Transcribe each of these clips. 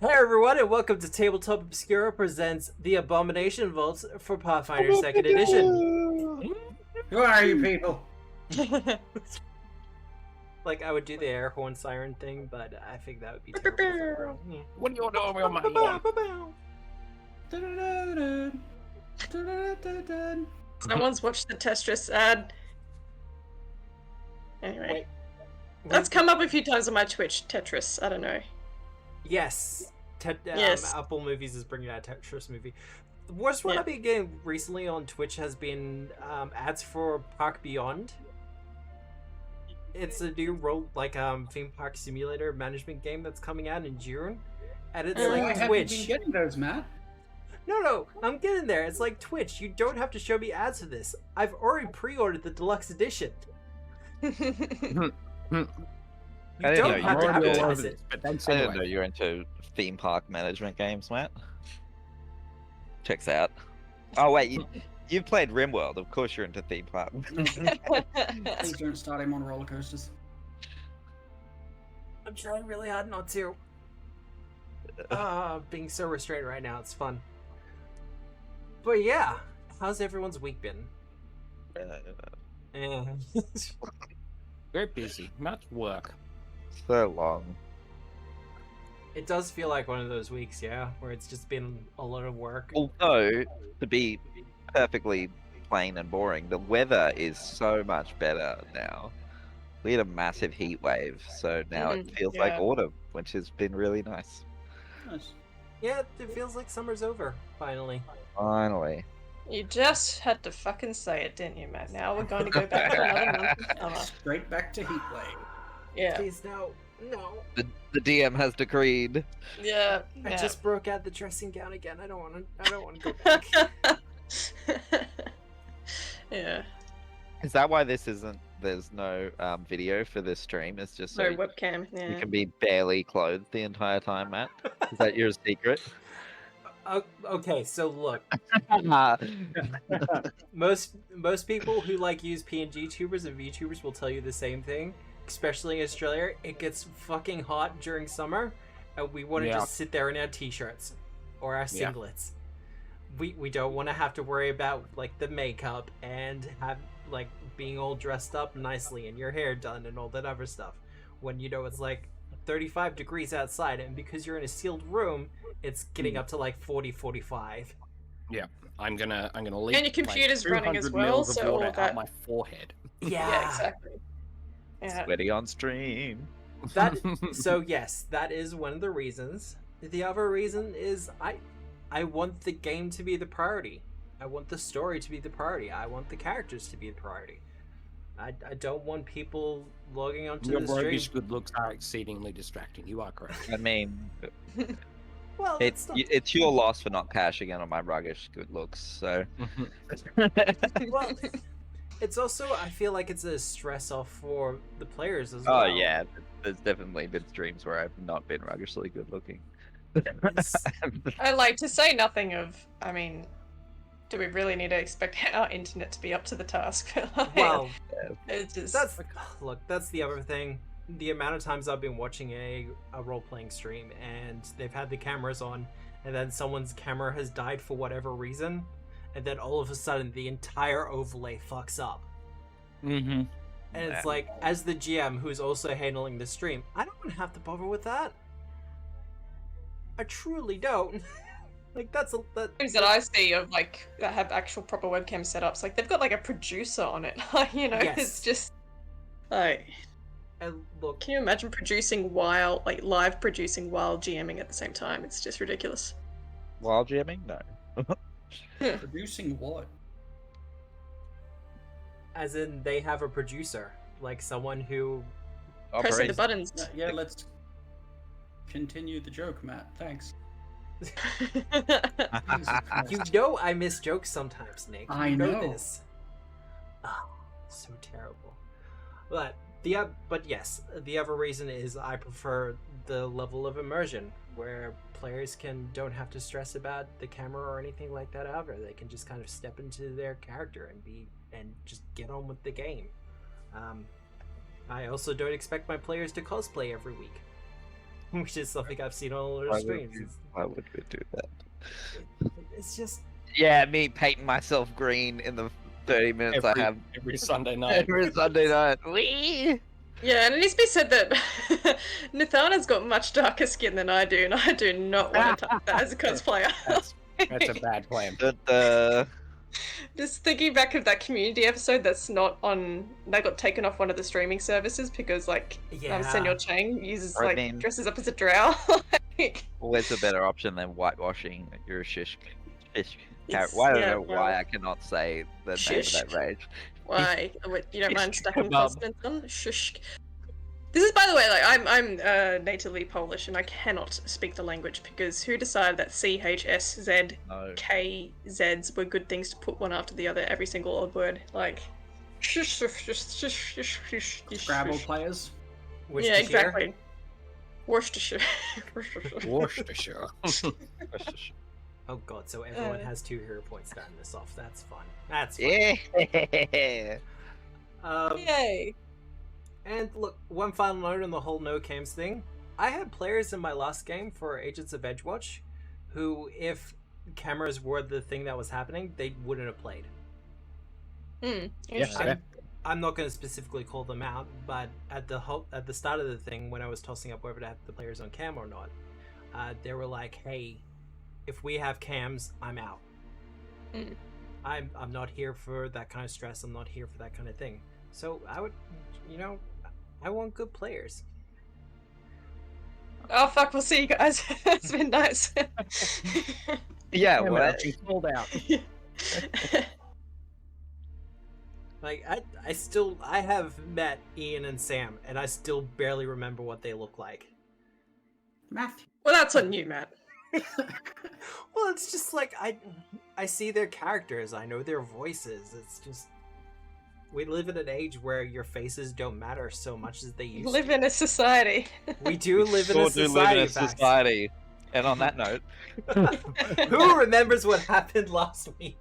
Hi everyone, and welcome to Tabletop Obscura presents the Abomination Vaults for Pathfinder 2nd Edition. Who are you people? Like, I would do the air horn siren thing, but I think that would be terrible. What do you doing with my Someone's watched the Tetris ad. Anyway. Wait. That's come up a few times on my Twitch, Tetris. I don't know. Yes. Yes. Apple Movies is bringing out a Tetris movie. The worst one I've been getting recently on Twitch has been ads for Park Beyond. It's a new theme park simulator management game that's coming out in June, and it's like Have Twitch. you been getting those, Matt? No, I'm getting there. It's like Twitch. You don't have to show me ads for this. I've already pre-ordered the deluxe edition. You don't have to advertise it. But I didn't know you're into theme park management games, Matt. Checks out. Oh wait, you've played RimWorld. Of course you're into theme park. Please don't start him on roller coasters. I'm trying really hard not to. Being so restrained right now, it's fun. But yeah, how's everyone's week been? Very busy. Much work. So long. It does feel like one of those weeks, yeah, where it's just been a lot of work. Although, to be perfectly plain and boring, the weather is so much better now. We had a massive heat wave, so now it feels like autumn, which has been really nice. Nice. Yeah, it feels like summer's over, finally. Finally. You just had to fucking say it, didn't you, Matt? Now we're going to go back to another month of summer. Straight back to heat wave. Yeah. Please, no. The DM has decreed. Yeah. I just broke out the dressing gown again. I don't want to go back. Yeah. Is that why there's no video for this stream? It's just so No webcam. Yeah. you can be barely clothed the entire time, Matt? Is that your secret? Okay, so look. Most people who use PNG tubers and VTubers will tell you the same thing. Especially in Australia, it gets fucking hot during summer, and we want to just sit there in our t-shirts or our singlets. We don't want to have to worry about the makeup and have being all dressed up nicely and your hair done and all that other stuff. When it's 35 degrees outside, and because you're in a sealed room, it's getting up to 40, 45. Yeah, I'm gonna leak. And your computer's running as well, so all out that. my forehead. Yeah, exactly. Yeah. Sweaty on stream. So yes, that is one of the reasons. The other reason is I want the game to be the priority. I want the story to be the priority. I want the characters to be the priority. I don't want people logging onto Your the stream. roguish good looks are exceedingly distracting. You are correct. I mean, Well, it's your loss for not cashing in on my ruggish good looks. So. well, it's also, I feel like it's a stress off for the players as well. Oh yeah, there's definitely been streams where I've not been ruggishly good looking. I like to say nothing of, I mean, do we really need to expect our internet to be up to the task? Well, it's just... that's the other thing. The amount of times I've been watching a role-playing stream and they've had the cameras on, and then someone's camera has died for whatever reason, and then all of a sudden the entire overlay fucks up. Mm-hmm. And it's as the GM who's also handling the stream, I don't have to bother with that. I truly don't. That's things that I see of that have actual proper webcam setups. They've got a producer on it. Yes. It's just And look, can you imagine producing while live producing while GMing at the same time? It's just ridiculous. While jamming? No. Producing what? as in they have a producer, someone who pressing the buttons. Yeah, let's continue the joke, Matt. Thanks. I miss jokes sometimes, Nick. I know. This. Oh, so terrible. But yes, the other reason is I prefer the level of immersion where players don't have to stress about the camera or anything like that either. They can just kind of step into their character and just get on with the game. I also don't expect my players to cosplay every week. which is something I've seen on a lot Why of would streams. we, why would we do that? It's just Yeah, me painting myself green in the 30 minutes I have every Sunday night. every Sunday night. Whee! Yeah, and it needs to be said that Nathana's got much darker skin than I do, and I do not want to touch that as a cosplayer. That's a bad plan. Just thinking back of that community episode that's not on, that got taken off one of the streaming services because Senor Chang uses dresses up as a drow. Always a better option than whitewashing your shish character. Well, I don't know why I cannot say the name of that rage. Why? You don't mind stacking kebab. consonants on? Shush. This is, by the way, I'm natively Polish and I cannot speak the language because who decided that CHSZKZs were good things to put one after the other, every single odd word? Scrabble players. Yeah, exactly. Worcestershire. Worcestershire. Oh god, so everyone has 2 hero points starting this off. That's fun. That's fun. Yeah. Yay. And look, one final note on the whole no cams thing. I had players in my last game for Agents of Edgewatch who, if cameras were the thing that was happening, they wouldn't have played. Interesting. I'm not going to specifically call them out, but at the start of the thing, when I was tossing up whether to have the players on cam or not, they were like, "Hey, if we have cams, I'm out. I'm not here for that kind of stress. I'm not here for that kind of thing." So I would, I want good players. Oh fuck, we'll see you guys. It's been nice. Yeah, well, she sold out. Like, I have met Ian and Sam, and I still barely remember what they look like. Matthew. Well, that's on you, Matt. Well, it's just like, I see their characters, I know their voices, it's just... We live in an age where your faces don't matter so much as they used to. Live in a society. We do live in a society. And on that note... Who remembers what happened last week?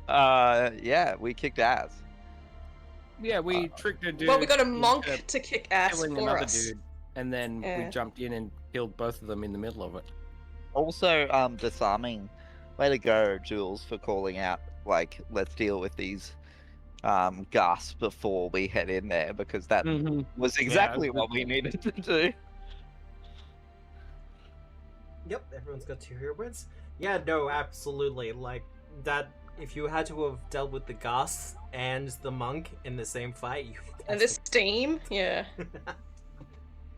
Yeah, we kicked ass. Yeah, we tricked a dude. Well, we got a monk to kick ass killing for another us. dude, and then we jumped in and killed both of them in the middle of it. Also, disarming. Way to go, Jules, for calling out, like, let's deal with these gasps before we head in there, because that was exactly what we needed to do. Yep, everyone's got 2 hero points. Yeah, no, absolutely. Like, that, if you had to have dealt with the Gus and the monk in the same fight, and the steam, yeah.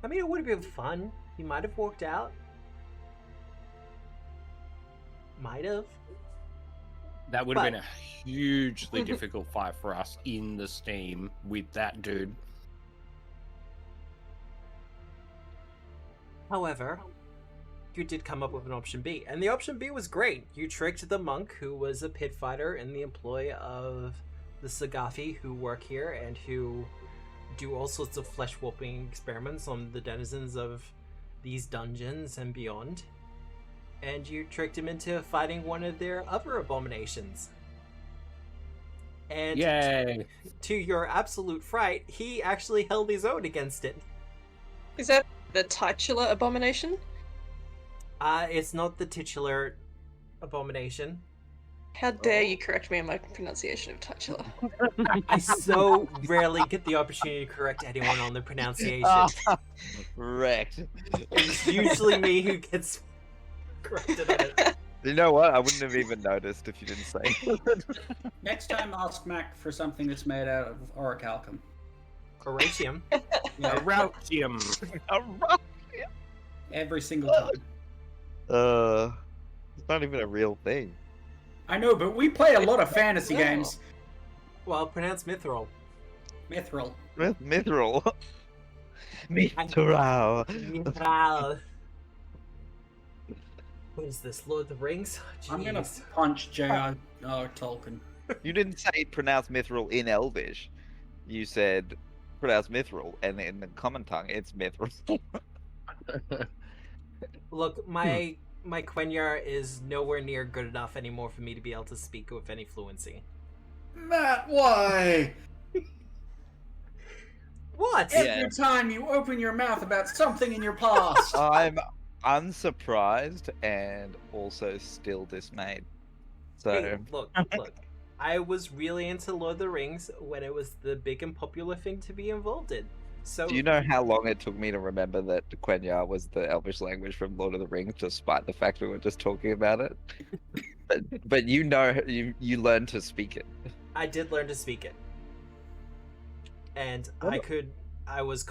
I mean, it would have been fun. He might have walked out. Might have. That would have been a hugely difficult fight for us in the steam with that dude. However, you did come up with an option B, and the option B was great. You tricked the monk, who was a pit fighter in the employ of the Seugathi, who work here and who do all sorts of flesh-warping experiments on the denizens of these dungeons and beyond. And you tricked him into fighting one of their other abominations. And yay! To your absolute fright, he actually held his own against it. Is that the titular abomination? It's not the titular abomination. How dare you correct me on my pronunciation of titular? I so rarely get the opportunity to correct anyone on the pronunciation. Wrecked. It's usually me who gets corrected on it. You know what? I wouldn't have even noticed if you didn't say. Next time, ask Mac for something that's made out of orichalcum. Oratium. Arautium. Every single time. It's not even a real thing. I know, but we play a lot of fantasy games. Well, pronounce mithril. Mithril. Mithril. Mithril. Mithril. What is this, Lord of the Rings? Jeez. I'm gonna punch J.R. Tolkien. You didn't say pronounce mithril in Elvish. You said pronounce mithril, and in the common tongue, it's mithril. Look, my Quenya is nowhere near good enough anymore for me to be able to speak with any fluency. Matt, why? What? Every time you open your mouth about something in your past. I'm unsurprised and also still dismayed. So Hey, look. I was really into Lord of the Rings when it was the big and popular thing to be involved in. So do you know how long it took me to remember that Quenya was the Elvish language from Lord of the Rings, despite the fact we were just talking about it? but you know, you learned to speak it. I did learn to speak it, and I was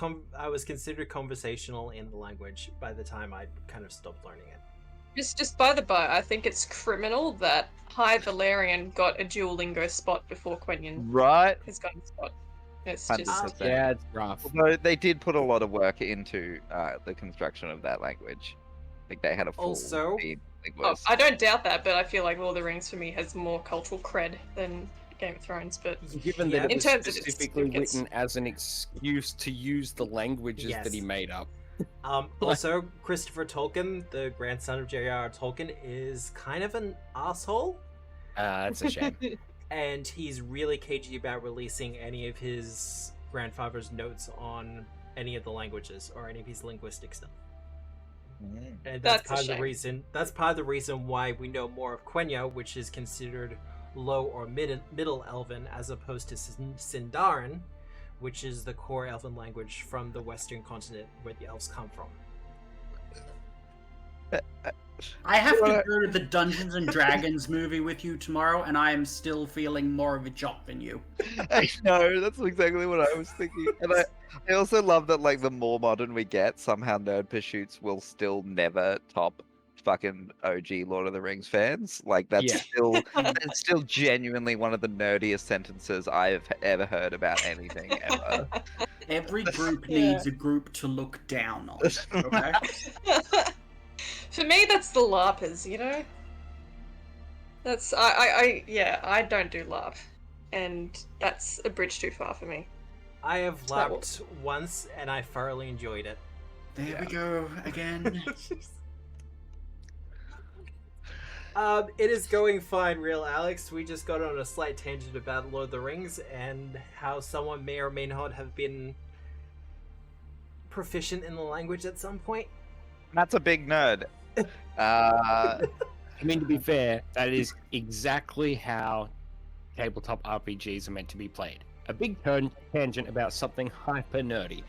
considered conversational in the language by the time I kind of stopped learning it. Just by the by, I think it's criminal that High Valerian got a Duolingo spot before Quentin Right? has got a spot. It's 100%. just Yeah, it's rough. Although they did put a lot of work into the construction of that language. Like they had a full Also- team. I don't doubt that, but I feel like Lord of the Rings for me has more cultural cred than Game of Thrones. But Given Yeah. that it In was terms of its specifically significance. written as an excuse to use the languages that he Yes. made up. Also, Christopher Tolkien, the grandson of J.R.R. Tolkien, is kind of an asshole, That's a shame. and he's really cagey about releasing any of his grandfather's notes on any of the languages or any of his linguistic stuff. And That's a part of the shame. reason. That's part of the reason why we know more of Quenya, which is considered low or middle Elven, as opposed to Sindarin, which is the core Elven language from the Western continent where the elves come from. I have to go to the Dungeons and Dragons movie with you tomorrow, and I am still feeling more of a jock than you. I know, that's exactly what I was thinking. And I also love that, like, the more modern we get, somehow Nerd Pursuits will still never top fucking OG Lord of the Rings fans. Like, that's still genuinely one of the nerdiest sentences I've ever heard about anything ever. Every group needs a group to look down on. Okay. for me, that's the LARPers, you know. That's I don't do LARP, and that's a bridge too far for me. I have LARPed once, and I thoroughly enjoyed it. There we go again. It is going fine, real Alex. We just got on a slight tangent about Lord of the Rings and how someone may or may not have been proficient in the language at some point. That's a big nerd. I mean, to be fair, that is exactly how tabletop RPGs are meant to be played. A big tangent about something hyper nerdy.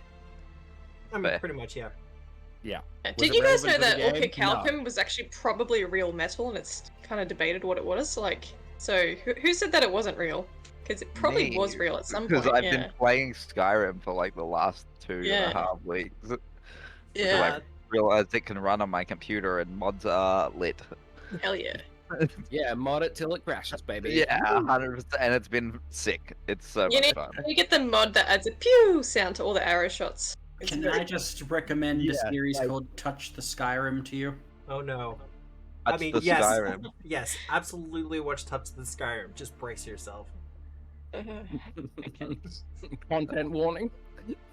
I mean, pretty much, yeah. Yeah. Did it you guys know relevant that to the game? orichalcum was actually probably real metal, and it's kind of debated what it was? Like, so who said that it wasn't real? Because it probably Me, was real at some Because point. I've been playing Skyrim for like the last 2.5 weeks. Yeah. I realized it can run on my computer and mods are lit. Hell yeah. Yeah, mod it till it crashes, baby. Yeah, 100%, and it's been sick. It's so much fun. You get the mod that adds a pew sound to all the arrow shots. It's Can very- I just recommend a Yeah, series like- called Touch the Skyrim to you? Oh no. That's I mean, the yes, Skyrim. yes, absolutely watch Touch the Skyrim. Just brace yourself. Content warning.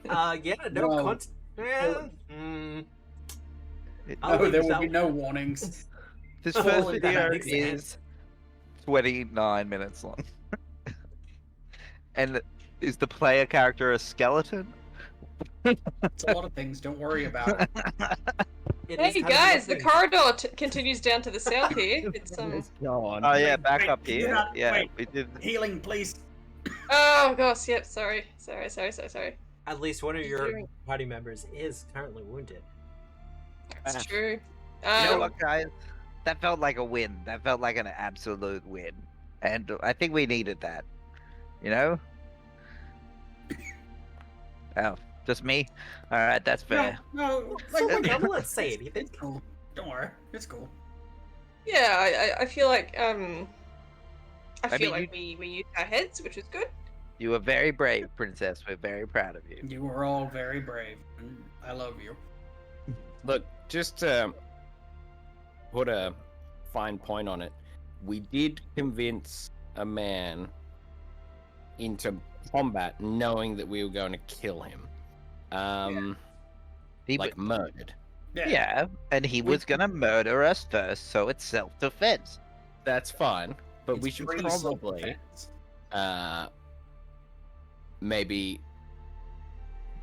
Yeah, no, No. content. I'll Oh, leave there will that be one. no warnings. This Oh, first that video makes sense. is 29 minutes long. And is the player character a skeleton? It's a lot of things. Don't worry about it. It is Hey kind of guys, the thing. corridor continues down to the south here. It's God. Oh yeah, back Wait, up do here. not- Yeah, wait. we did. Healing, please. Oh gosh, yep. Sorry. At least one of He's your doing- party members is currently wounded. It's true. You know what, guys? That felt like a win. That felt like an absolute win, and I think we needed that. You know? Oh, just me? All right, that's fair. No, Someone like, else, let's say anything. it's cool. Don't worry, it's cool. Yeah, I feel like I I feel mean, like we used our heads, which was good. You were very brave, princess. We're very proud of you. You were all very brave, and I love you. Look, just to put a fine point on it, we did convince a man into combat knowing that we were going to kill him. He Like murdered. yeah, and he was gonna murder us first, so it's self-defense. That's fine, but It's we should free probably self-defense. maybe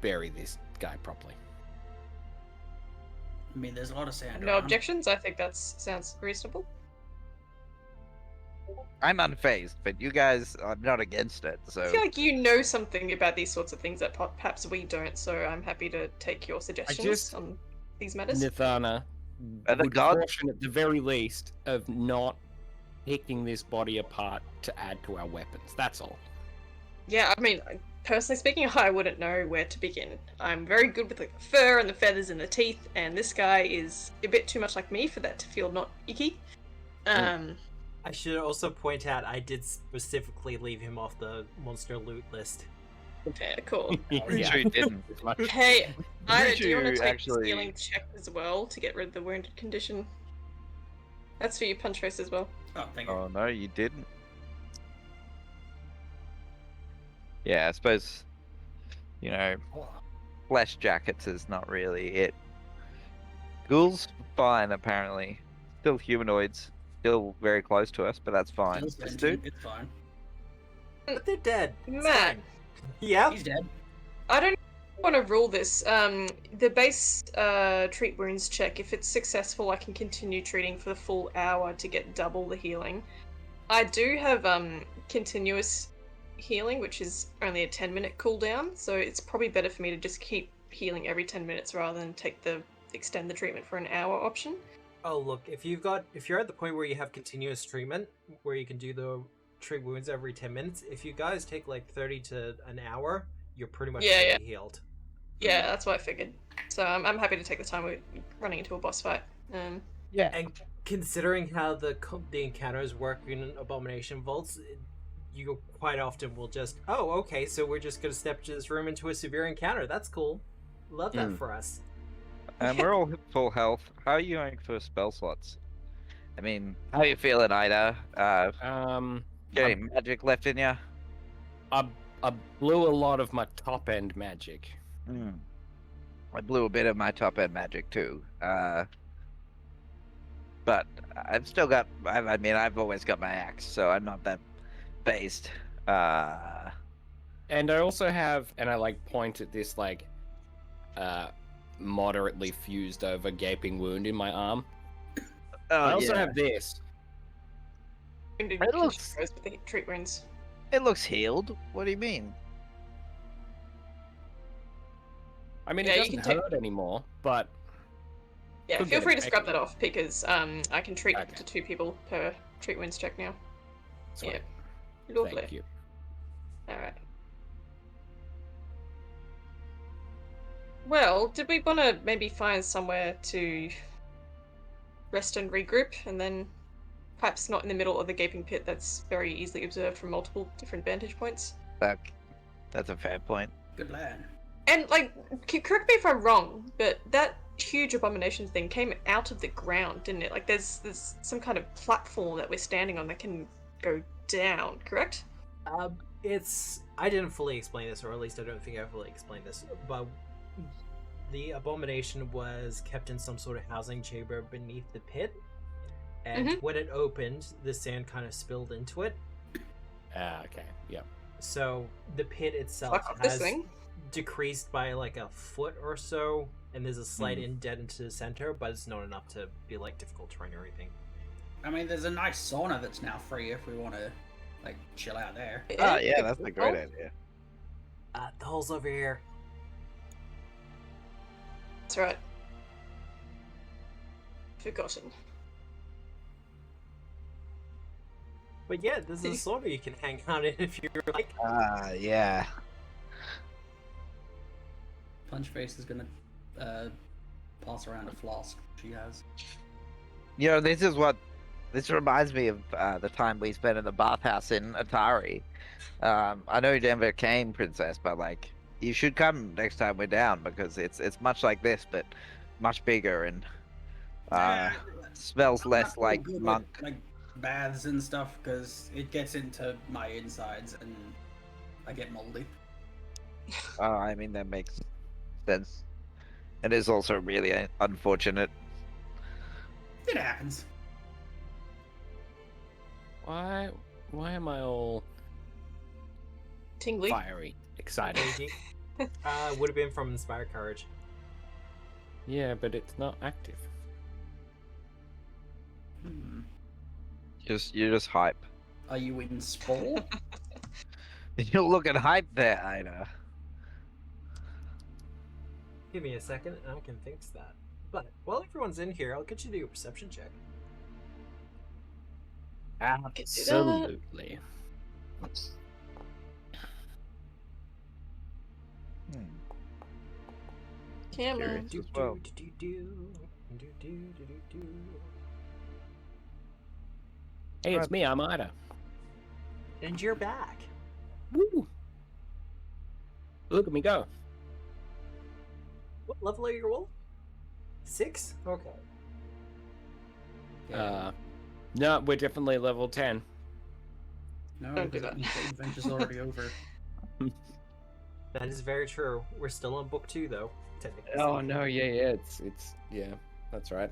bury this guy properly. I mean, there's a lot of sand No around. objections. I think that sounds reasonable. I'm unfazed, but you guys are not against it, so I feel like you know something about these sorts of things that perhaps we don't, so I'm happy to take your suggestions on these matters. Nithana Are the would gods- caution at the very least of not picking this body apart to add to our weapons. That's all. Yeah, I mean, personally speaking, I wouldn't know where to begin. I'm very good with like, the fur and the feathers and the teeth, and this guy is a bit too much like me for that to feel not icky. I should also point out I did specifically leave him off the monster loot list. Yeah, cool. Pretty sure you didn't. Hey, Ida, do you want to you take actually- the healing check as well to get rid of the wounded condition? That's for you, punch face as well. Oh, thank you. Oh no, you didn't. Yeah, I suppose, you know, flesh jackets is not really it. Ghouls, fine, apparently. Still humanoids. Still very close to us, but that's fine. Feels This sentient, dude, it's fine. But they're dead. It's Matt. fine. Yeah. He's dead. I don't want to rule this. The base treat wounds check, if it's successful, I can continue treating for the full hour to get double the healing. I do have continuous healing, which is only a 10-minute cooldown, so it's probably better for me to just keep healing every 10 minutes rather than take the extend the treatment for an hour option. Oh look, if you're at the point where you have continuous treatment, where you can do the treat wounds every 10 minutes, if you guys take like 30 to an hour, you're pretty much fully healed. Yeah, that's what I figured. So I'm happy to take the time with running into a boss fight. Yeah. And considering how the encounters work in Abomination Vaults, you quite often will just, oh, okay, so we're just gonna step to this room into a severe encounter. That's cool. Love that for us. and we're all full health. How are you going for spell slots? I mean, how you feeling, Ida? Any magic left in you? I blew a lot of my top end magic. I blew a bit of my top end magic too. But I've still got. I mean, I've always got my axe, so I'm not that based. And I also have, and I like point at this like moderately fused over gaping wound in my arm. I also have this. It looks- with the treat wounds. It looks healed. What do you mean? I mean, Yeah, you it doesn't can hurt anymore, but Yeah, Could feel get free it to scrub back. that off because I can treat up Okay. to 2 people per treat wounds check now. sweet. Yeah. Lovely. Thank you. Alright. Well, did we want to maybe find somewhere to rest and regroup and then perhaps not in the middle of the gaping pit that's very easily observed from multiple different vantage points? That's a fair point. Good lad. And, like, correct me if I'm wrong, but that huge abomination thing came out of the ground, didn't it? Like, there's some kind of platform that we're standing on that can go down, correct? I didn't fully explain this, or at least I don't think I fully explained this, but the abomination was kept in some sort of housing chamber beneath the pit, and when it opened, the sand kind of spilled into it. Okay. Yep. So the pit itself Fuck off this has thing. decreased by like a foot or so, and there's a slight indent into the center, but it's not enough to be like difficult terrain or anything. I mean, there's a nice sauna that's now free if we want to, like, chill out there. Oh yeah, that's a good great call. idea. The hole's over here. That's right. Forgotten. But yeah, there's a sauna you can hang out in if you're like. Yeah. Punchface is gonna pass around a flask she has. You know, this reminds me of the time we spent in the bathhouse in Atari. I know you never came, Princess, but like, you should come next time we're down because it's much like this, but much bigger and smells I'm less not real like good with, monk. like baths and stuff because it gets into my insides and I get moldy. I mean, that makes sense. It is also really unfortunate. It happens. Why am I all Tingly. fiery, excited? Ragey. Would have been from Inspire Courage. Yeah, but it's not active. You're just hype. Are you in Spore? You're looking hype there, Ida. Give me a second and I can fix that. But while everyone's in here, I'll get you to do a perception check. Absolutely. Camera. Curious as well. Hey, it's me. I'm Ida. And you're back. Woo! Look at me go. What level are you roll? 6? Okay. No, we're definitely level 10. No, Don't do because that. the adventure's already over. That is very true. We're still on book 2 though, technically. Oh no, yeah, it's that's right.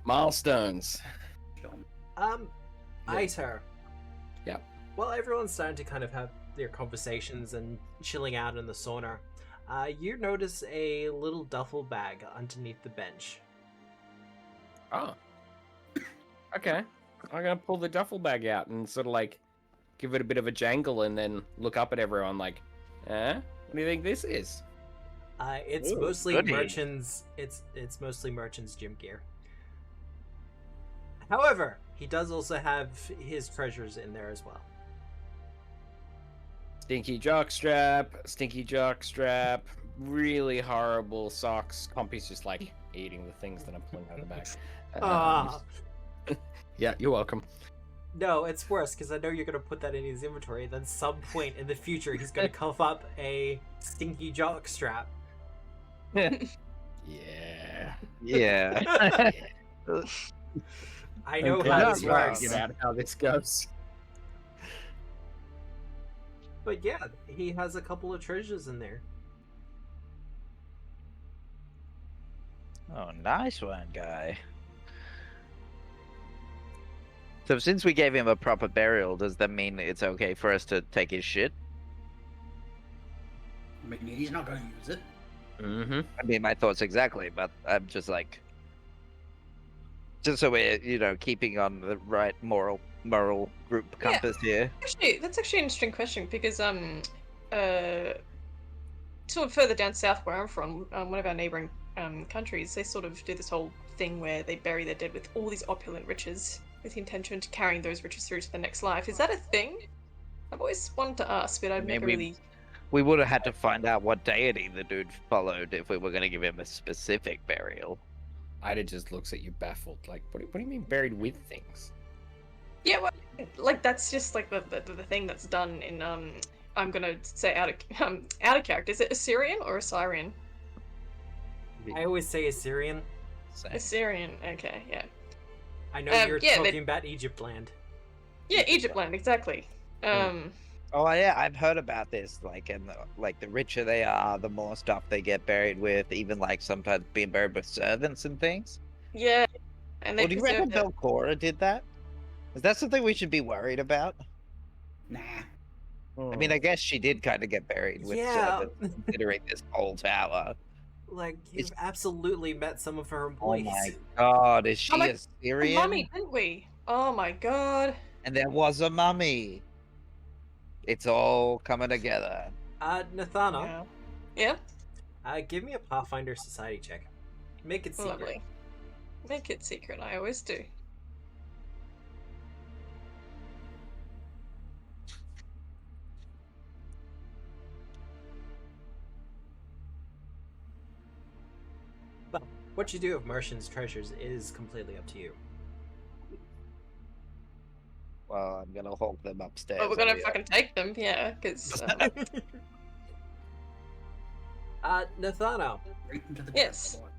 Milestones. Yeah. Yeah. Iter. Yeah. While everyone's starting to kind of have their conversations and chilling out in the sauna, you notice a little duffel bag underneath the bench. Oh. Okay. I'm gonna pull the duffel bag out and sort of like give it a bit of a jangle and then look up at everyone like, what do you think this is? It's Ooh, mostly goody. merchants. It's mostly merchants' gym gear. However, he does also have his treasures in there as well. Stinky jockstrap, really horrible socks. Compy's just like eating the things that I'm pulling out of the bag. Yeah, you're welcome. No, it's worse because I know you're going to put that in his inventory. Then some point in the future, he's going to cuff up a stinky jockstrap. Yeah. Yeah. I know Okay, how let's this works. Get out how this goes. But yeah, he has a couple of treasures in there. Oh, nice one, guy. So since we gave him a proper burial, does that mean it's okay for us to take his shit? I mean, he's not going to use it. Mm-hmm. I mean, my thoughts exactly, but I'm just like... Just so we're, keeping on the right moral group compass here. Actually, that's actually an interesting question because sort of further down south where I'm from, one of our neighboring countries, they sort of do this whole thing where they bury their dead with all these opulent riches, with the intention of carrying those riches through to the next life. Is that a thing? I've always wanted to ask, but I've never really. We would have had to find out what deity the dude followed if we were going to give him a specific burial. Ida just looks at you baffled, like, what do you mean buried with things? Yeah, well, like that's just like the thing that's done in I'm gonna say out of character. Is it Assyrian or Assyrian? I always say Assyrian. Same. Assyrian. Okay, yeah. I know you're talking about Egypt land. Yeah, Egypt land, exactly. Oh yeah, I've heard about this. Like, and the richer they are, the more stuff they get buried with. Even like sometimes being buried with servants and things. Yeah, and they Well, do you reckon preserved it. Belcora did that? Is that something we should be worried about? Nah. I mean, I guess she did kind of get buried with servants, considering this whole tower. Like, you've absolutely met some of her Oh employees. my god, is she like, Assyrian? Mummy, didn't we? Oh my god. And there was a mummy. It's all coming together. Nathana, Yeah. give me a Pathfinder Society check. Make it secret. Lovely. Make it secret. I always do. But what you do of Merchant's treasures is completely up to you. Well, I'm gonna hold them upstairs. Well, we're gonna anyway. fucking take them, yeah, because. Nathano, Right into the Yes. jackpot.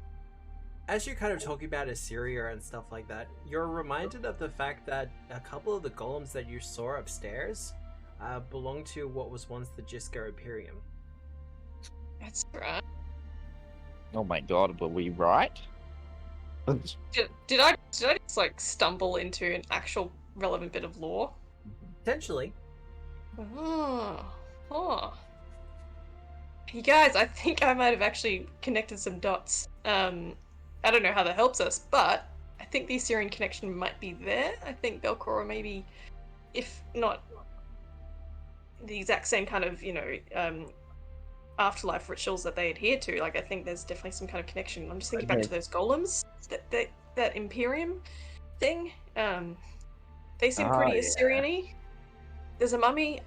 as you're kind of talking about Assyria and stuff like that, you're reminded of the fact that a couple of the golems that you saw upstairs belonged to what was once the Jiska Imperium. That's right. Oh my god, were we right? Did I just like stumble into an actual relevant bit of lore? Potentially. Oh. You guys, I think I might have actually connected some dots. I don't know how that helps us, but I think the Assyrian connection might be there. I think Belcora maybe, if not the exact same kind of, afterlife rituals that they adhere to. Like, I think there's definitely some kind of connection. I'm just thinking back to those golems, that Imperium thing. They seem pretty Assyrian-y. There's a mummy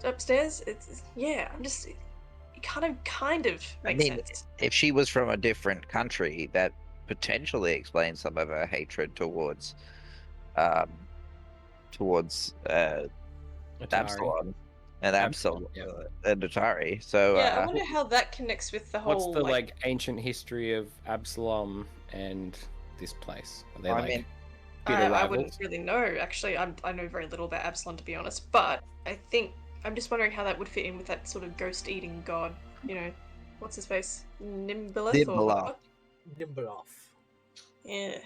upstairs. I'm just... It kind of makes sense. If she was from a different country, that potentially explains some of her hatred towards Absalom and and Atari. So I wonder how that connects with the whole. What's the ancient history of Absalom and this place? Are they I wouldn't really know. Actually, I know very little about Absalom, to be honest. But I think I'm just wondering how that would fit in with that sort of ghost-eating god. What's his face? Nimbilith. Yeah.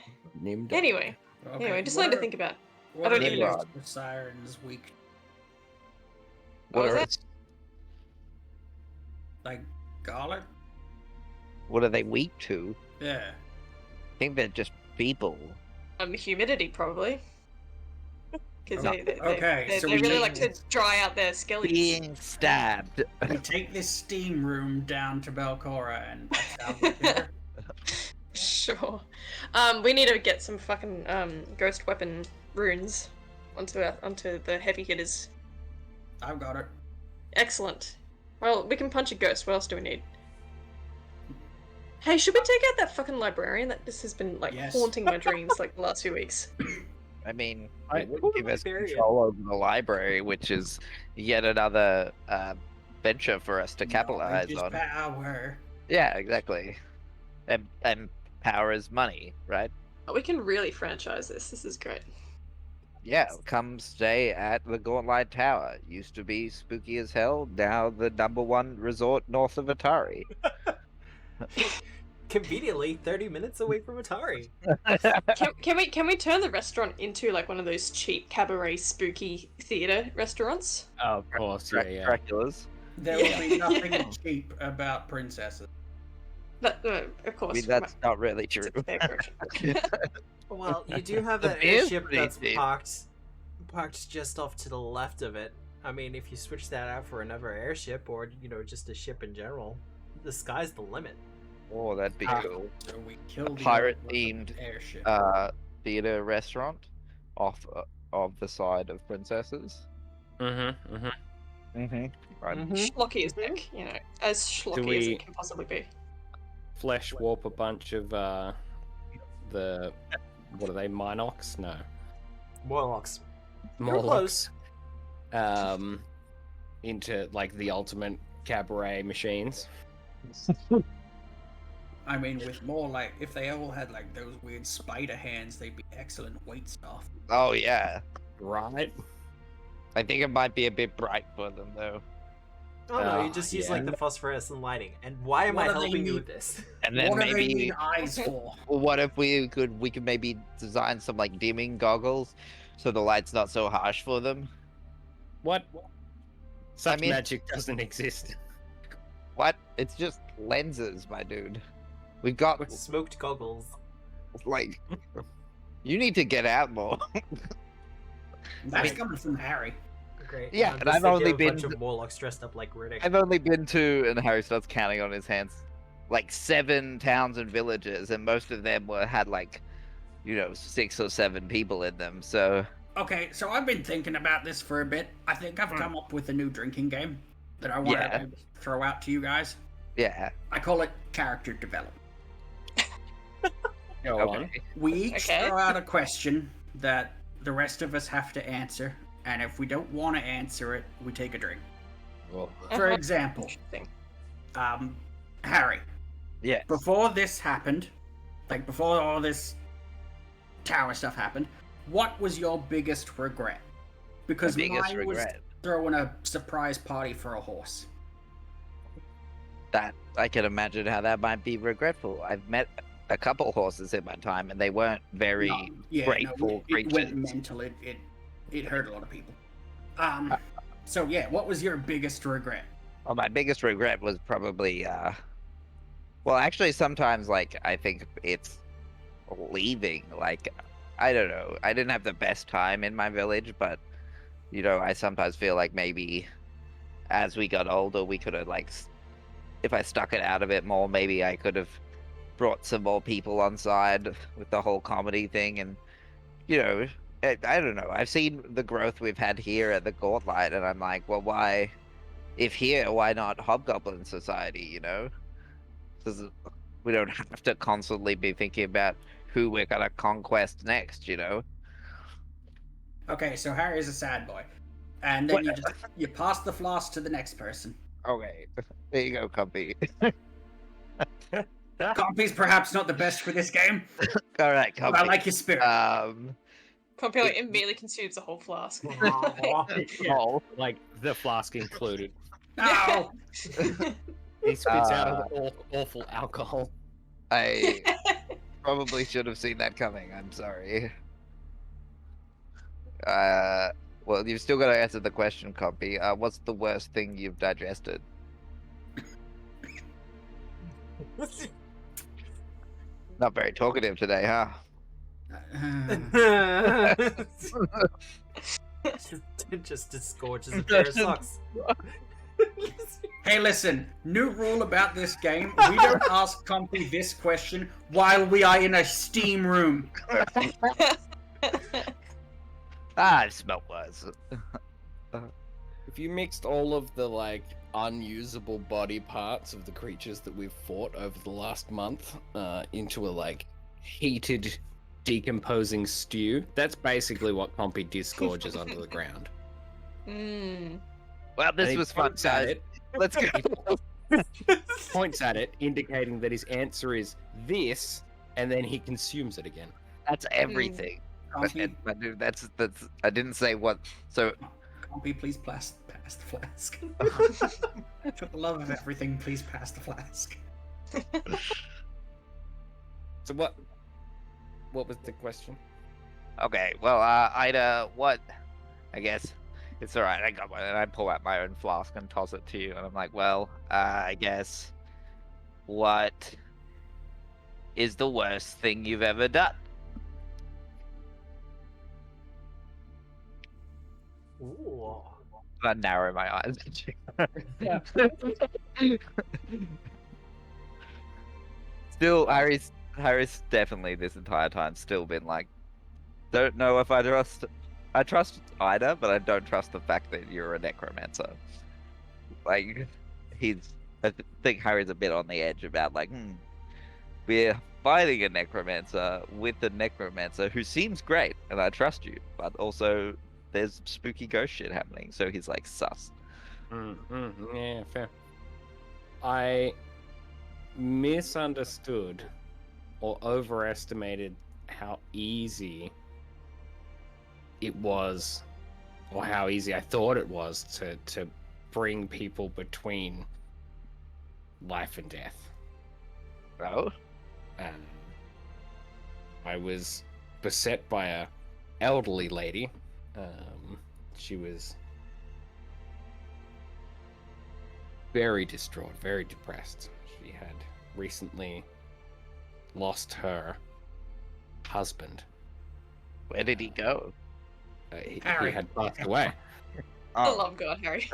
Anyway, just something to think about. What I don't are know. the sirens weak? What was that? Like garlic? What are they weak to? Yeah. I think they're just people. Humidity, probably. Because they so really like to dry out their skellies. Being stabbed. We take this steam room down to Belcora and that's how we get her. Sure. We need to get some fucking ghost weapon runes onto the heavy hitters. I've got it. Excellent. Well, we can punch a ghost. What else do we need? Hey, should we take out that fucking librarian that just has been haunting my dreams the last few weeks? I mean, it would give us control over the library, which is yet another venture for us to capitalize on. Power. Yeah, exactly. And power is money, right? We can really franchise this. This is great. Yeah, come stay at the Gauntlet Tower. Used to be spooky as hell, now the #1 resort north of Atari. Conveniently 30 minutes away from Atari. Can we turn the restaurant into one of those cheap cabaret spooky theater restaurants? Oh, of course, Dracula's. There will be nothing cheap about princesses. Of course. I mean, that's not really true. Well, you do have that airship that's parked just off to the left of it. I mean, if you switch that out for another airship or, just a ship in general, the sky's the limit. Oh, that'd be cool. So we killed the pirate-themed airship. Theater restaurant off of the side of princesses. Right. Schlocky as heck, as schlocky as it can possibly be. Flesh warp a bunch of the what are they? Minox? No. Morlocks. You're Morlocks. Into the ultimate cabaret machines. I mean, with more if they all had those weird spider hands, they'd be excellent weight stuff. Oh yeah. Right. I think it might be a bit bright for them though. Oh no, you just use the phosphorescent lighting. And why am I helping you with this? And then what maybe do they need eyes for? Well, what if we could maybe design some dimming goggles so the light's not so harsh for them? What? Such magic doesn't exist. What? It's just lenses, my dude. We've got with smoked goggles. You need to get out more. That's coming from Harry. Great. Yeah, and I've only been a bunch of Morlocks dressed up like Riddick. I've only been to, and Harry starts counting on his hands, 7 towns and villages, and most of them had 6 or 7 people in them. So okay, so I've been thinking about this for a bit. I think I've come up with a new drinking game that I want to throw out to you guys. Yeah. I call it character development. Go on. We each throw out a question that the rest of us have to answer, and if we don't want to answer it, we take a drink. Well, for example, Harry. Yeah. Before this happened, before all this tower stuff happened, what was your biggest regret? Because mine was throwing a surprise party for a horse. That I can imagine how that might be regretful. I've met a couple horses in my time, and they weren't very grateful creatures. It went mental. It hurt a lot of people. So yeah, what was your biggest regret? Well, my biggest regret was probably, well, actually, sometimes, like, I think it's leaving. Like, I don't know. I didn't have the best time in my village, but, you know, I sometimes feel like maybe as we got older, we could have, like, if I stuck it out a bit more, maybe I could have brought some more people on side with the whole comedy thing. And, you know, I don't know. I've seen the growth we've had here at the Court Light, and I'm like, well, why, if here, why not Hobgoblin Society, you know? Because we don't have to constantly be thinking about who we're gonna conquest next, you know? Okay, so Harry's a sad boy. And then you pass the flask to the next person. Okay, there you go, Compy. Compy's perhaps not the best for this game. All right, Compy. But I like your spirit. Compy like, immediately consumes the whole flask. Yeah, like the flask included. No! He spits out awful alcohol. I probably should have seen that coming. I'm sorry. Well, you've still got to answer the question, Compy. What's the worst thing you've digested? Not very talkative today, huh? Just disgorges a pair of socks. Hey, listen. New rule about this game. We don't ask Compy this question while we are in a steam room. I smell worse. If you mixed all of the, like, unusable body parts of the creatures that we've fought over the last month into a, like, heated, decomposing stew, that's basically what Compy disgorges under the ground. Well, this was fun, guys. Let's go. Points at it, indicating that his answer is this, and then he consumes it again. That's everything. But dude, that's I didn't say what. So, Compy, please pass the flask. For the love of everything, please pass the flask. So what was the question? okay, well, Ida, what? I guess it's all right. I got one, and I pull out my own flask and toss it to you, and I'm like, well, I guess what is the worst thing you've ever done? Ooh. I narrow my eyes. Still, Harry's definitely this entire time still been like, don't know if I trust Ida, but I don't trust the fact that you're a necromancer. Like, I think Harry's a bit on the edge about like, we're fighting a necromancer with a necromancer who seems great, and I trust you, but also there's spooky ghost shit happening, so he's like sus. Yeah, fair. I misunderstood or overestimated how easy it was, or how easy I thought it was to bring people between life and death. Oh? I was beset by a elderly lady. She was very distraught, very depressed. She had recently lost her husband. Where did he go? He had passed away. I love God, Harry.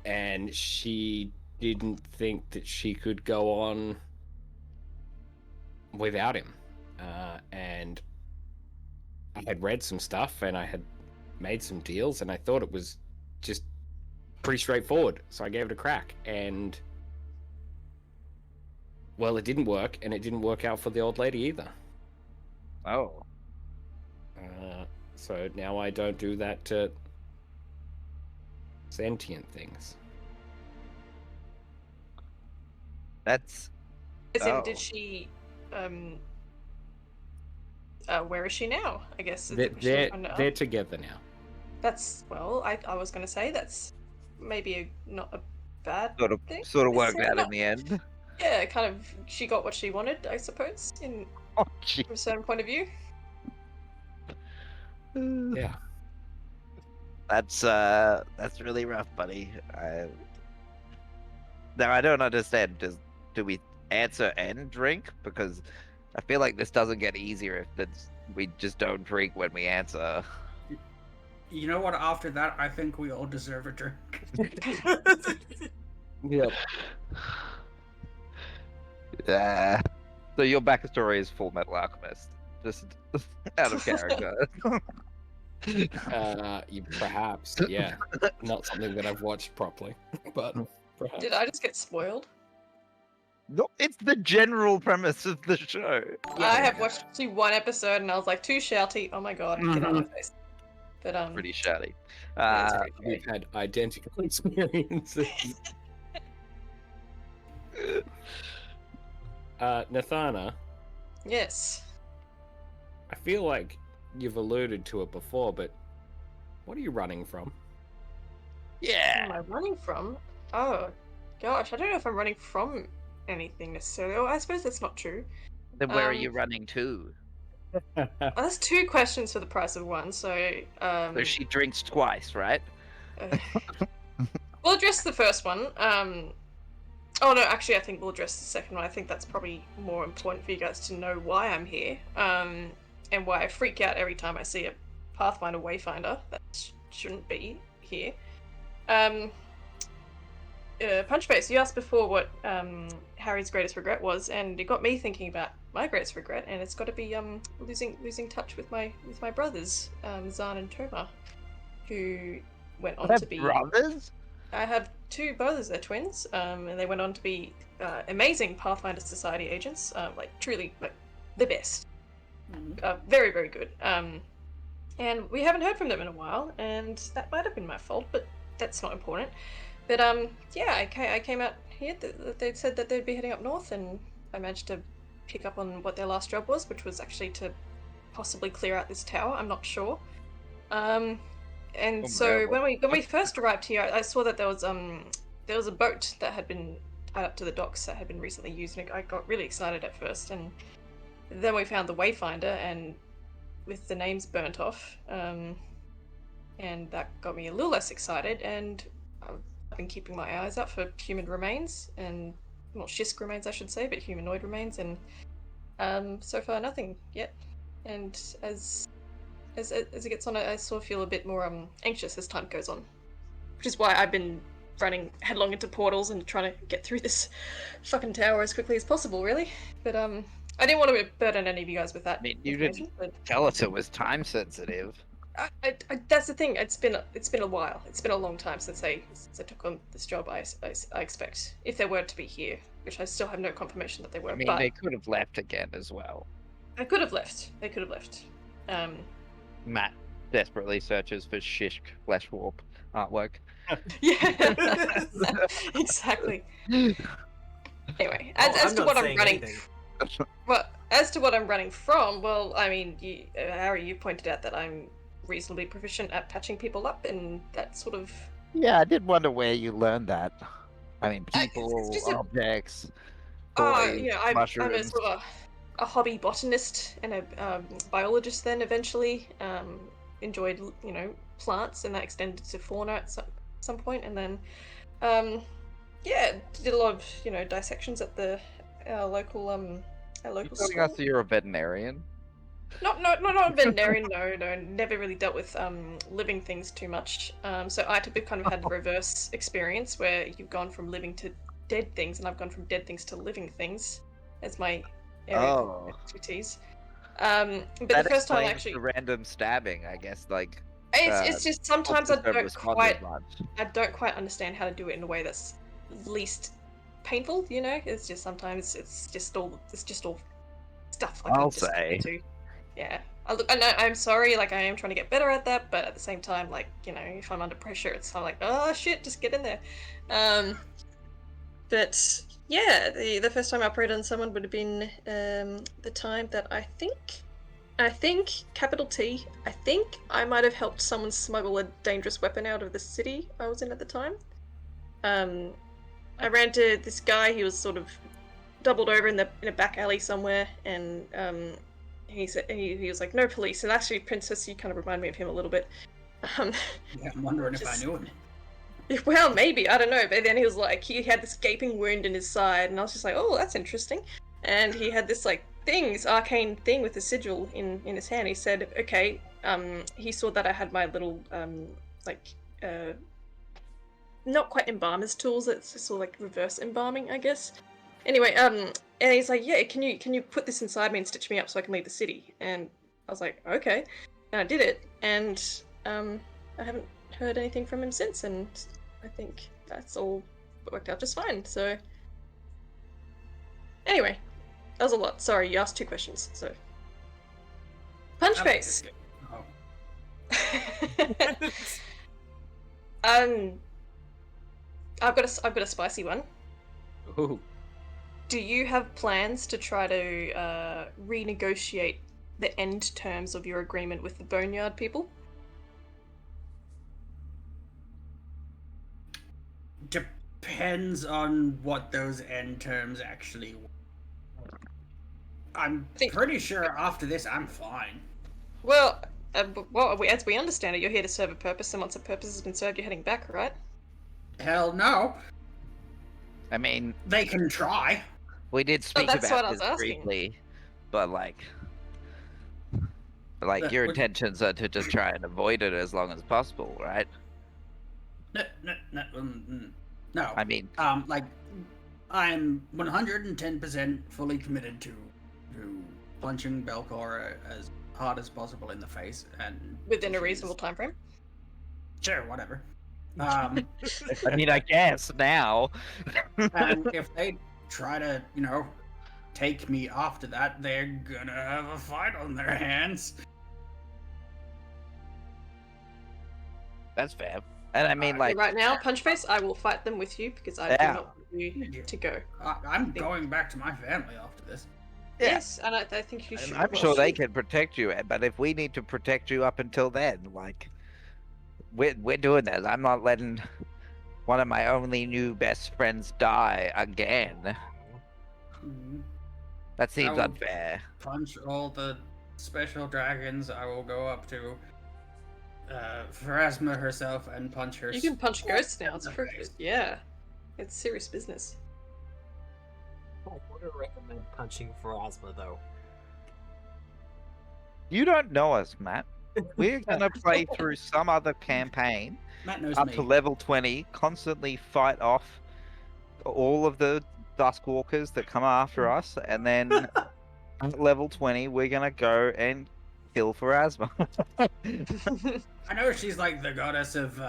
And she didn't think that she could go on without him. And I had read some stuff and I had made some deals and I thought it was just pretty straightforward. So I gave it a crack and, well, it didn't work, and it didn't work out for the old lady either. Oh. So now I don't do that to sentient things. That's... As in, did she, where is she now? I guess they're together now. That's, well, I was going to say that's maybe not a bad thing. Sort of worked out in the end. Yeah, kind of, she got what she wanted, I suppose, from a certain point of view. Yeah. That's really rough, buddy. Now I don't understand. Do we answer and drink? Because I feel like this doesn't get easier if we just don't drink when we answer. You know what? After that, I think we all deserve a drink. Yep. Yeah. So your backstory is Full Metal Alchemist, just out of character. Perhaps, yeah. Not something that I've watched properly, but perhaps. Did I just get spoiled? No, it's the general premise of the show. Yeah, I have watched actually one episode and I was like, too shouty. Oh my god, get out of my face. But Pretty shouty. We've had identical experiences. Nathana, yes. I feel like you've alluded to it before, but what are you running from? What am I running from? Oh, gosh, I don't know if I'm running from anything necessarily. Oh, I suppose that's not true. Then where are you running to? Well, that's two questions for the price of one, so... So she drinks twice, right? We'll address the first one. Oh no, actually I think we'll address the second one. I think that's probably more important for you guys to know why I'm here. And why I freak out every time I see a Pathfinder Wayfinder that shouldn't be here. Punchbase, you asked before what Harry's greatest regret was, and it got me thinking about my greatest regret, and it's got to be losing touch with my brothers, Zahn and Toma, who went on to be brothers. I have two brothers, they're twins, and they went on to be amazing Pathfinder Society agents, truly the best. Very, very good. And we haven't heard from them in a while, and that might have been my fault, but that's not important. But yeah, I came out here. They said that they'd be heading up north, and I managed to pick up on what their last job was, which was actually to possibly clear out this tower. I'm not sure. And so when we first arrived here, I saw that there was a boat that had been tied up to the docks that had been recently used, and I got really excited at first. And then we found the Wayfinder, and with the names burnt off, and that got me a little less excited. And I've been keeping my eyes out for human remains, and not Shisk remains, I should say, but humanoid remains, and so far nothing yet. And as it gets on, I sort of feel a bit more anxious as time goes on, which is why I've been running headlong into portals and trying to get through this fucking tower as quickly as possible, really. But I didn't want to burden any of you guys with that. I mean, you didn't tell us it was time sensitive. That's the thing. It's been a while. It's been a long time since I took on this job. I expect, if they were to be here, which I still have no confirmation that they were. I mean, but they could have left again as well. They could have left. Matt desperately searches for Shishk fleshwarp artwork. Yeah, exactly. Anyway, as to what I'm running, as to what I'm running from, well, I mean, Harry, you pointed out that I'm reasonably proficient at patching people up, and that sort of. Yeah, I did wonder where you learned that. I mean, people, objects, toys, mushrooms. I'm a sort of a hobby botanist and a biologist. Then eventually, enjoyed plants, and that extended to fauna at some point, and then did a lot of dissections at the local Telling us you're a veterinarian? Not a veterinarian. No, never really dealt with living things too much. So I kind of had the reverse experience where you've gone from living to dead things, and I've gone from dead things to living things as my area of expertise. But that the first time I actually the random stabbing, I guess, like it's just sometimes I don't quite understand how to do it in a way that's least painful. It's just sometimes it's just all stuff. Like I'll say. Yeah. I'm sorry, I am trying to get better at that, but at the same time, if I'm under pressure, it's kind of like, oh shit, just get in there. But yeah, the first time I preyed on someone would have been the time that I think capital T, I think I might have helped someone smuggle a dangerous weapon out of the city I was in at the time. I ran to this guy. He was sort of doubled over in a back alley somewhere, and he said he was like, no police. And actually, Princess, you kind of remind me of him a little bit. Yeah, I'm wondering if I knew him. Well, maybe, I don't know. But then he was like, he had this gaping wound in his side, and I was just like, oh, that's interesting. And he had this like thing, this arcane thing with a sigil in his hand. He said, okay, he saw that I had my little not quite embalmer's tools. It's sort of like reverse embalming, I guess. Anyway, and he's like, yeah, can you put this inside me and stitch me up so I can leave the city? And I was like, okay, and I did it, and I haven't heard anything from him since, and I think that's all worked out just fine. So anyway, that was a lot. Sorry, you asked 2 questions. So punch face. I've got a spicy one. Ooh. Do you have plans to try to renegotiate the end terms of your agreement with the Boneyard people? Depends on what those end terms actually were. I'm pretty sure after this I'm fine. Well, as we understand it, you're here to serve a purpose, and once a purpose has been served, you're heading back, right? Hell no. I mean, they can try. We did speak that's what about I was this asking. briefly, but your intentions are to just try and avoid it as long as possible, right? No. I mean, I'm 110% fully committed to punching Belcor as hard as possible in the face, and within a reasonable time frame. Sure, whatever. I mean, I guess now. And if they try to, take me after that, they're gonna have a fight on their hands. That's fair. And I mean, right now, punch face, I will fight them with you because I do not want you to go. I'm going back to my family after this. Yeah. Yes, and I think you should. I'm sure they can protect you, but if we need to protect you up until then, we're doing this. I'm not letting one of my only new best friends die again. Mm-hmm. That seems unfair. Punch all the special dragons. I will go up to Pharasma herself and punch her. You can punch ghosts now. It's yeah, it's serious business. I wouldn't recommend punching Pharasma though. You don't know us, Matt. We're gonna play through some other campaign Matt knows up me. to level 20, constantly fight off all of the Duskwalkers that come after us, and then at level 20, we're gonna go and kill Pharasma. I know she's like the goddess of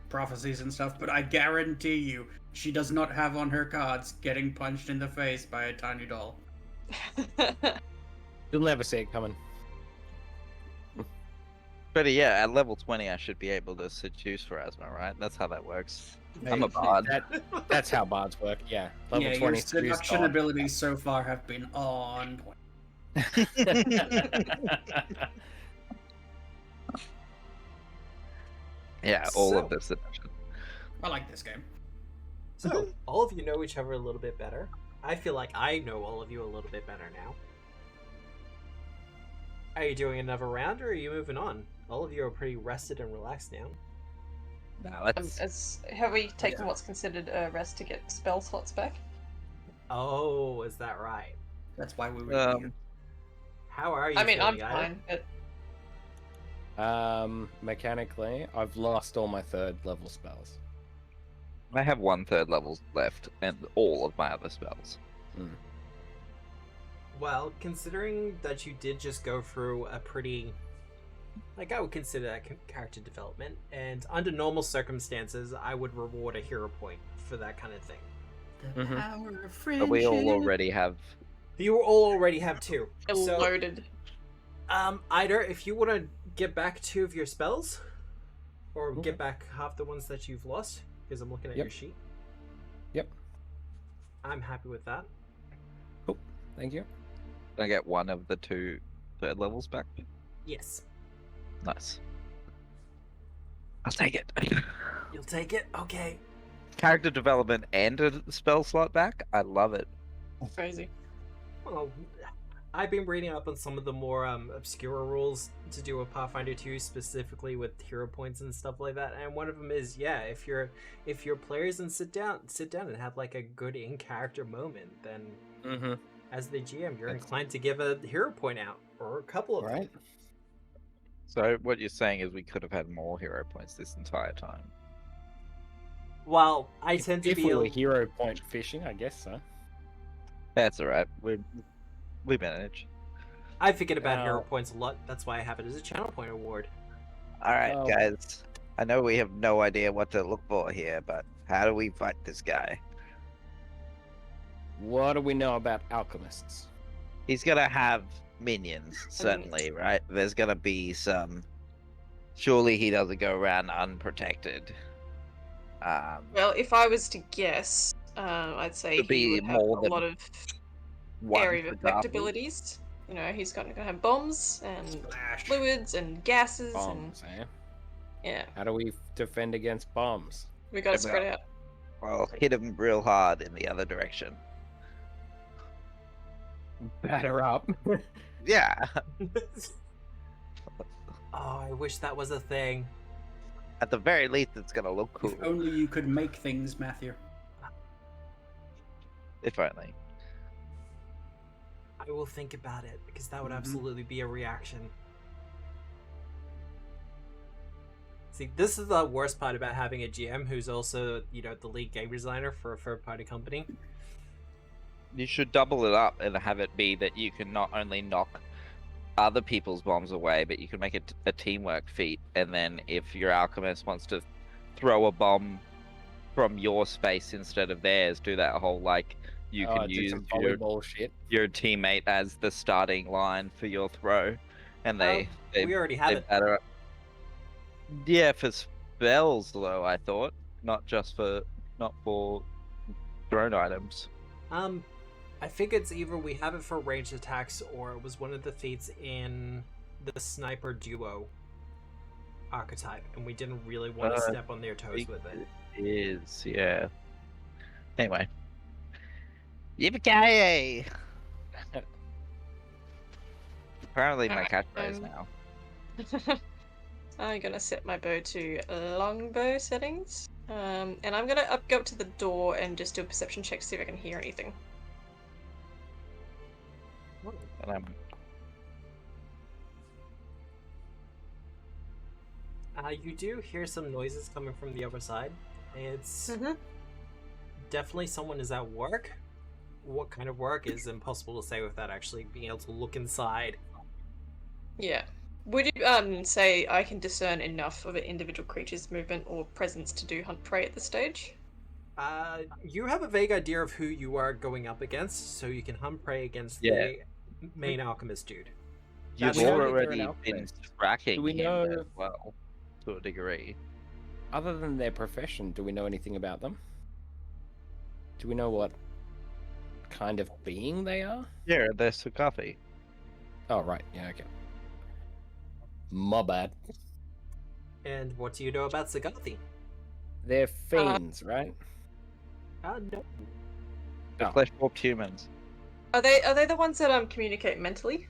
prophecies and stuff, but I guarantee you, she does not have on her cards getting punched in the face by a tiny doll. You'll never see it coming. But yeah, at level 20, I should be able to seduce Pharasma, right? That's how that works. I'm a bard. That's how bards work, yeah. Level 20 your seduction abilities so far have been on point. Yeah, all of this seduction. I like this game. So, all of you know each other a little bit better. I feel like I know all of you a little bit better now. Are you doing another round, or are you moving on? All of you are pretty rested and relaxed now. No, have we taken what's considered a rest to get spell slots back? Oh, is that right? That's why we were here. How are you? I mean, I'm feeling, fine. But... mechanically, I've lost all my 3rd level spells. I have 1/3 levels left, and all of my other spells. Well, considering that you did just go through a pretty... I would consider that character development, and under normal circumstances, I would reward a hero point for that kind of thing. The power of friendship. But we all already have... You all already have 2. So, loaded. Either if you want to get back 2 of your spells, or get back half the ones that you've lost, because I'm looking at your sheet. Yep. I'm happy with that. Cool. Thank you. Can I get one of the 2 3rd levels back? Yes. Nice. I'll take it. You'll take it? Okay. Character development and a spell slot back? I love it. Crazy. Well, I've been reading up on some of the more obscure rules to do with Pathfinder 2, specifically with hero points and stuff like that. And one of them is, yeah, if your players and sit down and have like a good in character moment, then as the GM, you're inclined to give a hero point out or a couple of them. So what you're saying is we could have had more hero points this entire time. Well, I tend to if be we were hero point fishing, I guess so. That's alright. We manage. I forget about hero points a lot. That's why I have it as a channel point award. Alright, guys. I know we have no idea what to look for here, but how do we fight this guy? What do we know about alchemists? He's gonna have minions, certainly, right? There's gonna be some... Surely he doesn't go around unprotected. Well, if I was to guess, I'd say he would have a lot of area of effect abilities. You know, he's gonna have bombs and fluids and gases bombs, and yeah. How do we defend against bombs? We gotta spread out. Well, hit him real hard in the other direction. Batter up. Yeah. Oh, I wish that was a thing. At the very least, it's gonna look cool. If only you could make things, Matthew. If only. I will think about it, because that would absolutely be a reaction. See, this is the worst part about having a GM who's also, you know, the lead game designer for a third-party company. You should double it up and have it be that you can not only knock other people's bombs away, but you can make it a teamwork feat. And then if your alchemist wants to throw a bomb from your space instead of theirs, do that whole like you can use your teammate as the starting line for your throw, and we already have it. Yeah, for spells though, I thought, not for thrown items. I think it's either we have it for ranged attacks or it was one of the feats in the sniper duo archetype, and we didn't really want to step on their toes with it. It is, yeah. Anyway. Yippee-ki-yay! Apparently my catchphrase now. I'm gonna set my bow to longbow settings. And I'm gonna go up to the door and just do a perception check to see if I can hear anything. You do hear some noises coming from the other side. It's definitely someone is at work. What kind of work is impossible to say without actually being able to look inside. Yeah. Would you say I can discern enough of an individual creature's movement or presence to do hunt prey at this stage? You have a vague idea of who you are going up against, so you can hunt prey against the main alchemist dude. You've already been tracking him as well, to a degree. Other than their profession, do we know anything about them? Do we know what kind of being they are? Yeah, they're Seugathi. Oh, right. Yeah, okay. My bad. And what do you know about Seugathi? They're fiends, right? No. They're flesh-warped humans. Are they the ones that communicate mentally?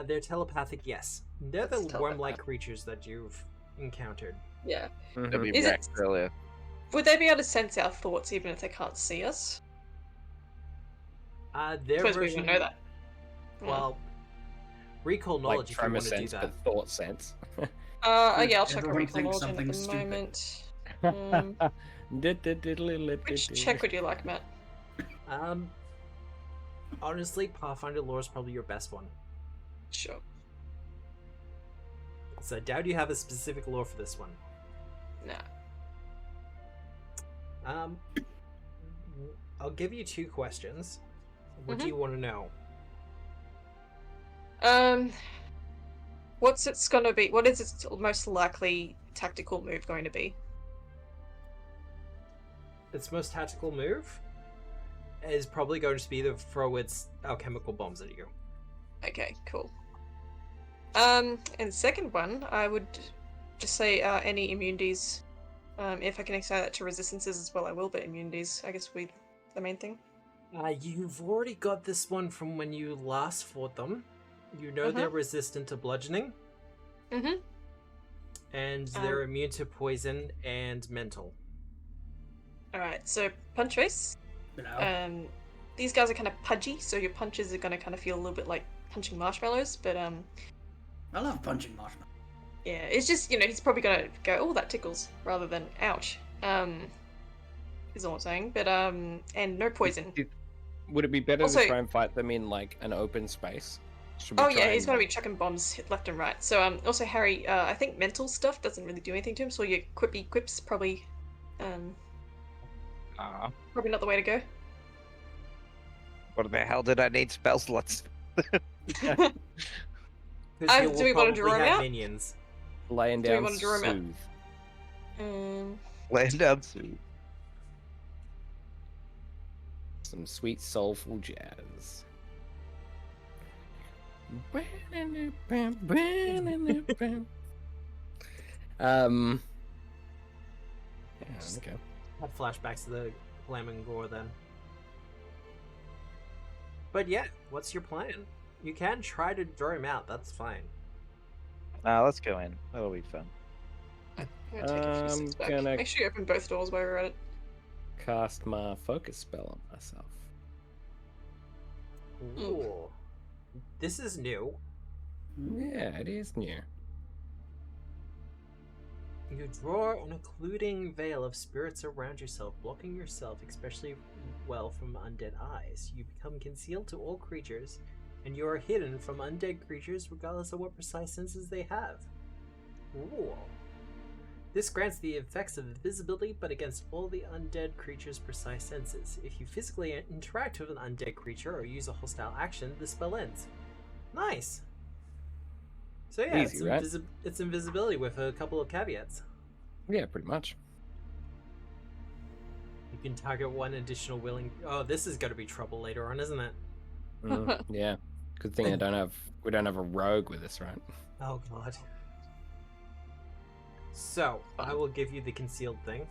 They're telepathic, yes. They're the worm-like creatures that you've encountered. Yeah. Earlier. Would they be able to sense our thoughts even if they can't see us? Their we should know that. Well, recall knowledge like if you want to do sense, that. But thought sense. Yeah, I'll check a recall knowledge at the moment. Which check would you like, Matt? Honestly, Pathfinder lore is probably your best one. Sure. So I doubt you have a specific lore for this one. Nah. I'll give you 2 questions. What do you want to know? What is its most likely tactical move going to be? Its most tactical move is probably going to be to throw its alchemical bombs at you. Okay, cool. And the second one, I would just say any immunities. If I can extend that to resistances as well, I will, but immunities, I guess, will be the main thing. You've already got this one from when you last fought them. You know they're resistant to bludgeoning. Mm-hmm. And they're immune to poison and mental. Alright, so punch face. These guys are kind of pudgy, so your punches are going to kind of feel a little bit like punching marshmallows, but I love punching marshmallows. yeah, it's just, he's probably going to go, oh, that tickles, rather than ouch. Is all I'm saying. But, and no poison. Would it be better Also, to try and fight them in, like, an open space? He's going to be chucking bombs left and right. So, also, Harry, I think mental stuff doesn't really do anything to him, so your quippy quips probably, probably not the way to go. What the hell did I need spell slots? Do we want to draw him out? Minions. Laying down soothe. Laying down soothe. Some sweet, soulful jazz. Yeah, okay. Had flashbacks to the Flaming Gore then. But yeah, what's your plan? You can try to draw him out, that's fine. Let's go in. That'll be fun. I'm gonna take a few steps back. Make sure you open both doors while we're at it. Cast my focus spell on myself. Ooh. This is new. Yeah, it is new. You draw an occluding veil of spirits around yourself, blocking yourself especially well from undead eyes. You become concealed to all creatures, and you are hidden from undead creatures regardless of what precise senses they have. Ooh. This grants the effects of invisibility, but against all the undead creature's precise senses. If you physically interact with an undead creature or use a hostile action, the spell ends. Nice! So yeah, easy, right? It's invisibility with a couple of caveats. Yeah, pretty much. You can target one additional willing... Oh, this is going to be trouble later on, isn't it? Yeah. Good thing we don't have a rogue with us, right? Oh god. So, I will give you the concealed thing.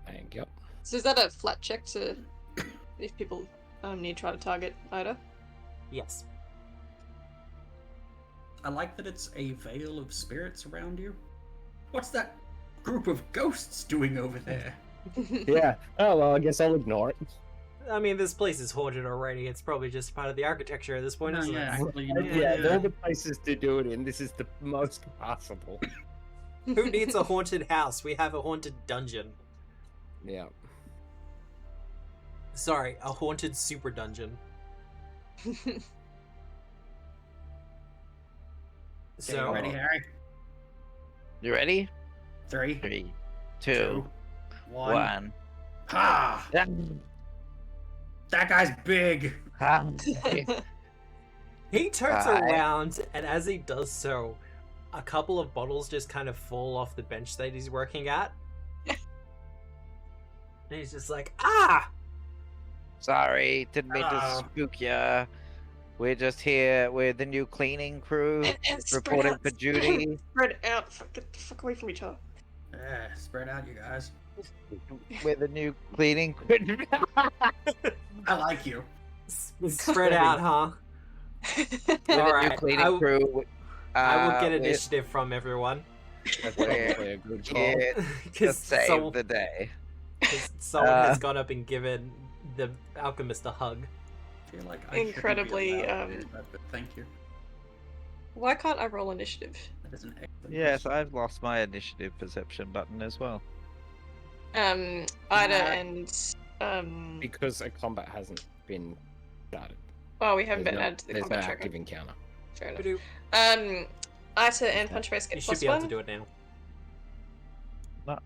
Thank you. So is that a flat check to... if people need to try to target Ida? Yes. I like that it's a veil of spirits around you. What's that group of ghosts doing over there? Yeah. Oh, well, I guess I'll ignore it. I mean, this place is haunted already. It's probably just part of the architecture at this point, isn't it? Yeah, all the places to do it in, this is the most possible. Who needs a haunted house? We have a haunted dungeon. Yeah. Sorry, a haunted super dungeon. So, ready, Harry? You ready? 3, 3, 2, 1. Ha! Ah. That guy's big. He turns around, and as he does so, a couple of bottles just kind of fall off the bench that he's working at. And he's just like, ah! Sorry, didn't mean to spook ya. We're just here. We're the new cleaning crew, reporting for duty. Spread out. Get the fuck away from each other. Yeah, spread out, you guys. We're the new cleaning crew. I like you. Spread out, huh? We're All the right, new cleaning crew. I will get initiative from everyone. That's probably a good call. To save the day. Someone has gone up and given the alchemist a hug. I feel like I incredibly. but thank you. Why can't I roll initiative? That is an excellent Yes, question. I've lost my initiative perception button as well. Ida and Because a combat hasn't been started. Oh, we haven't been added to the There's no combat tracker. active encounter. Fair enough. Ida and Punchface get You should plus be able 1. to do it now. No.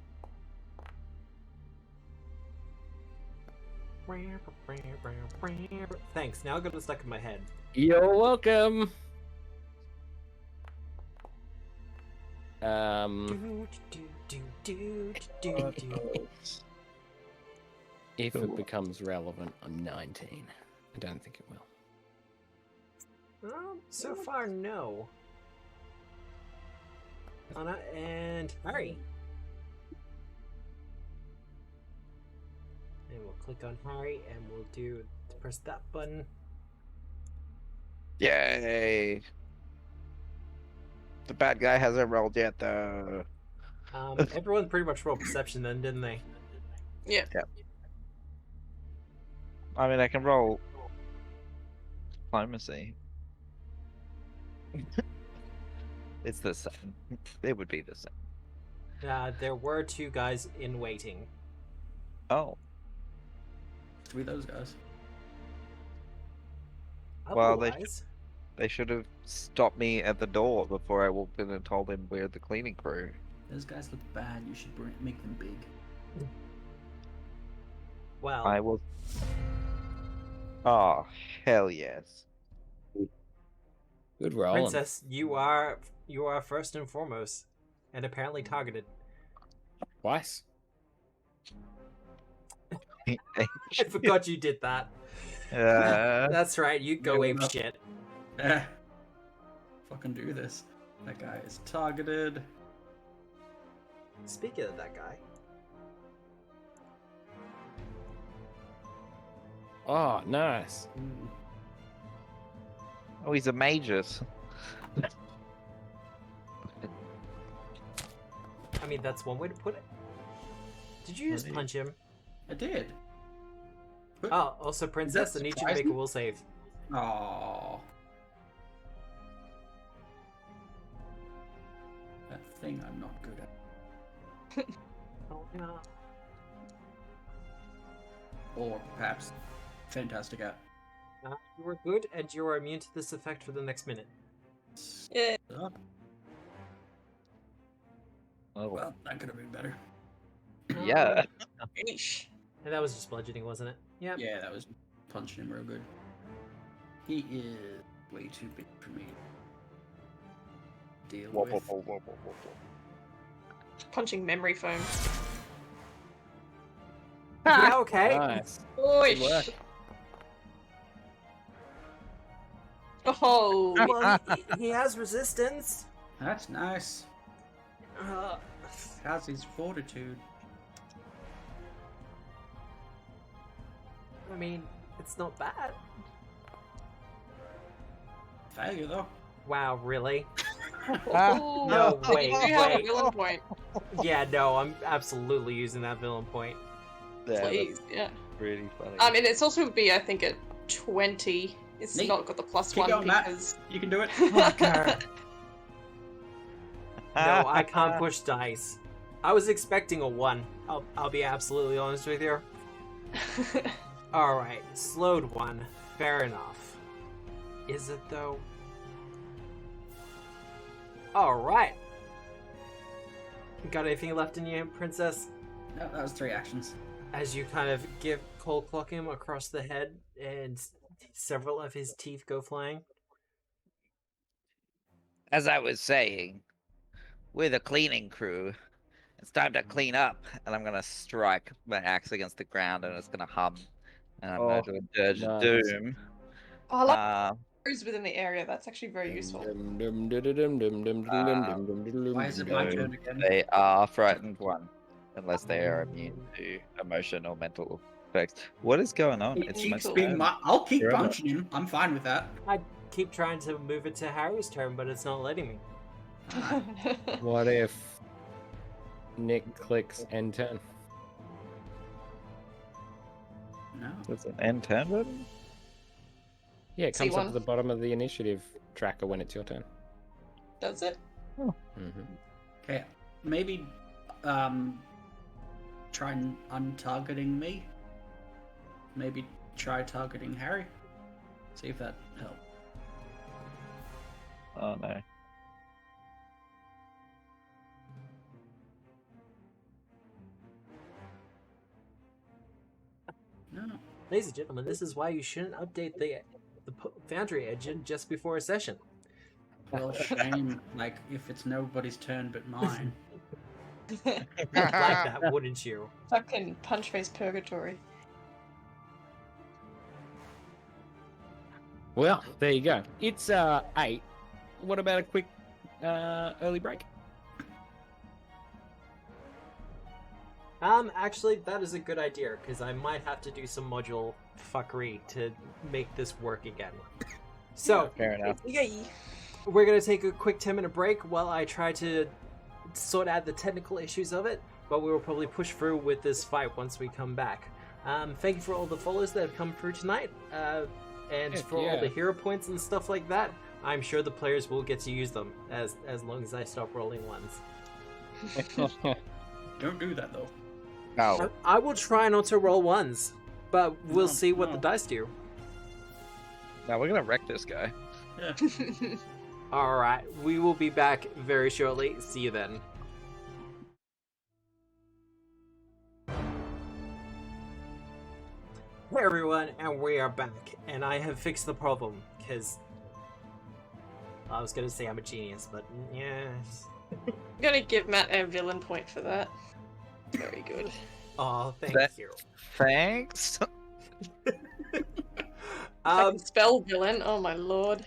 Thanks. Now I got it stuck in my head. You're welcome. If it becomes relevant, I'm 19. I don't think it will. So far, no. Anna and Harry. And we'll click on Harry, and we'll press that button. Yay! The bad guy hasn't rolled yet, though. Everyone pretty much rolled perception then, didn't they? Yeah. I mean, I can roll diplomacy. It's the same. It would be the same. There were 2 guys in waiting. Oh. To be those guys. Well, Otherwise, they should have stopped me at the door before I walked in and told them we're the cleaning crew. Those guys look bad. You should make them big. well, I was. Oh, hell yes. Good roll. Princess, you are first and foremost, and apparently targeted. Twice. I forgot you did that. That's right, you go ape shit. Fucking do this. That guy is targeted. Speaking of that guy. Oh, nice. Oh, he's a magus. I mean, that's one way to put it. Did you just punch him? I did. Oh, also, Princess, I need you to make a will save. Aww. That thing I'm not good at. Oh, no. Or perhaps fantastic at. You were good, and you are immune to this effect for the next minute. Yeah. Oh, Well, that could have been better. yeah. Yeesh. And that was just bludgeoning, wasn't it? Yeah. Yeah, that was punching him real good. He is way too big for me to deal with. Punching memory foam. Yeah, okay. Nice. Oish. Good work. Oh. Well, he has resistance. That's nice. Uh, How's his fortitude? I mean, it's not bad. Failure though. Wow, really? Oh. No, But wait, you do have a wait. villain point. Yeah, no, I'm absolutely using that villain point. Yeah, Please, yeah. that's really funny. And it's also would be, I think, at 20. It's Neat. not got the plus Keep one going, Matt. because. You can do it. No, I can't push dice. I was expecting a 1. I'll be absolutely honest with you. Alright, slowed 1. Fair enough. Is it though? Alright. Got anything left in you, Princess? No, that was 3 actions. As you kind of give cold clock him across the head and several of his teeth go flying. As I was saying, we're the cleaning crew. It's time to clean up, and I'm gonna strike my axe against the ground, and it's gonna hum, and I'm gonna do a dirge of nice. doom. Oh, I like crews within the area. That's actually very useful. Why is it my No, turn again? they are frightened one, unless they are immune to emotion or mental effects. What is going on? It It's keeps my being turn. I'll keep Forever. punching him. I'm fine with that. I keep trying to move it to Harry's turn, but it's not letting me. What if Nick clicks end turn? No. It's an end turn button? Yeah, it comes up C1. at the bottom of the initiative tracker when it's your turn. Does it? Mm-hmm. Okay. Maybe try untargeting me. Maybe try targeting Harry. See if that helps. Oh no. No. Ladies and gentlemen, this is why you shouldn't update the Foundry engine just before a session. Well, shame. Like if it's nobody's turn but mine. You'd like that, wouldn't you? Fucking punch face purgatory. Well, there you go. It's 8. What about a quick early break? Actually, that is a good idea, because I might have to do some module fuckery to make this work again. So, Fair enough. Yay! we're going to take a quick 10-minute break while I try to sort out the technical issues of it, but we will probably push through with this fight once we come back. Thank you for all the follows that have come through tonight, and for all the hero points and stuff like that. I'm sure the players will get to use them, as long as I stop rolling ones. Don't do that, though. No. I will try not to roll ones, but we'll see what the dice do. No, we're gonna wreck this guy. Yeah. Alright, we will be back very shortly. See you then. Hey everyone, and we are back, and I have fixed the problem, because I was gonna say I'm a genius, but yes. I'm gonna give Matt a villain point for that. Very good. Oh, thank you. Thanks. I can spell villain, oh my lord.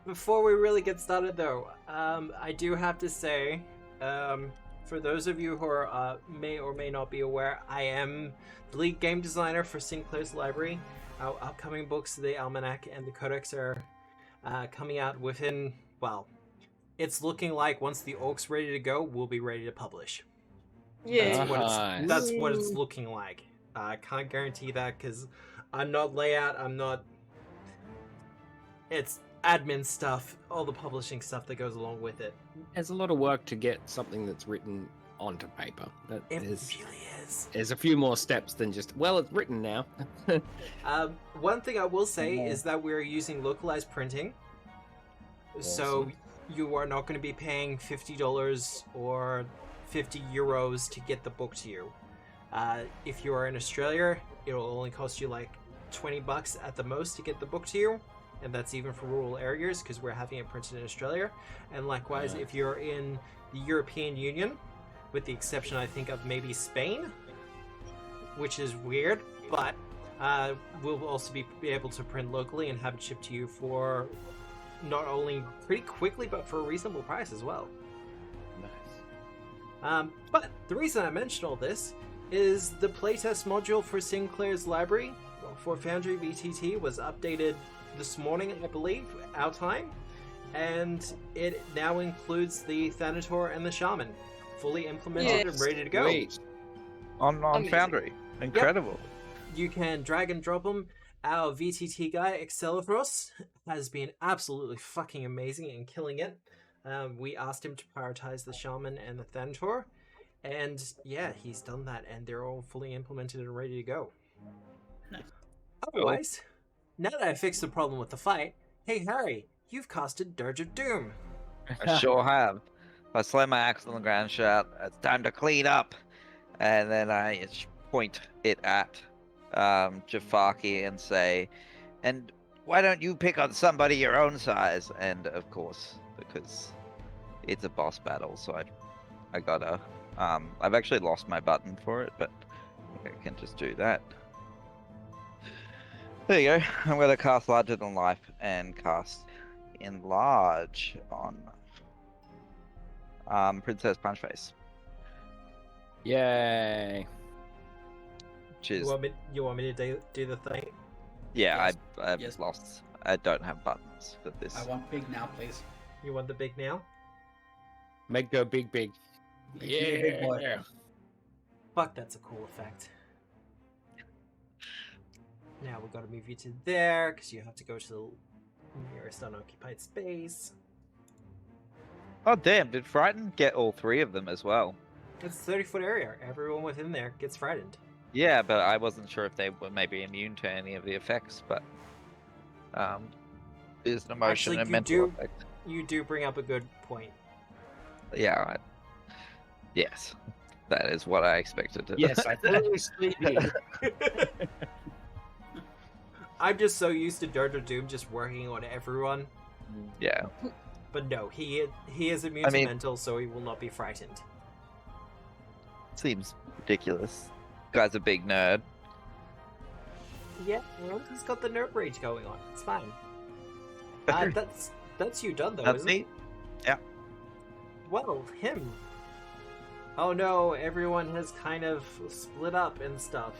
Before we really get started though, I do have to say, for those of you who are, may or may not be aware, I am the lead game designer for Sinclair's Library. Our upcoming books, the Almanac and the Codex, are coming out within, well, it's looking like once the Orc's ready to go, we'll be ready to publish. Yeah. That's what it's looking like. I can't guarantee that because I'm not layout, I'm not... It's admin stuff, all the publishing stuff that goes along with it. There's a lot of work to get something that's written onto paper. It really is. There's a few more steps than just, well, it's written now. One thing I will say is that we're using localized printing. Awesome. So you are not going to be paying $50 or 50 euros to get the book to you. If you are in Australia, it'll only cost you like $20 at the most to get the book to you. And that's even for rural areas because we're having it printed in Australia. And likewise, if you're in the European Union, with the exception, I think, of maybe Spain, which is weird, but we'll also be able to print locally and have it shipped to you for not only pretty quickly, but for a reasonable price as well. Nice. But the reason I mentioned all this is the playtest module for Sinclair's Library for Foundry VTT was updated this morning, I believe, our time, and it now includes the Thanator and the Shaman, fully implemented and ready to go. Sweet. On Foundry. Incredible. Yep. You can drag and drop them. Our VTT guy, Excelifros, has been absolutely fucking amazing and killing it. We asked him to prioritize the Shaman and the Thanator, and yeah, he's done that, and they're all fully implemented and ready to go. Nice. Otherwise, now that I fixed the problem with the fight, hey Harry, you've casted Dirge of Doom. I sure have. I slam my axe on the ground, shout, "It's time to clean up!" And then I point it at Jafaki and say, "And why don't you pick on somebody your own size?" And of course, because it's a boss battle, so I gotta. I've actually lost my button for it, but I can just do that. There you go. I'm gonna cast Larger Than Life and cast Enlarge on Princess Punchface. Yay. Which is... You want me to do the thing? Yeah, Yes. I've Yes. lost. I don't have buttons for this. I want big now, please. You want the big nail? Make go big, big. Make me a big boy. Yeah. Fuck, that's a cool effect. Now we've got to move you to there, because you have to go to the nearest unoccupied space. Oh damn, did Frighten get all three of them as well? It's a 30-foot area. Everyone within there gets frightened. Yeah, but I wasn't sure if they were maybe immune to any of the effects, but there's an emotion Actually, and you mental do- effect. You do bring up a good point. Yeah, yes. That is what I expected to Yes, I fully sleepy. I'm just so used to Dirge of Doom just working on everyone. Yeah. But no, he is immune to mental, so he will not be frightened. Seems ridiculous. Guy's a big nerd. Yeah, well, he's got the nerd rage going on. It's fine. That's you done though, That's isn't me. it? Yeah. Well, him. Oh no, everyone has kind of split up and stuff.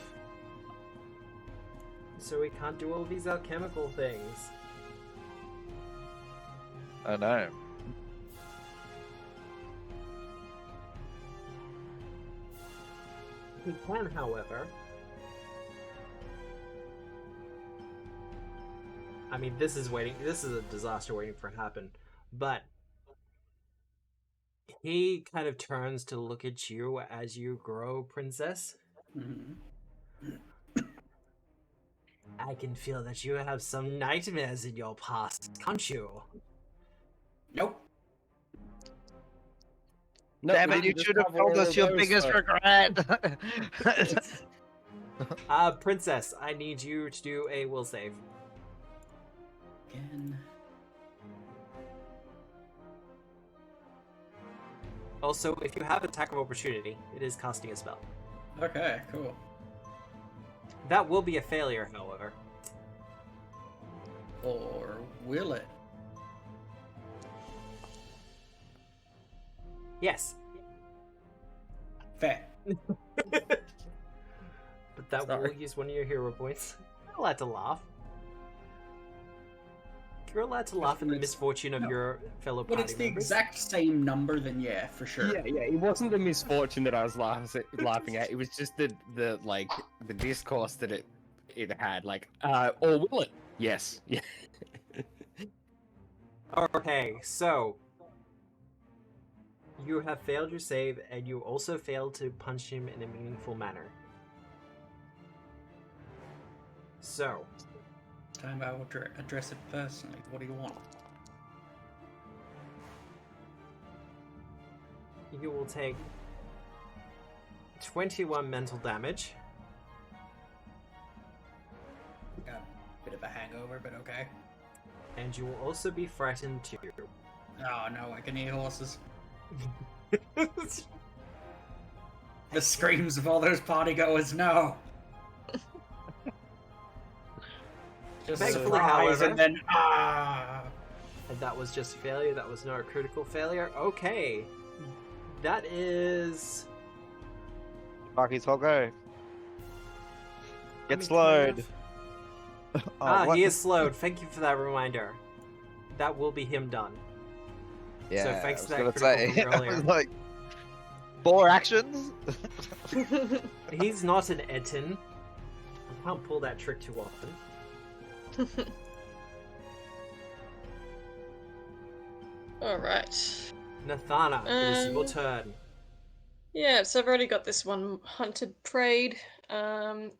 So we can't do all these alchemical things. I know. We can, however. I mean, this is a disaster waiting for to happen. But he kind of turns to look at you as you grow, princess. Mm-hmm. I can feel that you have some nightmares in your past, can't you? Nope. No, Damn it, you should have told us your biggest regret. Princess, I need you to do a will save. Again. Also, if you have attack of opportunity, it is casting a spell. Okay, cool. That will be a failure, however. Or will it? Yes. Fair. But that Sorry. will use one of your hero points. You're allowed to laugh. You're allowed to laugh at the misfortune of your fellow party But it's the members. exact same number, then yeah, for sure. Yeah, it wasn't the misfortune that I was laughing at. It was just the discourse that it had. Like, or will it? Yes. Yeah. Okay, so you have failed your save, and you also failed to punch him in a meaningful manner. So, Time I will address it personally. What do you want? you will take 21 mental damage. Got a bit of a hangover, but okay. And you will also be frightened too. Oh no, I can hear horses. The screams of all those partygoers, no! Just Thankfully, surprise however- and then And that was just a failure, that was not a critical failure. Okay. That is... Jafaki's whole go. I Get mean, slowed. Oh, what? he is slowed. Thank you for that reminder. That will be him done. Yeah, So thanks I to was that gonna critical say, from I earlier. was like, 4 actions? He's not an Etin. I can't pull that trick too often. Alright. Nathana, it is your turn. Yeah, so I've already got this one hunted preyed. I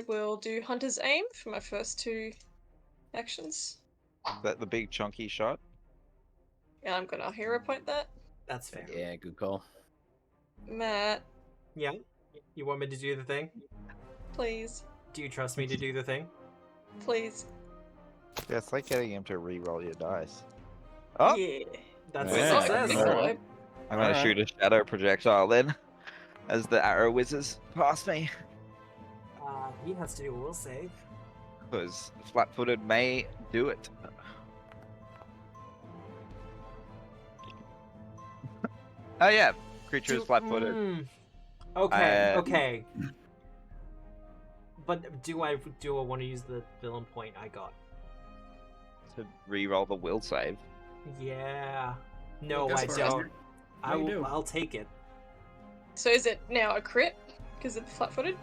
will do Hunter's Aim for my first 2 actions. That the big chunky shot? Yeah, I'm gonna hero point that. That's fair. Yeah, good call. Matt, Yeah? You want me to do the thing? please. Do you trust me to do the thing? Please. Yeah, it's like getting him to re-roll your dice. Oh! Yeah. That's Yeah. a I success. think so. I'm gonna shoot a shadow projectile then, as the arrow whizzes past me. He has to do a will save. Because flat-footed may do it. Oh yeah, creature is flat-footed. Okay, okay. But do I want to use the villain point I got? To re-roll the will save. Yeah. No, Go I for it. don't. No, you do. I'll take it. So is it now a crit? Because it's flat-footed?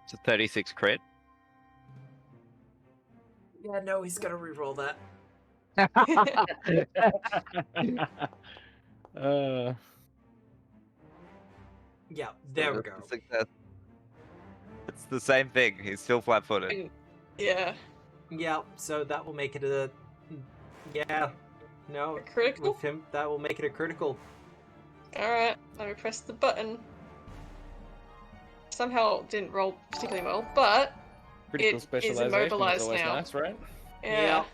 It's a 36 crit. Yeah, no, he's gonna re-roll that. Yeah, there we go. It's the same thing. He's still flat-footed. Yeah. Yeah, so that will make it a... Yeah. No, A critical? with him, that will make it a critical. Alright, let me press the button. Somehow it didn't roll particularly well, but Critical It is specialization is immobilized always now. nice, right? yeah.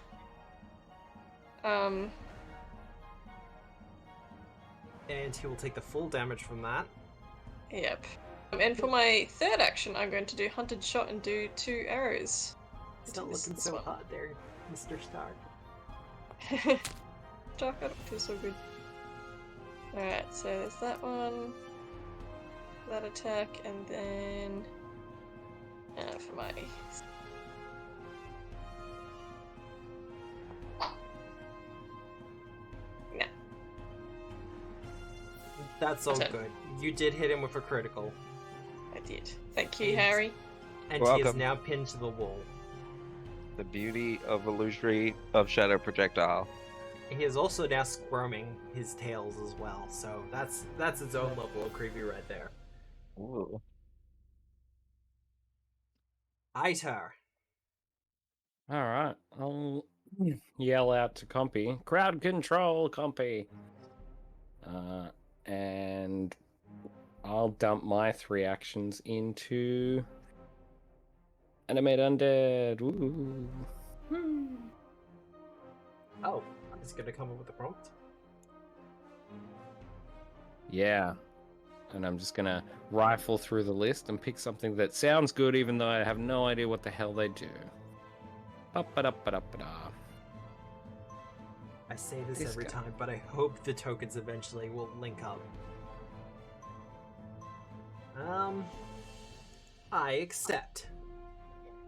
And he will take the full damage from that. Yep. And for my 3rd action, I'm going to do Hunted Shot and do 2 arrows. It's not This- looking this so one. hot there, Mr. Stark. Dark, I don't feel so good. Alright, so there's that one. That attack, and then... for my... No. That's all good. You did hit him with a critical. I did. Thank you, Harry. And he is now pinned to the wall. The beauty of illusory of shadow projectile. He is also now squirming his tails as well, so that's its own level of creepy right there. Ooh. All Iter. right, I'll yell out to Compy, crowd control, Compy, and I'll dump my 3 actions into animate undead. Ooh. Oh, it's gonna come up with a prompt. Yeah. And I'm just gonna rifle through the list and pick something that sounds good, even though I have no idea what the hell they do. Ba-ba-da-ba-da-ba-da. I say this This every guy. time, but I hope the tokens eventually will link up. I accept.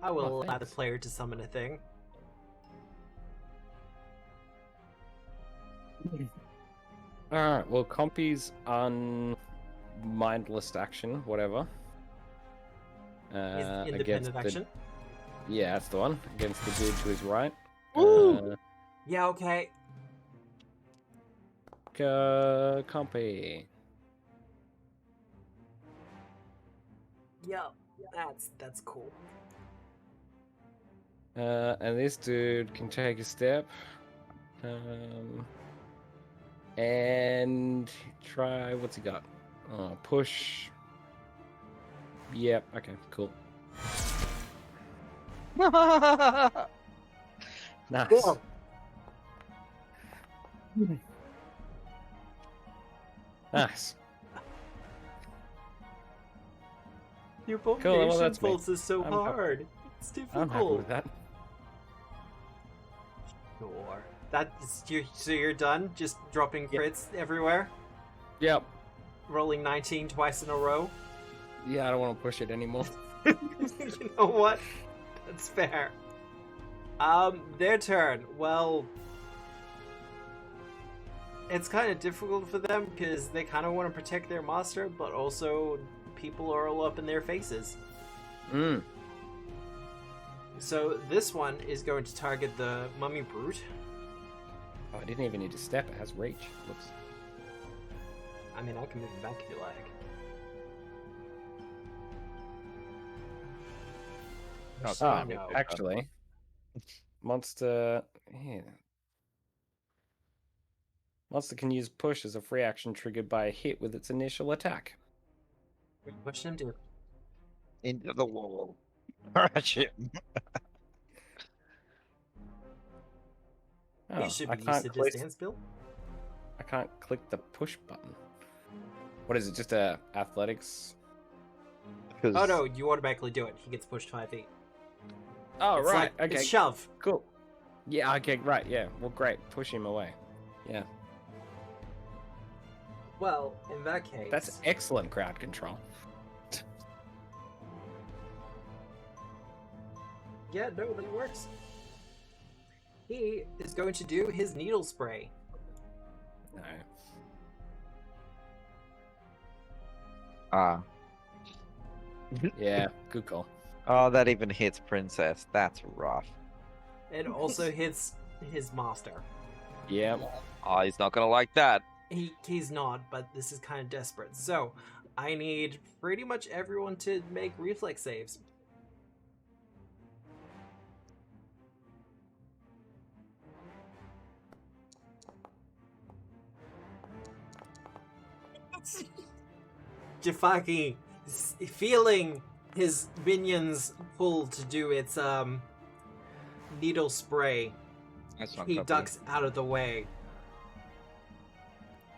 I will Oh, allow the thanks. player to summon a thing. Alright, well, Compy's mindless action, whatever. Is Against independent action. Yeah, that's the one. Against the dude to his right. Ooh! Yeah, okay. Compy. Yep, that's cool. And this dude can take a step. And try, what's he got? Push. Yep, okay, cool. Nice. Cool. Nice. Your Cool, well, abomination that's me. pulse is so I'm happy- hard. It's I'm happy difficult. with that. Sure. So you're done? Just dropping crits everywhere? Yep. Rolling 19 twice in a row? Yeah, I don't want to push it anymore. You know what? That's fair. Their turn. Well, it's kind of difficult for them because they kind of want to protect their master, but also people are all up in their faces. Mm. So this one is going to target the mummy brute. Oh, I didn't even need to step. It has reach. Looks. I mean, I can move it back if you like. Oh, no. actually, monster. Yeah. Monster can use push as a free action triggered by a hit with its initial attack. Push him to. Into the wall. Crush him. Oh, You should I be used can't to click. distance, Bill. I can't click the push button. What is it? Just a athletics? Oh no, you automatically do it. He gets pushed 5 feet. Oh It's right. like, Okay. it's shove. Cool. Yeah. Okay. Right. Yeah. Well, great. Push him away. Yeah. Well, in that case, That's excellent crowd control. yeah, no, that works. He is going to do his needle spray. No. Ah. Yeah. Good call. Oh, that even hits Princess. That's rough. It also hits his master. Yeah. Oh, he's not gonna like that. He's not, but this is kind of desperate. So, I need pretty much everyone to make reflex saves. Jafaki, feeling his minions pull to do its needle spray, That's not he copy. ducks out of the way.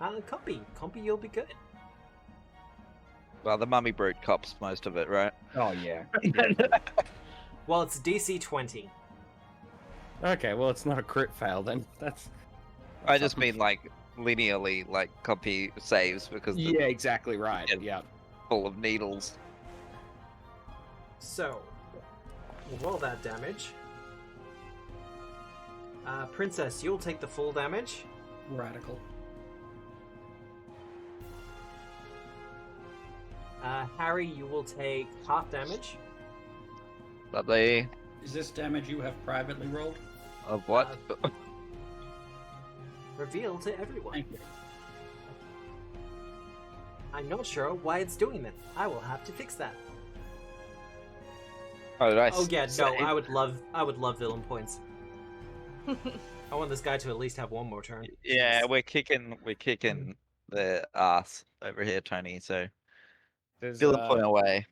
Compy, you'll be good. Well, the mummy brute cops most of it, right? Oh yeah. Well, it's DC 20. Okay. Well, it's not a crit fail then. That's. I just mean like linearly like copy saves because Yeah, exactly right. Yeah. full of needles. So, we'll roll that damage. Princess, you'll take the full damage. Radical. Harry, you will take half damage. Lovely. Is this damage you have privately rolled? Of what? Reveal to everyone. Thank you. I'm not sure why it's doing that. I will have to fix that. Oh, did I Oh yeah, no, say- I would love villain points. I want this guy to at least have one more turn. Yeah, we're kicking the ass over here, Tony. So Does villain point away.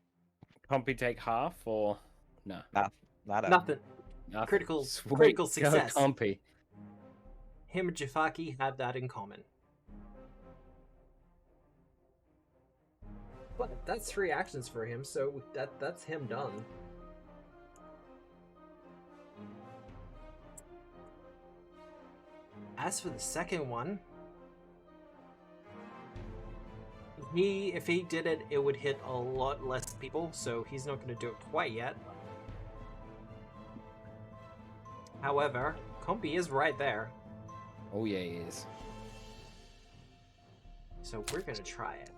Compy take half or no? Nada. Nothing. Nothing. Critical Sweet. Go success. Compy. Him and Jafaki have that in common. But that's 3 actions for him, so that's him done. As for the second one, if he did it, it would hit a lot less people, so he's not going to do it quite yet. However, Compy is right there, Oh yeah, he is. so we're going to try it.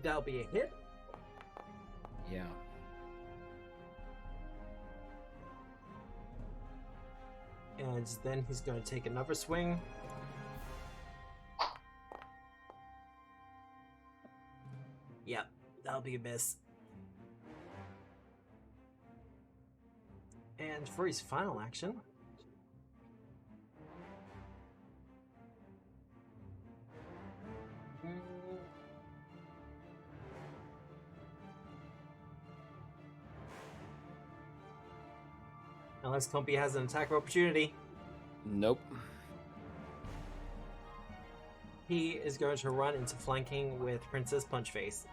That'll be a hit. Yeah. And then he's going to take another swing. Yep, that'll be a miss. And for his final action, unless Compy has an attack of opportunity, Nope. he is going to run into flanking with Princess Punchface.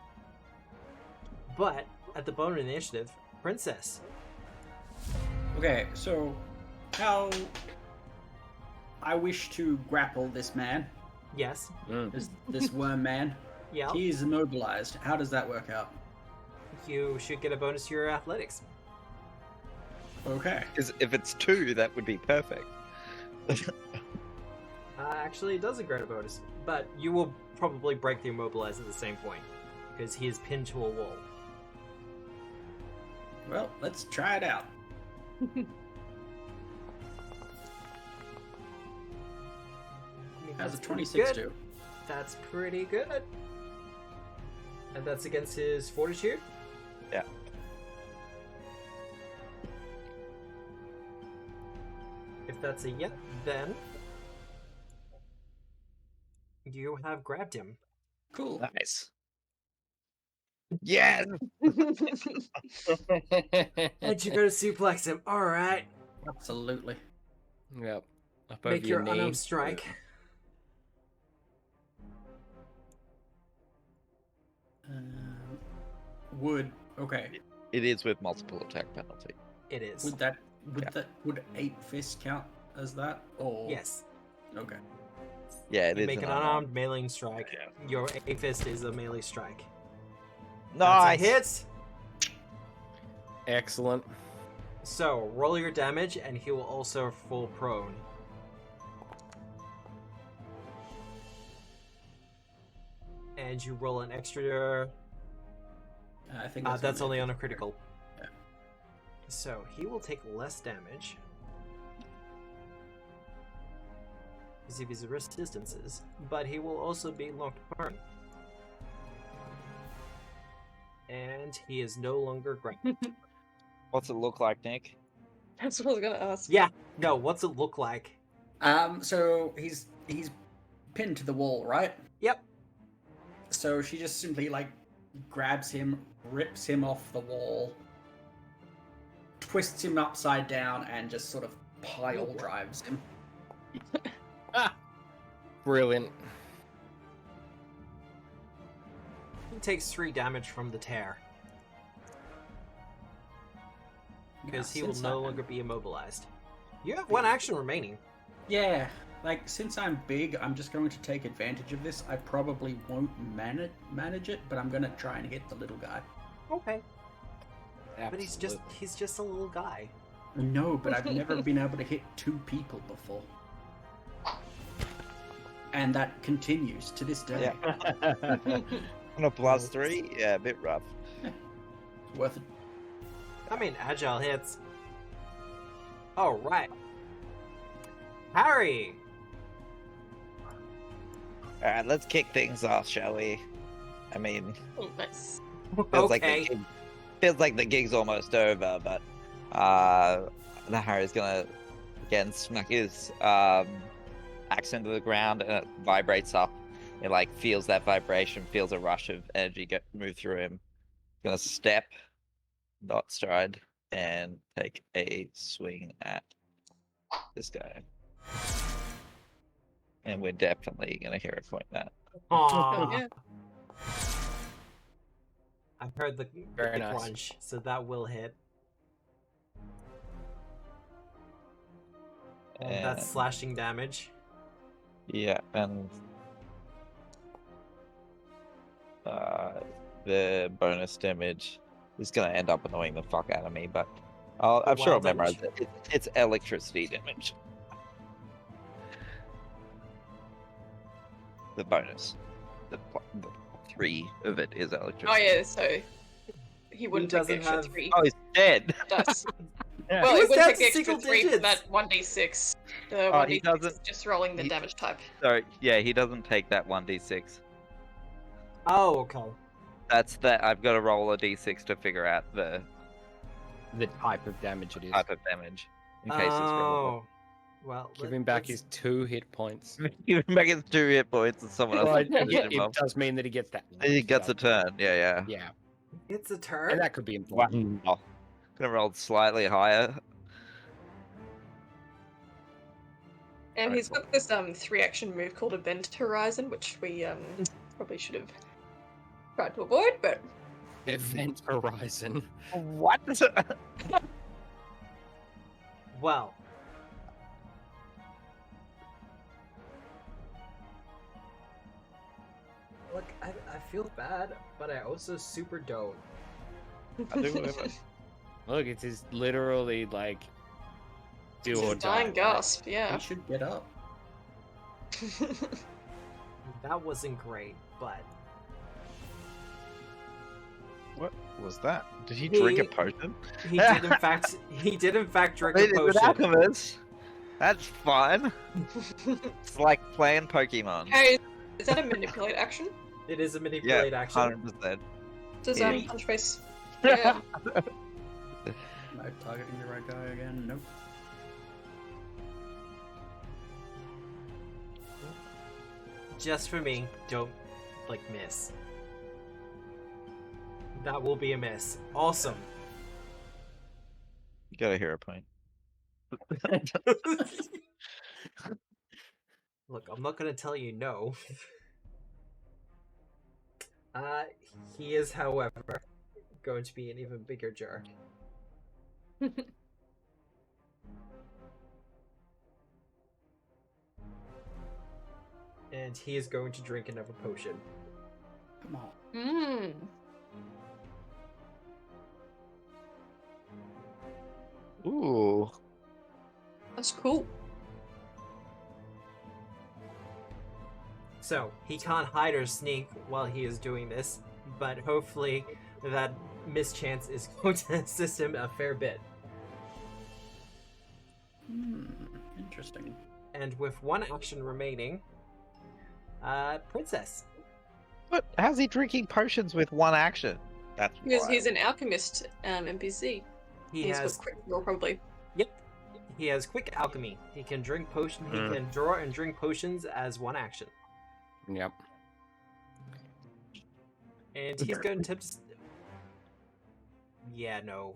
But at the bone of the initiative, Princess. Okay, so how I wish to grapple this man, Yes. this worm man. Yeah. He is immobilized. How does that work out? You should get a bonus to your athletics. Okay. Because if it's 2, that would be perfect. Actually, it doesn't grant a bonus, but you will probably break the immobilize at the same point because he is pinned to a wall. Well, let's try it out. How's a 26 do? That's pretty good. And that's against his fortitude? Yeah. If that's a yes, then you have grabbed him. Cool. Nice. Yes. And you're gonna suplex him. Alright. Absolutely. Yep. Up Make over your knee. unarmed strike. Would okay. It is with multiple attack penalty. It is. Would 8 fists count as that? Or Yes. Okay. Yeah, it You is make an unarmed melee strike. Yeah. Your A fist is a melee strike. Nice. That's a hit. Excellent. So roll your damage, and he will also fall prone. And you roll an extra. I think That's only on a critical. Yeah. So he will take less damage. Because of his resistances, but he will also be locked prone. And he is no longer grappled. What's it look like, Nick? That's what I was gonna ask. Yeah, no, what's it look like? So he's pinned to the wall, right? Yep. So she just simply like grabs him, rips him off the wall, twists him upside down, and just sort of pile drives him. Brilliant. He takes 3 damage from the tear. Because he will no longer be immobilized. You have one action remaining. Yeah, like, since I'm big, I'm just going to take advantage of this. I probably won't manage it, but I'm gonna try and hit the little guy. Okay. Absolutely. But he's just a little guy. No, but I've never been able to hit 2 people before. And that continues to this day. Yeah. On a +3? Yeah, a bit rough. Worth it. I mean, agile hits. All right. Harry. All right, let's kick things off, shall we? I mean, Oh, nice. feels Okay. like the gig's almost over, but the Harry's gonna again smack his axe into the ground, and it vibrates up. It like feels that vibration, feels a rush of energy move through him. Gonna step, not stride, and take a swing at this guy. And we're definitely gonna hear it point that. Aww. Yeah. I've heard the Very nice. crunch, so that will hit. And That's slashing damage. yeah, and the bonus damage is gonna end up annoying the fuck out of me, but I'm sure I'll wild memorize damage? it. It's electricity damage. The bonus, the 3 of it is electricity. Oh yeah, so he wouldn't take the doesn't extra have- 3 Oh, he's dead. dice. Yeah. Well, He it was wouldn't down take the to extra single 3 from digits. that 1d6. The Oh, he 1d6 is doesn't- just rolling the he- damage type. So yeah, he doesn't take that 1d6. Oh, okay. That's that. I've got to roll a d6 to figure out the The type of damage it is. type of damage in case it's relevant. Oh. Well, Give him back his 2 hit points. Give him back his 2 hit points, and someone else Well, will finish it him off. does mean that he gets that. He gets a turn. Yeah. Yeah, It's a turn. and that could be important. Wow. Gonna roll slightly higher. And he's got this 3-action move called Event Horizon, which we probably should have tried to avoid, but Event Horizon. What? Well. Look, I feel bad, but I also super don't. I do whatever. Look, it is literally like do it's or his dying die. gasp, yeah. He should get up. That wasn't great, but What was that? Did he drink a He- potion? he did in fact drink a He's an potion. alchemist. That's fun. It's like playing Pokemon. Hey, is that a manipulate action? It is a manipulate action. 100%. Does Yeah. punch face? Yeah. Am I targeting the right guy again? Nope. Just for me, don't miss. That will be a miss. Awesome. You got a hero point. Look, I'm not gonna tell you no. He is, however, going to be an even bigger jerk. And he is going to drink another potion. Come on. Mmm. Ooh. That's cool. So, he can't hide or sneak while he is doing this, but hopefully that mischance is going to assist him a fair bit. Interesting. And with one action remaining, Princess. But how's he drinking potions with one action? That's Because wild. he's an alchemist NPC. He He's has got quick roll, probably. he has quick alchemy. He can drink potion. He can draw and drink potions as one action. Yep. And he's going to yeah, no.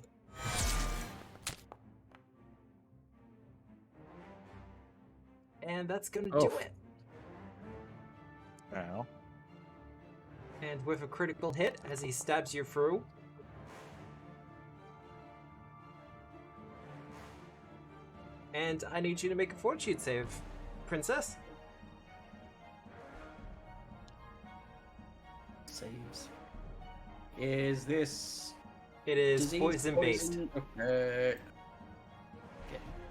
And that's gonna do Oh. it. Wow. And with a critical hit, as he stabs you through, And I need you to make a fortitude save, princess. Saves. Is this... It is poison-based. Okay.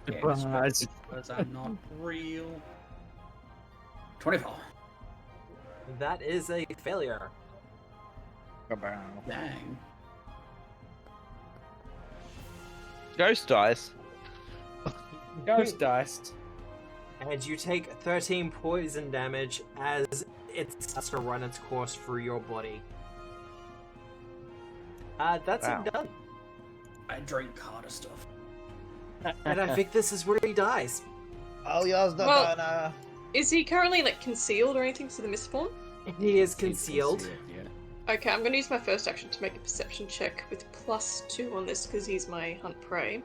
Because I'm not real. 24. That is a failure. Dang. Ghost dice. Ghost dice. And you take 13 poison damage as it starts to run its course through your body. That's him done. I drink harder stuff. And I think this is where he dies. Oh, yours not Well- gonna. Is he currently like concealed or anything to the misform? He is concealed. Yeah. Okay, I'm gonna use my first action to make a perception check with +2 on this because he's my hunt prey.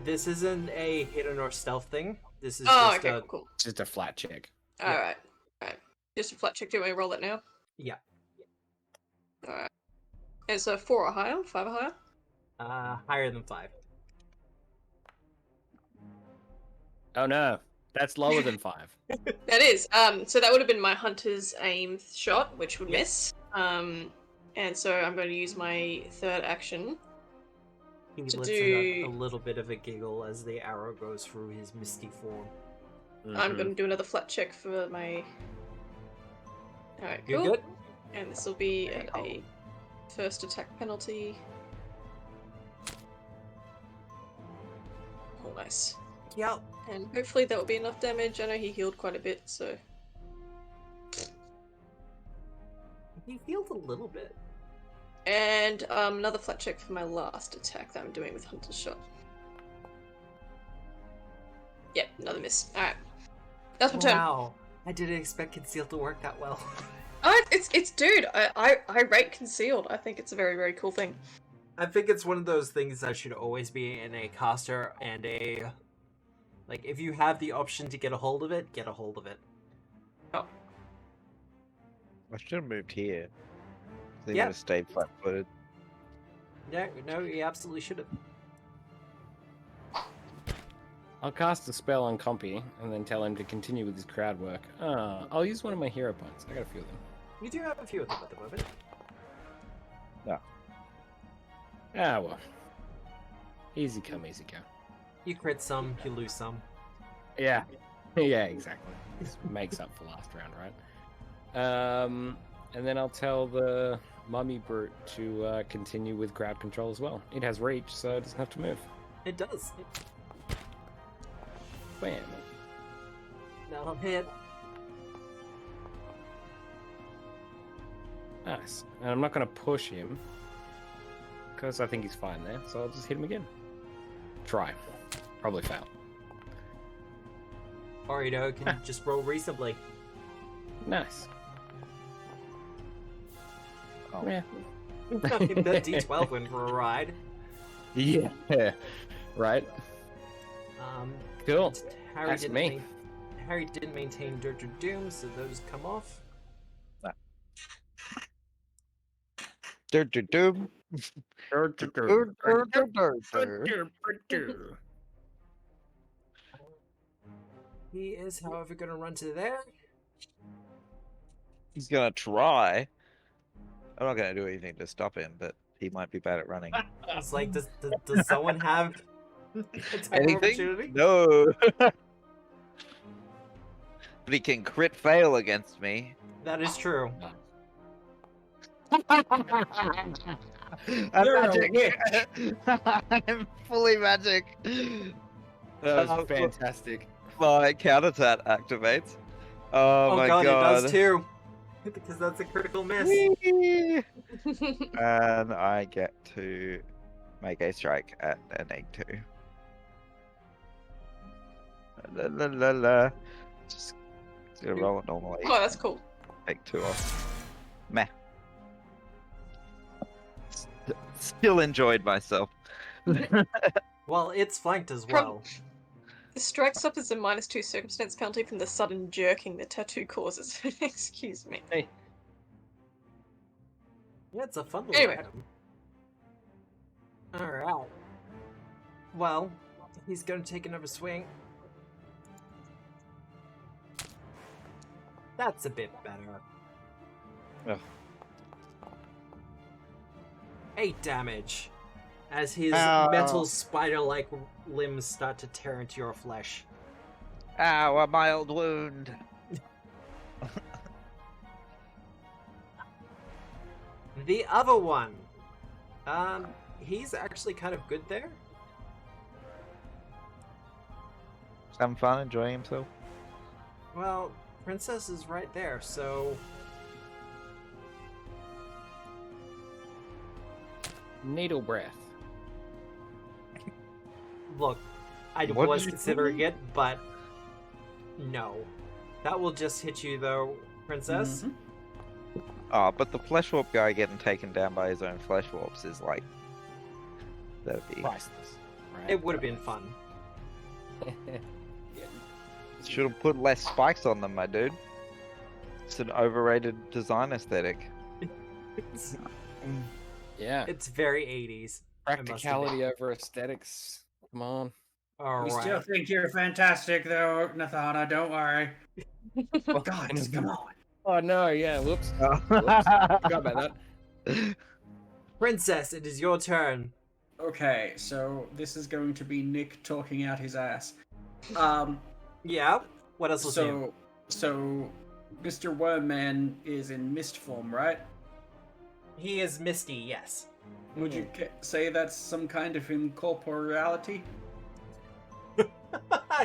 This isn't a hidden or stealth thing. This is Oh, just okay, cool. Just a flat check. Alright. Just a flat check. Do you want me to roll it now? Yeah. Alright. It's a 4 or higher? 5 or higher? Higher than 5. Oh no, that's lower than 5. That is. So that would have been my hunter's aim shot, which would miss. And so I'm going to use my third action. He To lets do- out a little bit of a giggle as the arrow goes through his misty form. I'm going to do another flat check for my... Alright, You're cool. good? And this will be at a first attack penalty. Oh, nice. Yeah. And hopefully that will be enough damage. I know he healed quite a bit, so... He healed a little bit. And another flat check for my last attack that I'm doing with Hunter's Shot. Yep, another miss. Alright. That's my turn. Wow. I didn't expect concealed to work that well. Oh, it's dude, I rate concealed. I think it's a very, very cool thing. I think it's one of those things that should always be in a caster and a... Like, if you have the option to get a hold of it, get a hold of it. Oh. I should have moved here. They Yeah. would have stayed flat-footed. Yeah, no, you absolutely should have. I'll cast a spell on Compy and then tell him to continue with his crowd work. I'll use one of my hero points. I got a few of them. You do have a few of them at the moment. Ah, well. Easy come, easy go. You crit some, you lose some. Yeah. Yeah, exactly. This makes up for last round, right? And then I'll tell the mummy brute to continue with crowd control as well. It has reach, so it doesn't have to move. It does. Bam. That'll hit. Nice. And I'm not going to push him, because I think he's fine there, so I'll just hit him again. Try. Probably fail. Or, you know, can just roll reasonably. Nice. Oh. Yeah. That D12 went for a ride. Yeah. Right. Cool. Harry That's didn't me. Harry didn't maintain Dirt or Doom, so those come off. Doom. He is, however, going to run to there. He's gonna try. I'm not gonna do anything to stop him, but he might be bad at running. It's like, does someone have attack Anything? opportunity? No. But he can crit fail against me. That is true. I'm You're a magic. I'm fully magic. That was fantastic. My counterattack activates. Oh, my god, god. it does too. Because that's a critical miss. Whee! And I get to make a strike at an 8-2. La la la la. Just gonna roll it normally. Oh, that's cool. Take 2 off. Meh. Still enjoyed myself. Well, it's flanked as well. The strike stop is a -2 circumstance penalty from the sudden jerking the tattoo causes. Excuse me. Hey. Yeah, it's a fun little Anyway. item. Alright. Well, He's gonna take another swing. That's a bit better. Ugh. 8 damage. As his Ow. metal spider-like limbs start to tear into your flesh. Ow, a mild wound. The other one. He's actually kind of good there. He's having fun, enjoying himself. Well, Princess is right there, so... Needle breath. Look, I What was did you considering it, but... No. That will just hit you, though, Princess. Mhm. Oh, but the fleshwarp guy getting taken down by his own fleshwarps is like... That'd be... Priceless. Right? It would have been fun. Should have put less spikes on them, my dude. It's an overrated design aesthetic. Yeah. It's very 80s. Practicality over aesthetics. Come on. We Alright. still think you're fantastic, though, Nathana. Don't worry. Oh, God, come on. Oh no, yeah, whoops. Whoops. Forgot about that. Princess, it is your turn. Okay, so this is going to be Nick talking out his ass. Yeah? What else was him? So Mr. Wormman is in mist form, right? He is Misty, yes. Would you say that's some kind of incorporeality?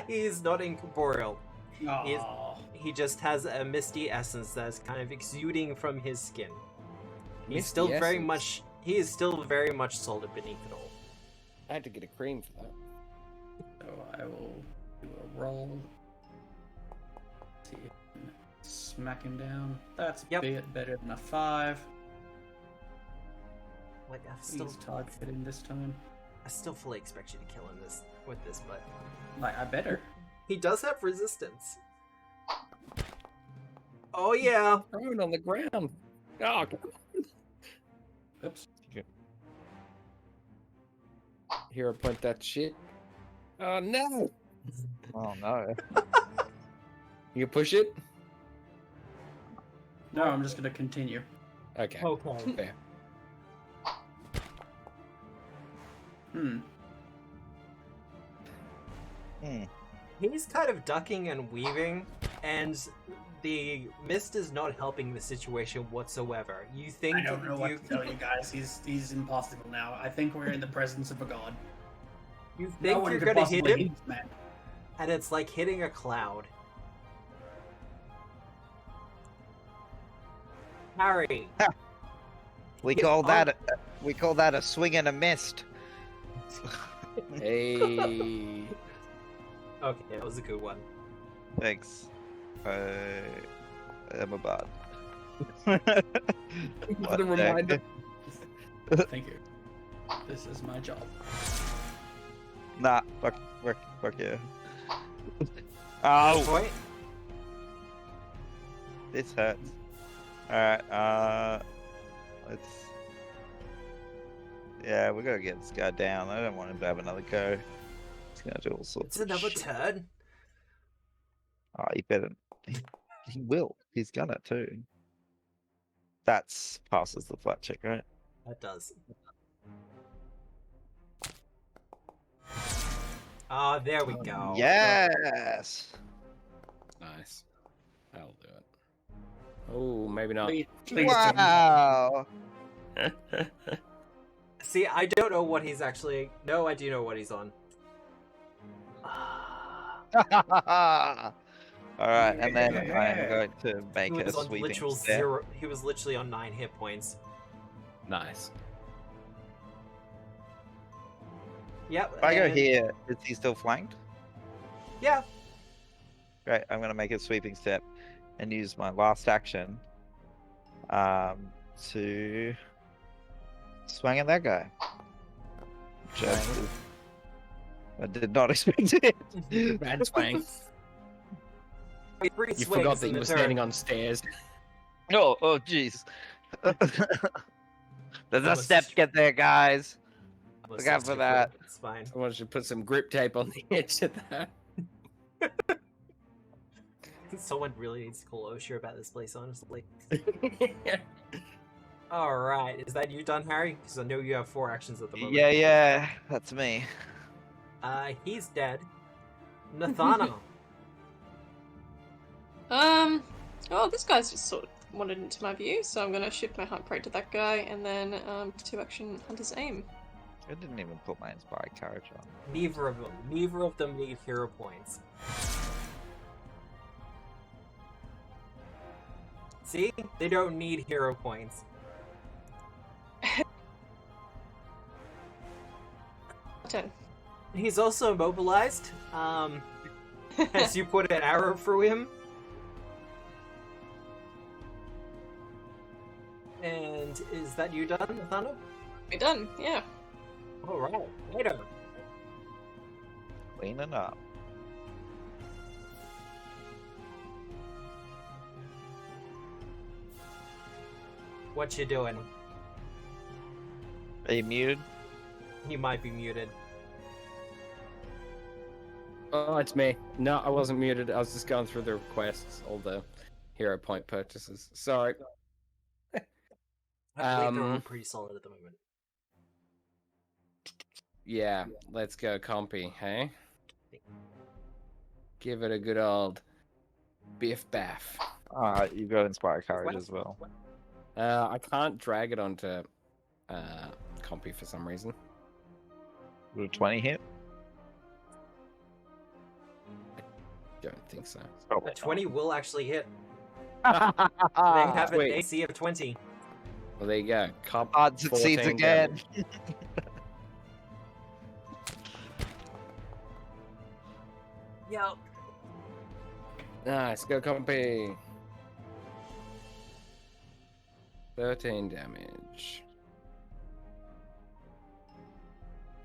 He is not incorporeal. Oh. He just has a misty essence that is kind of exuding from his skin. He's Misty still very essence. much. He is still very much solid beneath it all. I had to get a cream for that. So I will do a roll. See if I can smack him down. That's Yep. a bit better than a 5. Like I still, He's targeted this time. I still fully expect you to kill him with this, but Like, I better. he does have resistance. Oh yeah. Thrown on the ground. Oh, come on. Oops. Here, I point that shit. Oh no! Oh no. You push it? No, I'm just gonna continue. Okay. Okay. Fair. Hmm. He's kind of ducking and weaving, and the mist is not helping the situation whatsoever. You think I don't know you, what to tell you guys. He's impossible now. I think we're in the presence of a god. you No think one you're could gonna hit possibly him, hit this man. and it's like hitting a cloud. Harry. We call that a swing and a mist. Hey. Okay, that was a good one. Thanks. I am a bard. For the reminder. Thank you. This is my job. Nah, fuck yeah. Oh, Point. this hurts. Alright, let's... Yeah, we gotta get this guy down. I don't want him to have another go. He's gonna do all sorts It's of another shit. turn. Oh, he better... He will. He's gonna too. That's passes the flat check, right? That does. Ah, there we go. Yes! Nice. That'll do it. Oh, maybe not. Please Wow! See, I don't know what he's actually. No, I do know what he's on. Alright, and then Yeah. I'm going to He make a was on sweeping literal step. 0. He was literally on 9 hit points. Nice. Yep. If I go and- here, is he still flanked? Yeah. Great, I'm gonna make a sweeping step and use my last action to swing at that guy. I did not expect it. Bad swing. Three You swings forgot that in you the were turn. standing on stairs. Oh, jeez. There's a Almost step to get there, guys. Look out for that. It's fine. Someone should put some grip tape on the edge of that. Someone really needs to call OSHA about this place, honestly. Alright, is that you done, Harry? Because I know you have 4 actions at the moment. Yeah, that's me. He's dead. Nathana. Oh, this guy's just sort of wandered into my view, so I'm gonna shift my hunt prey to that guy, and then 2 action Hunter's Aim. I didn't even put my Inspired Courage on. Neither of them need hero points. See? They don't need hero points. He's also immobilized. As you put an arrow through him. And is that you done, Nathana? We're done, yeah. Alright, later. Cleaning up. What you doing? Are you muted? You might be muted. Oh, it's me. No, I wasn't muted. I was just going through the requests, all the hero point purchases. Sorry. I believe they're all pretty solid at the moment. Yeah, let's go, compy, hey? Give it a good old biff baff. You've got Inspired Courage as well. I can't drag it onto compy for some reason. Would a 20 hit? Don't think so. A 20 will actually hit. They They have an AC of 20. Well, there you go. Comp Succeeds 14 again. damage. Yep. Nice, go compy. 13 damage.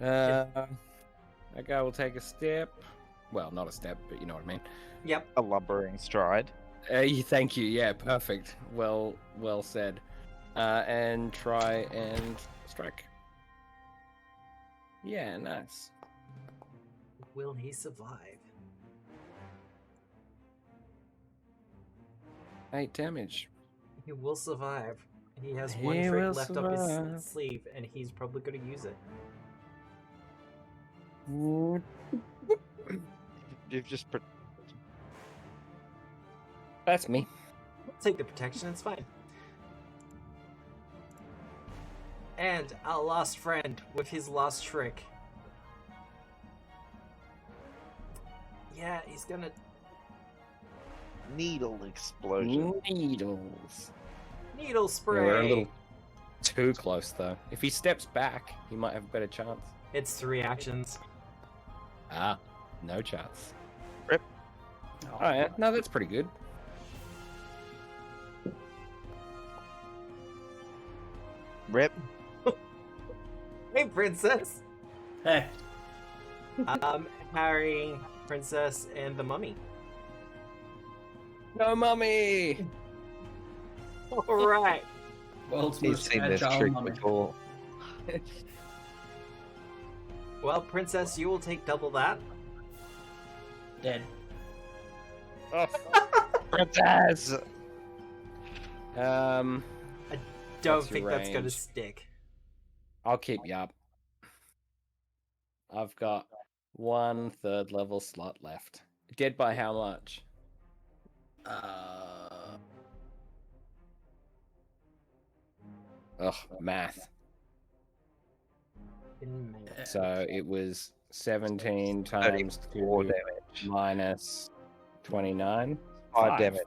That guy will take a step. Well, not a step, but you know what I mean. Yep. A lumbering stride. Thank you. Yeah, perfect. Well said. And try and strike. Yeah, nice. Will he survive? 8 damage. He will survive. He has He one trick will left up survive. his sleeve, and he's probably going to use it. You've just... That's me. Take the protection, it's fine. And our last friend with his last trick. Yeah, he's gonna... Needle explosion. Needles. Needle Yeah, spray! we're a little too close, though. If he steps back, he might have a better chance. It's 3 actions. Ah, no chance. Rip. Oh, yeah. No, that's pretty good. Rip. Hey, princess! Hey, Harry, princess, and the mummy. No mummy! Alright. world's He's most seen this agile trick mummy. before. Well, princess, you will take double that. Dead. Oh. Princess! Don't What's think your that's gonna range? stick. I'll keep you up. I've got 1 3rd level slot left. Dead by how much? Ugh, math. In May. So it was 17 times 34 2 damage. minus 29. 5 damage.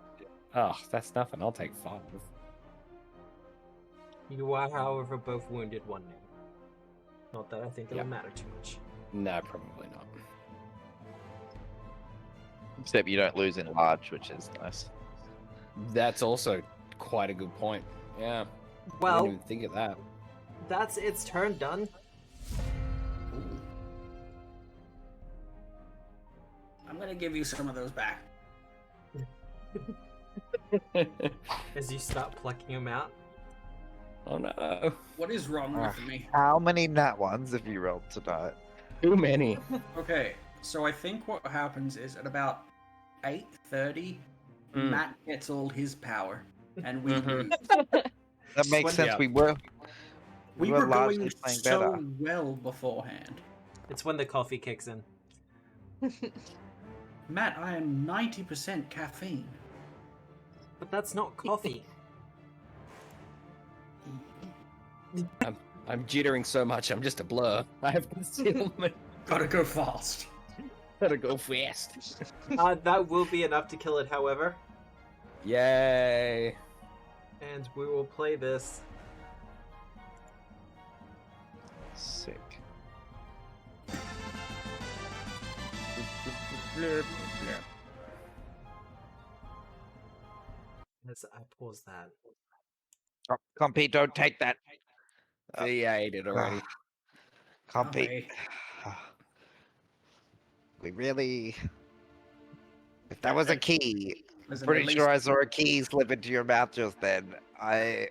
Oh, that's nothing. I'll take 5. You are, however, both wounded 1 now. Not that I think it'll Yep. matter too much. No, probably not. Except you don't lose in large, which is nice. That's also quite a good point. Yeah. I Well, didn't even think of that. that's its turn done. Ooh. I'm gonna give you some of those back. As you start plucking them out. Oh no. What is wrong with me? How many nat ones have you rolled tonight? Too many. Okay, so I think what happens is at about 8:30, Matt gets all his power, and we lose. That makes sense. Yeah. We were largely going playing so better. well beforehand. It's when the coffee kicks in. Matt, I am 90% caffeine. But that's not coffee. I'm jittering so much, I'm just a blur. I have concealment. Gotta go fast. Gotta go fast. That will be enough to kill it, however. Yay. And we will play this. Sick. I pause that. Oh, Compy, don't take that. See, I ate it already. Compy. We really. If that was a key, I'm Listen, pretty at sure I least- saw a key slip into your mouth just then. Can't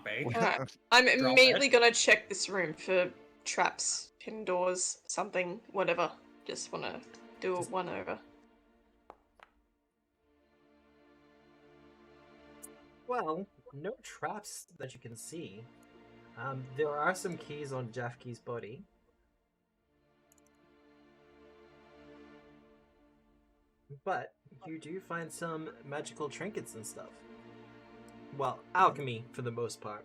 be. Alright. I'm Drop immediately it. gonna check this room for traps, hidden doors, something, whatever. Just wanna do a one over. Well, no traps that you can see. There are some keys on Jafaki's body. But you do find some magical trinkets and stuff. Well, alchemy for the most part.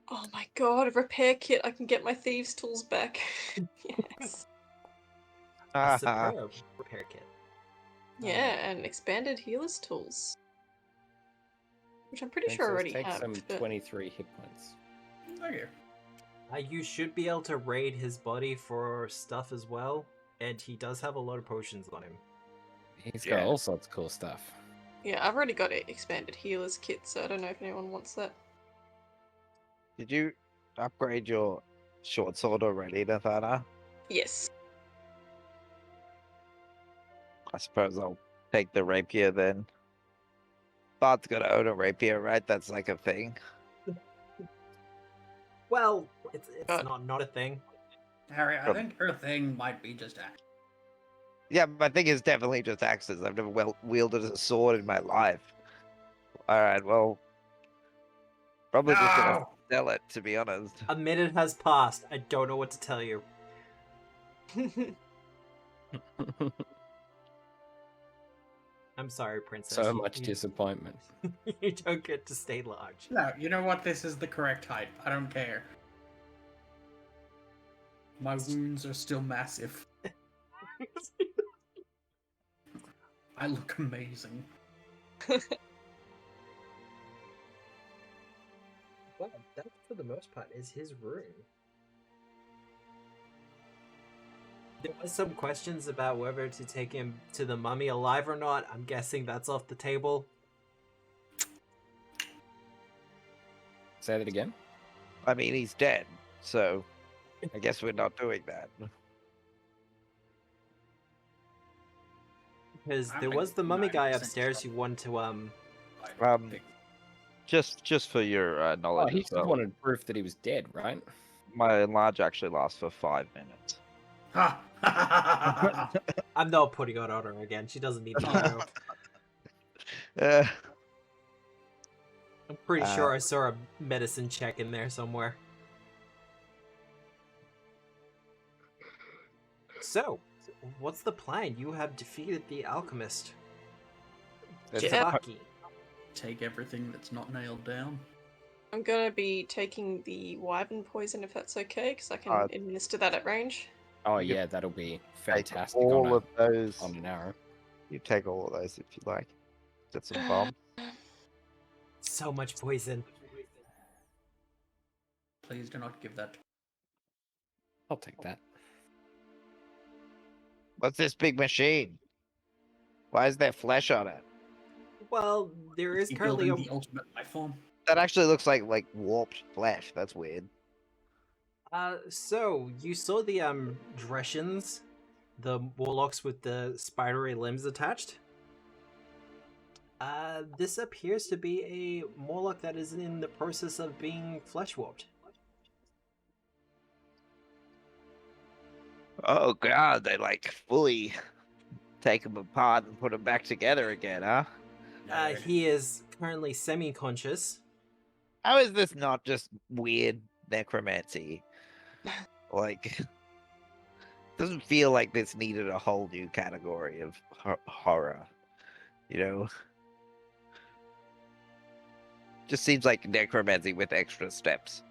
Oh my god, a repair kit! I can get my thieves' tools back. Yes. A superb repair kit. Yeah, and expanded healer's tools. Which I'm pretty sure I already take have. some but- 23 hit points. Thank you. You should be able to raid his body for stuff as well, and he does have a lot of potions on him. He's got all sorts of cool stuff. Yeah, I've already got an expanded healer's kit, so I don't know if anyone wants that. Did you upgrade your short sword already, Nathana? Yes. I suppose I'll take the rapier then. Bard's gotta own a rapier, right? That's like a thing. Well, it's not a thing. Harry, I think her thing might be just act. Yeah, my thing is definitely just axes. I've never wielded a sword in my life. Alright, well. Probably just gonna sell it, to be honest. A minute has passed. I don't know what to tell you. I'm sorry, princess. So much disappointment. You don't get to stay large. No, you know what? This is the correct height. I don't care. My wounds are still massive. I look amazing. Well, that for the most part is his room. There was some questions about whether to take him to the mummy alive or not. I'm guessing that's off the table. Say that again? I mean, he's dead, so I guess we're not doing that. Because I'm there like was the mummy guy 90% upstairs who wanted to, Just for your Oh, knowledge he as just well, wanted proof that he was dead, right? my enlarge actually lasts for 5 minutes. Ha! I'm not putting it on her again. She doesn't need to know. I'm pretty sure I saw a medicine check in there somewhere. So, what's the plan? You have defeated the alchemist. Jafaki. Take everything that's not nailed down. I'm gonna be taking the wyvern poison if that's okay, because I can administer that at range. Oh You yeah, that'll be Take fantastic all of those. on an arrow. You take all of those if you like. Get some bombs. So much poison. Please do not give that. I'll take that. What's this big machine? Why is there flesh on it? Well, there is You're currently building the ultimate life form. That actually looks like warped flesh. That's weird. So you saw the Dreshens, the warlocks with the spidery limbs attached. This appears to be a Morlock that is in the process of being flesh-warped. Oh god, they like fully take him apart and put him back together again, huh? He is currently semi-conscious. How is this not just weird necromancy? Like, doesn't feel like this needed a whole new category of horror, you know? Just seems like necromancy with extra steps.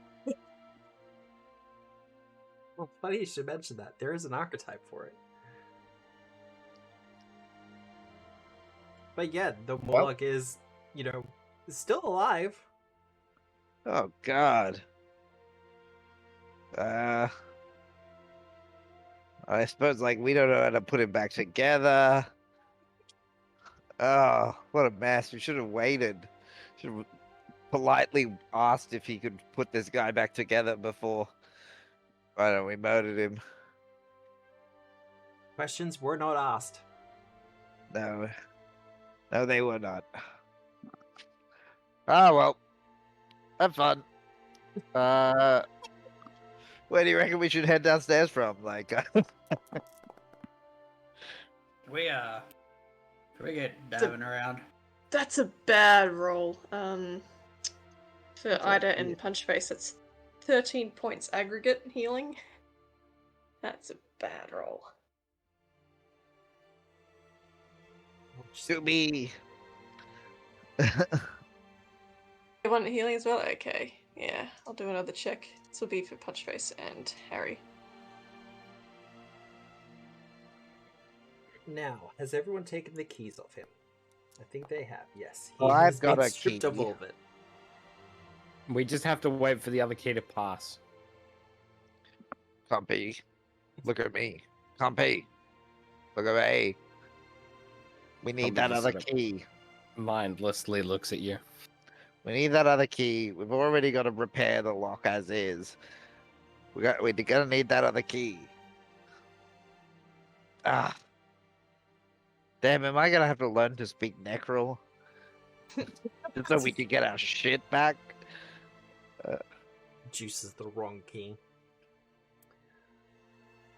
Well, funny you should mention that. There is an archetype for it. But yeah, the Morlock is, still alive. Oh god. I suppose, like, we don't know how to put him back together. Oh, what a mess. We should have waited. Should have politely asked if he could put this guy back together before, I don't know, we murdered him. Questions were not asked. No. No, they were not. Ah, well. Have fun. Where do you reckon we should head downstairs from? Like, We get diving around. That's a bad roll. For Ida and Punchface, that's 13 points aggregate healing. That's a bad roll. to me. You want healing as well? Okay. Yeah, I'll do another check. This will be for Punchface and Harry. Now, has everyone taken the keys off him? I think they have, yes. Well, I've got a stripped key. of all of it. We just have to wait for the other key to pass. Compy, look at me. Compy, look at me. We need Compy that just other sort of key. Mindlessly looks at you. We need that other key. We've already got to repair the lock as is. We're gonna need that other key. Ah. Damn, am I gonna have to learn to speak Necrol? Just so we can get our shit back? Juice is the wrong key.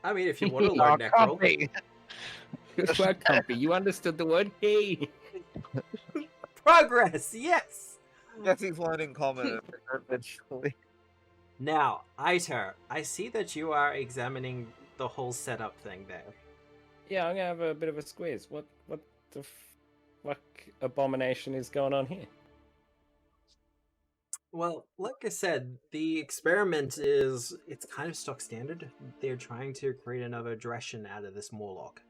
I mean, if you want to learn Necrol. Compy. Good work, Compy. You understood the word key. Progress, yes! Guess he's learning common eventually. Now, Iter, I see that you are examining the whole setup thing there. Yeah, I'm gonna have a bit of a squeeze. What the fuck abomination is going on here? Well, like I said, the experiment it's kind of stock standard. They're trying to create another Dression out of this Morlock.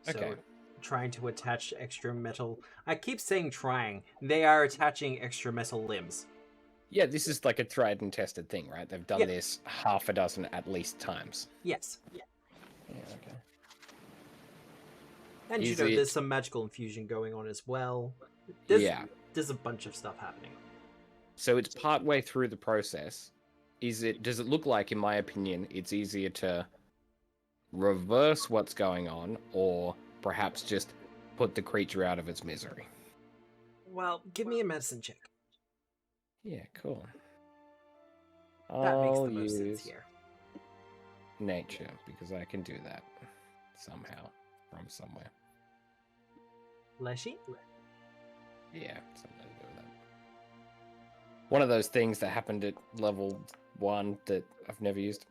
So, Okay. trying to attach extra metal. I keep saying trying. They are attaching extra metal limbs. Yeah, this is like a tried and tested thing, right? They've done this half a dozen at least times. Yes. Yeah, okay. And Is there's it- some magical infusion going on as well. There's a bunch of stuff happening. So it's partway through the process. Does it look like, in my opinion, it's easier to reverse what's going on, or perhaps just put the creature out of its misery? Well, give me a medicine check. Yeah, cool. That makes I'll the most sense use here. nature, because I can do that somehow from somewhere. Leshy? Yeah, something to do with that. One of those things that happened at level 1 that I've never used.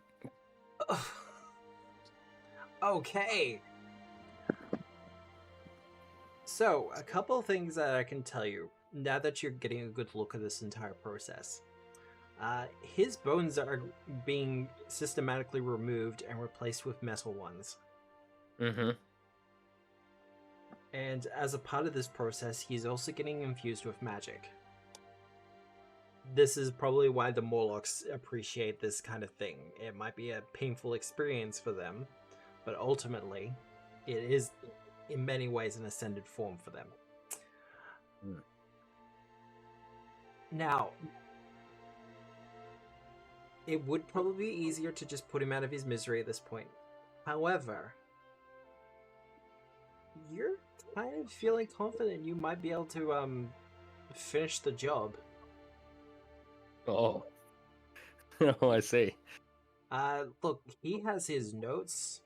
Okay. So, a couple of things that I can tell you, now that you're getting a good look at this entire process. His bones are being systematically removed and replaced with metal ones. Mm-hmm. And as a part of this process, he's also getting infused with magic. This is probably why the Morlocks appreciate this kind of thing. It might be a painful experience for them, but ultimately, it is in many ways an ascended form for them. Mm. Now, it would probably be easier to just put him out of his misery at this point. However, you're kind of feeling confident you might be able to finish the job. Oh. Oh, I see. Look, he has his notes,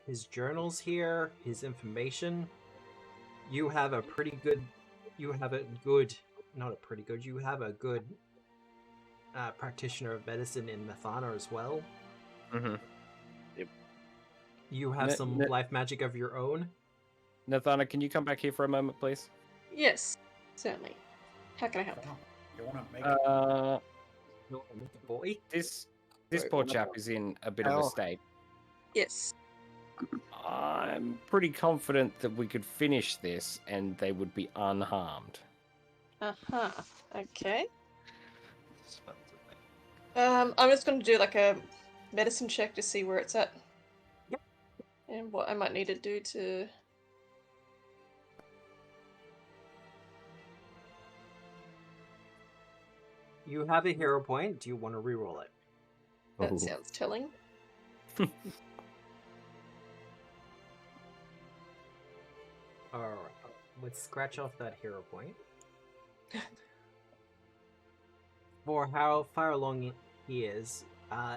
his journals here, his information. You have a good practitioner of medicine in Mathana as well. Mm-hmm. Yep. You have some life magic of your own. Nathana, can you come back here for a moment, please? Yes, certainly. How can I help? You want to make it? Boy. This poor chap is in a bit of a state. Yes. I'm pretty confident that we could finish this and they would be unharmed. Uh-huh. Okay. I'm just going to do like a medicine check to see where it's at. Yep. And what I might need to do to... You have a hero point. Do you want to reroll it? That sounds telling. Alright. Let's scratch off that hero point. For how far along he is,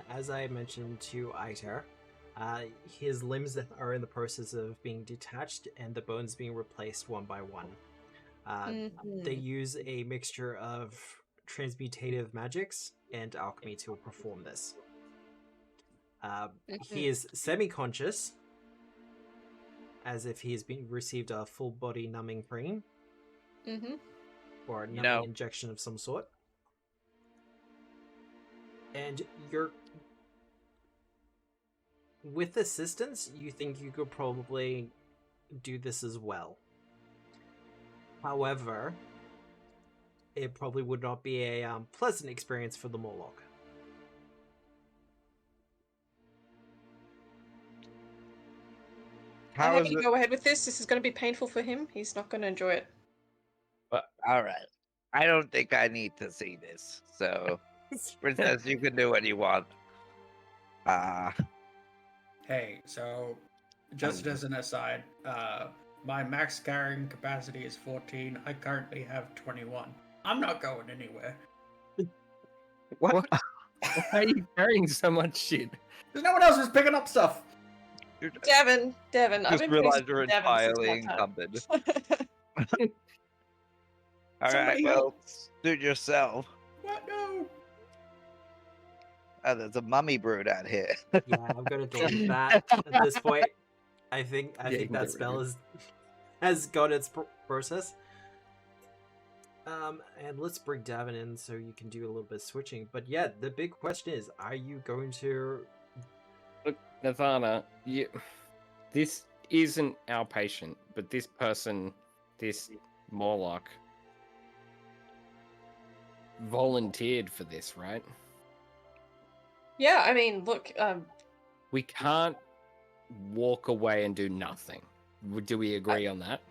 as I mentioned to Iter, his limbs are in the process of being detached and the bones being replaced one by one. They use a mixture of transmutative magics and alchemy to perform this. He is semi-conscious, as if he has received a full body numbing cream, or a numbing injection of some sort. And with assistance, you think you could probably do this as well. However, it probably would not be a pleasant experience for the Morlock. I'm happy to go ahead with this. This is going to be painful for him. He's not going to enjoy it. But all right, I don't think I need to see this. So, Princess, you can do what you want. Hey, so just as an aside, my max carrying capacity is 14. I currently have 21. I'm not going anywhere. What? Why are you carrying so much shit? There's no one else who's picking up stuff. Devin, I've Just been realized you're Devin entirely encumbered. All right, well, suit yourself. What? No. Oh, there's a mummy brood out here. Yeah, I'm gonna delete that at this point. I think that spell has got its process. And let's bring Davin in so you can do a little bit of switching. But yeah, the big question is, are you going to... Look, Nathana, this isn't our patient, but this person, this Morlock, volunteered for this, right? Yeah, I mean, look, we can't walk away and do nothing. Do we agree on that?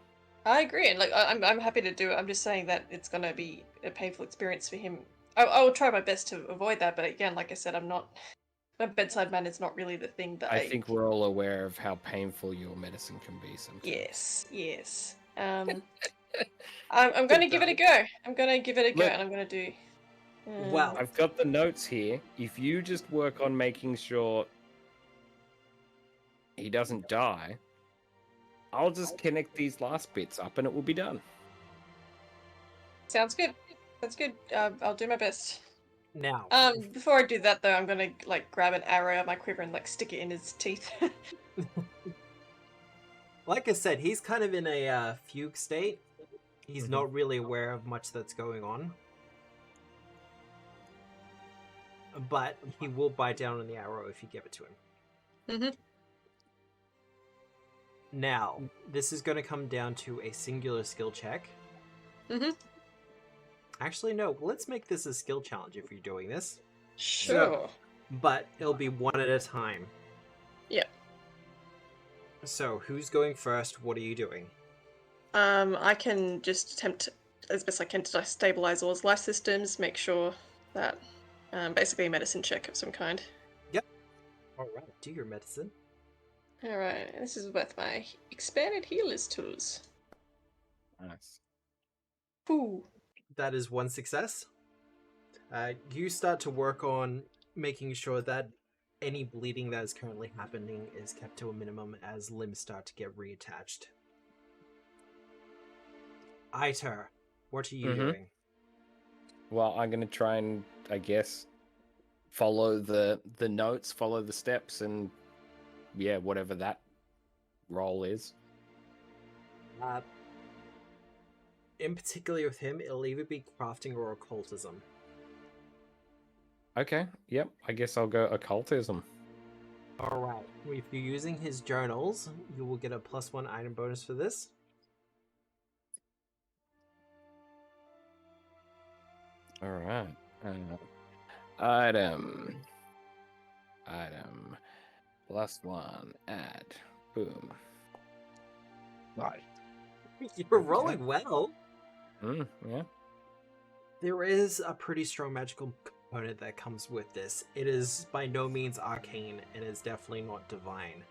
I agree, and like I'm happy to do it. I'm just saying that it's gonna be a painful experience for him. I will try my best to avoid that, but again, like I said, I'm not. My bedside manner is not really the thing that I think we're all aware of how painful your medicine can be sometimes. Yes. I'm gonna give it a go. I'm gonna give it a go, and I'm gonna do. Well, I've got the notes here. If you just work on making sure he doesn't die, I'll just connect these last bits up and it will be done. Sounds good. That's good. I'll do my best. Now, before I do that though, I'm gonna like grab an arrow out of my quiver and like stick it in his teeth. like I said, he's kind of in a fugue state. He's not really aware of much that's going on. But he will bite down on the arrow if you give it to him. Now, this is going to come down to a singular skill check. Actually, no. Let's make this a skill challenge if you're doing this. Sure. But it'll be one at a time. Yep. So, who's going first? What are you doing? I can just attempt as best I can to stabilize all his life systems, make sure that... basically a medicine check of some kind. Yep. Alright, do your medicine. Alright, this is with my expanded healer's tools. Nice. Ooh. That is one success. You start to work on making sure that any bleeding that is currently happening is kept to a minimum as limbs start to get reattached. Iter, what are you doing? Well, I'm going to try and, I guess, follow the notes, follow the steps, and yeah, whatever that role is. In particular with him, it'll either be crafting or occultism. Okay, yep, I guess I'll go occultism. Alright, if you're using his journals, you will get a +1 item bonus for this. Alright. Item. +1, add. Boom. Right. You're rolling well. Yeah. There is a pretty strong magical component that comes with this. It is by no means arcane, and is definitely not divine.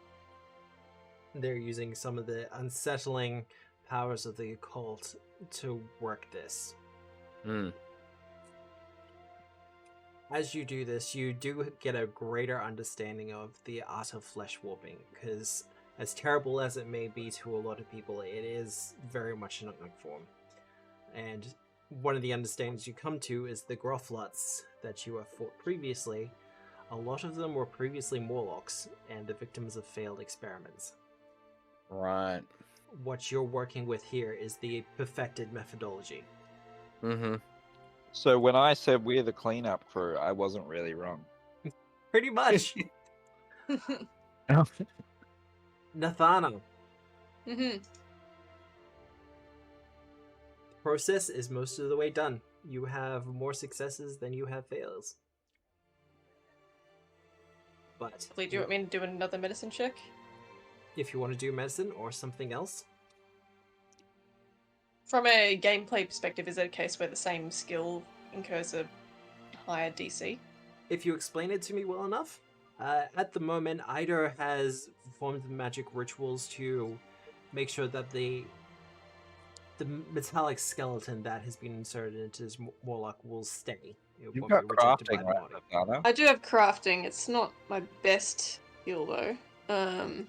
They're using some of the unsettling powers of the occult to work this. As you do this, you do get a greater understanding of the art of flesh warping, because as terrible as it may be to a lot of people, it is very much an art form. And one of the understandings you come to is the Groffluts that you have fought previously. A lot of them were previously Morlocks and the victims of failed experiments. Right. What you're working with here is the perfected methodology. So when I said we're the cleanup crew, I wasn't really wrong. Pretty much. Nathana. Process is most of the way done. You have more successes than you have fails. But Do you want me to do another medicine check? If you want to do medicine or something else. From a gameplay perspective, is it a case where the same skill incurs a higher DC? If you explain it to me well enough. At the moment, Ida has formed magic rituals to make sure that the metallic skeleton that has been inserted into his Morlock will stay. You've got crafting, right, Nathana? I do have crafting. It's not my best skill, though. I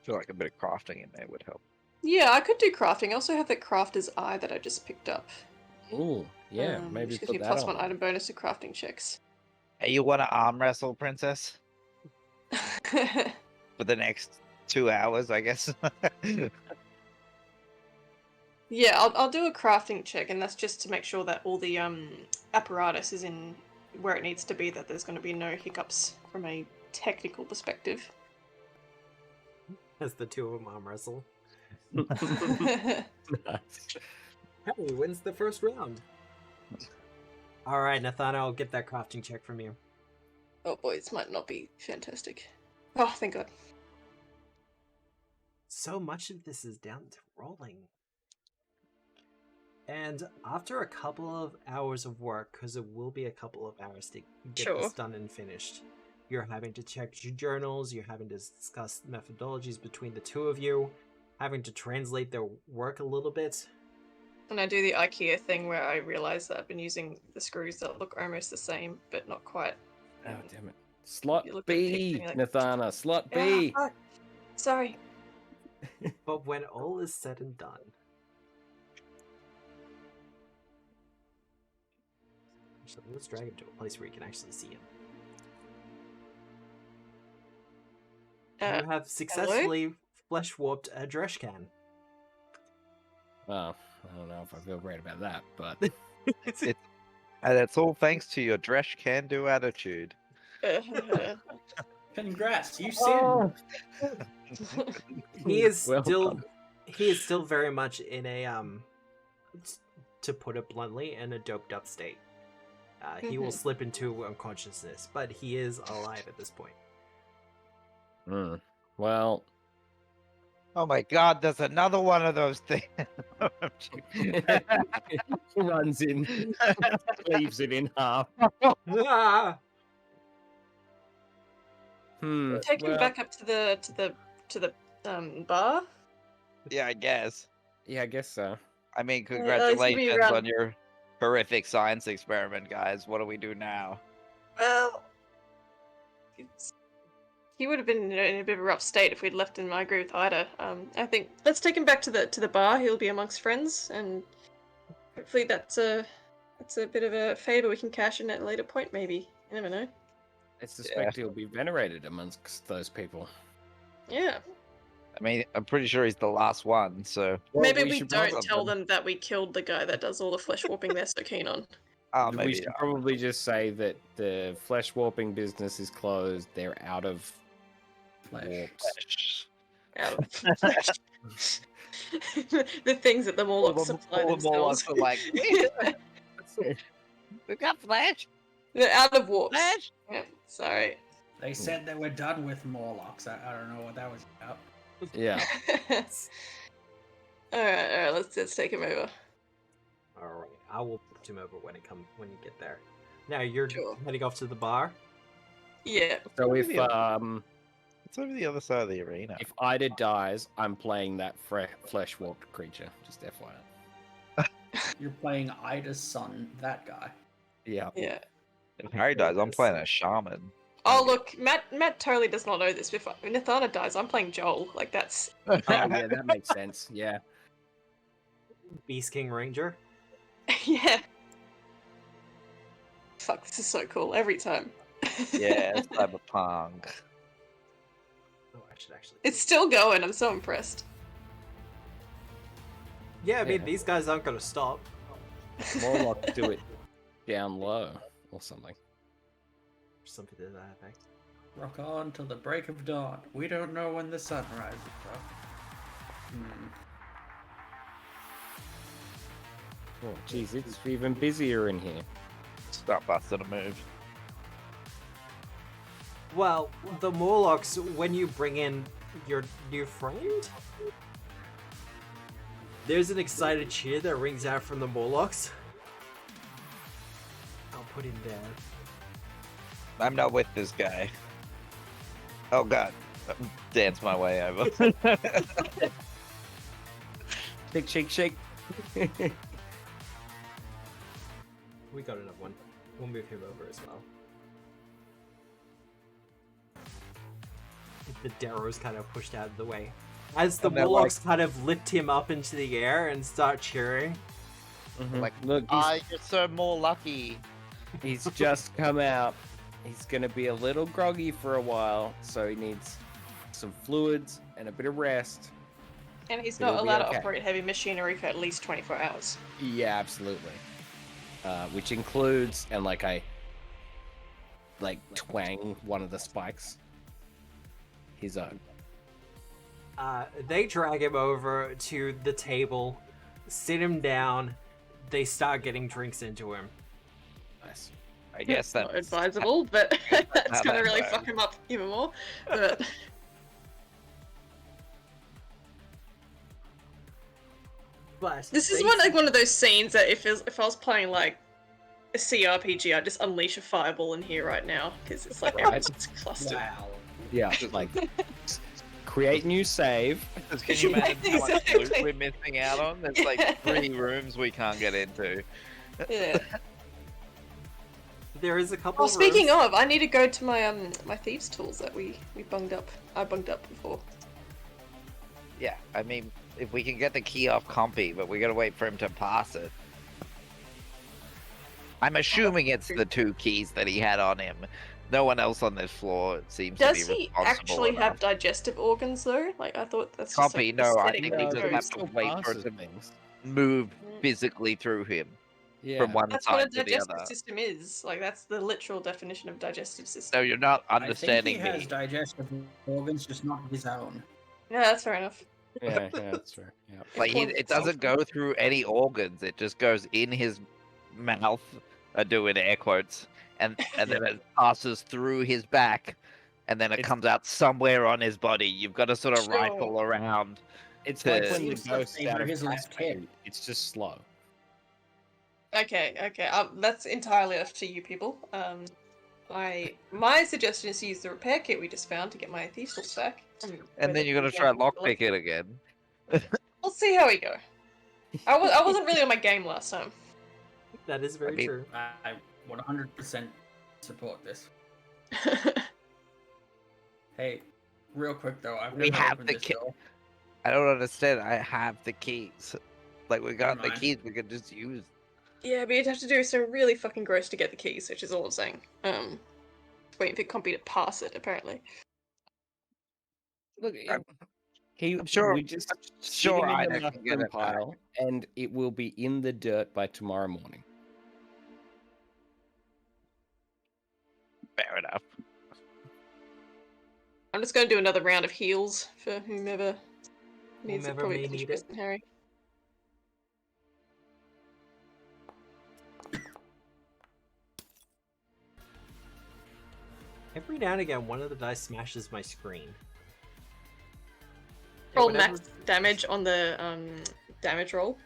feel like a bit of crafting in there would help. Yeah, I could do crafting. I also have that crafter's eye that I just picked up. Ooh, yeah, maybe which gives put me that +1 on. item bonus to crafting checks. Hey, you want to arm wrestle, princess? For the next 2 hours, I guess. Yeah, I'll do a crafting check, and that's just to make sure that all the apparatus is in where it needs to be, that there's going to be no hiccups from a technical perspective. As the two of them arm wrestle. Nice. Harry wins the first round. Alright, Nathana, I'll get that crafting check from you. Oh boy, this might not be fantastic. Oh, thank God. So much of this is down to rolling. And after a couple of hours of work, because it will be a couple of hours to get this done and finished, you're having to check your journals, you're having to discuss methodologies between the two of you, having to translate their work a little bit. And I do the IKEA thing where I realize that I've been using the screws that look almost the same, but not quite. Oh, damn it. Slot You look at B, like- Nathana, slot B. fuck. Sorry. But when all is said and done, actually, let's drag him to a place where you can actually see him. You have successfully flesh warped a Dresh can. Well, I don't know if I feel great about that, but And it's all thanks to your dresh can-do attitude. Congrats, you sin. He is Well still done. he is still very much in a to put it bluntly, in a doped up state. He will slip into unconsciousness, but he is alive at this point. Well, Oh my god, there's another one of those things. runs in, cleaves it in half. Take him back up to the bar. Yeah, I guess. Yeah, I guess so. I mean, give me congratulations a round. on your horrific science experiment, guys. What do we do now? Well, he would have been in a bit of a rough state if we'd left him. I agree with Ida. I think let's take him back to the bar. He'll be amongst friends, and hopefully that's a bit of a favor we can cash in at a later point. Maybe, you never know. I suspect he'll be venerated amongst those people. Yeah. I mean, I'm pretty sure he's the last one, so... Well, maybe we should don't tell them that we killed the guy that does all the flesh warping they're so keen on. Oh, we maybe should not. probably just say that the flesh warping business is closed. They're out of Flesh. warps. Out of flesh. The things that the Morlocks supply All the themselves. Morlocks are like, we got flesh. They're out of warps. Flesh. Yeah, sorry. They said they were done with Morlocks. I don't know what that was about. Yeah. Alright, let's take him over. Alright, I will put him over when you get there. Now you're Sure. heading off to the bar. Yeah. So if It's over the other side of the arena. if Ida dies, I'm playing that flesh warped creature. Just FYI. You're playing Ida's son, that guy. Yeah. Yeah. If Harry dies, I'm playing a shaman. Oh look, Matt totally does not know this. If Nathana dies, I'm playing Joel. Like that's Oh yeah, that makes sense. Yeah. Beast King Ranger. yeah. Fuck, this is so cool every time. Yeah, it's cyberpunk. Oh, I should actually. It's still going. I'm so impressed. Yeah, I mean Yeah. these guys aren't gonna stop. Morlocks do it down low or something. Something to that effect. Rock on till the break of dawn. We don't know when the sun rises, bro. Oh, jeez, it's even busier in here. Stop busting a move. Well, the Morlocks, when you bring in your new friend, there's an excited cheer that rings out from the Morlocks. I'll put him down. I'm not with this guy. Oh god. Dance my way over. Shake, shake, shake. We got another one. We'll move him over as well. The Darrow's kind of pushed out of the way. As the And they're Morlocks kind of lift him up into the air and start cheering. Like, Look, you're so more lucky. he's just come out. He's gonna be a little groggy for a while, so he needs some fluids and a bit of rest. And he's It'll not be allowed okay. to operate heavy machinery for at least 24 hours. Yeah, absolutely. Which includes, and like I twang one of the spikes. His own. They drag him over to the table, sit him down. They start getting drinks into him. Nice. I guess That's not that's advisable, but that's how gonna that really works. fuck him up even more. But But this is they- one of those scenes that if I was playing like a CRPG, I'd just unleash a fireball in here right now because it's like Right. everyone's clustered. Wow. Yeah, like create new save. Can you imagine how much Exactly. loot we're missing out on? There's like 3 rooms we can't get into. Yeah. there is a couple. Oh, speaking rooms- of, I need to go to my my thieves' tools that we bunged up. I bunged up before. Yeah, I mean, if we can get the key off Compy, but we gotta wait for him to pass it. I'm assuming it's the 2 keys that he had on him. No one else on this floor seems Does to be he responsible actually enough. have digestive organs though? Like I thought that's just Compy, like no, I aesthetic think that he he just goes- has to wait for it to move physically through him Yeah. from one That's what a side to the digestive other. system is. Like that's the literal definition of digestive system. No, you're not I think understanding he has me. digestive organs, just not his own. Yeah, that's fair enough. Yeah, that's fair. Yeah. Like it doesn't go through any organs. It just goes in his mouth. I do in air quotes, and then it passes through his back, and then it It's- comes out somewhere on his body. You've got to sort of Sure. rifle around. It's To- like when the Seems like ghost they out were of his last Pathfinder, hit. it's just slow. Okay. That's entirely up to you people. My suggestion is to use the repair kit we just found to get my thieves tools back. And then you're gonna try lockpick it again. We'll see how we go. I wasn't really on my game last time. That is very true. I 100% support this. Hey, real quick though, I've We never have opened the this key. door. I don't understand. I have the keys. Like, we got the mind. keys, we could just use. Yeah, but you'd have to do something really fucking gross to get the keys, which is all I'm saying. Waiting for Compy to pass it, apparently. Look, I'm I'm sure- we're just sure sitting in Ida the can get mushroom it back. pile, and it will be in the dirt by tomorrow morning. Fair enough. I'm just going to do another round of heals for whomever needs it. Whomever Probably may need Chris it. and Harry. Every now and again, one of the dice smashes my screen. Roll Whatever- max damage on the damage roll.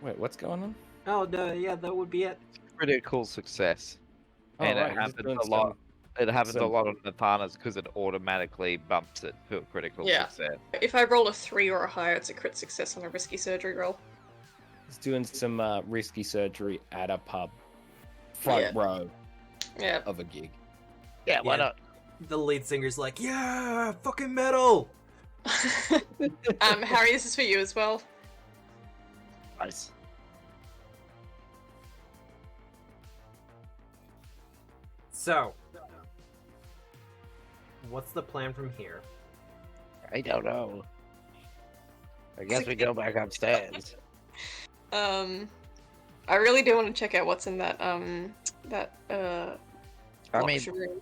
Wait, what's going on? Oh no, yeah, that would be it. Critical success. Oh, And right, it you're just happens doing a lot. It happens a some- lot on Nathanas because it automatically bumps it to a critical Yeah. success. If I roll a 3 or a higher, it's a crit success on a risky surgery roll. He's doing some risky surgery at a pub, front row Yeah. of a gig. Yeah, why Yeah. not? The lead singer's like, yeah, fucking metal. Harry, this is for you as well. Nice. So, what's the plan from here? I don't know. I guess we go back upstairs. I really do want to check out what's in that I mean, luxury room.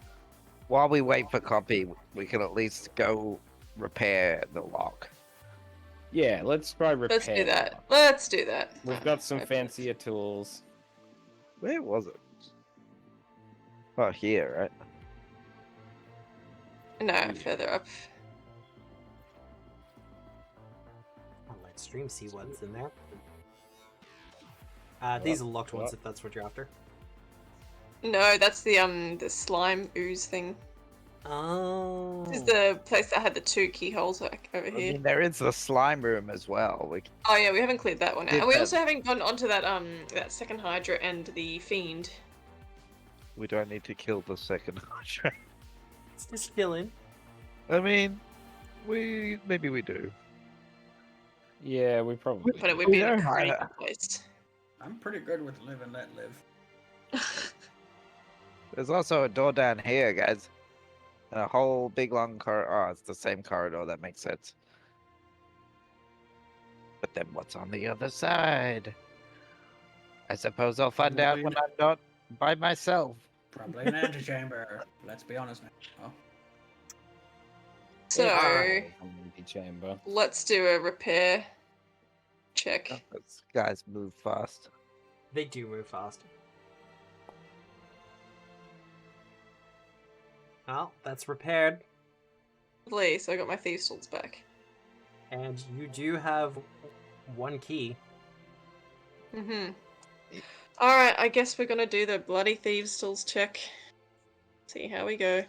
while we wait for copy, we can at least go repair the lock. Yeah, let's try repair. Let's do that. Let's do that. We've got some Okay. fancier tools. Where was it? Oh, here, right? No, further up. I'll let stream see what's in there. These are locked ones, if that's what you're after. No, that's the slime ooze thing. Oh. This is the place that had the 2 keyholes like over I here. mean, there is the slime room as well. Oh yeah, we haven't cleared that one out. Did And we that- also haven't gone onto that that second Hydra and the Fiend. We don't need to kill the second Hydra. It's just chilling. I mean, maybe we do. Yeah, we probably. But it would We be in a don't pretty hide good place. I'm pretty good with live and let live. There's also a door down here, guys. And a whole big long corridor. Oh, it's the same corridor. That makes sense. But then what's on the other side? I suppose I'll find out when I'm not by myself. Probably an antechamber. Let's be honest now. Oh. So Chamber. let's do a repair check. Those guys move fast. They do move fast. Well, that's repaired. Lovely, so I got my thieves' tools back. And you do have 1 key. Alright, I guess we're gonna do the bloody thieves' tools check. See how we go.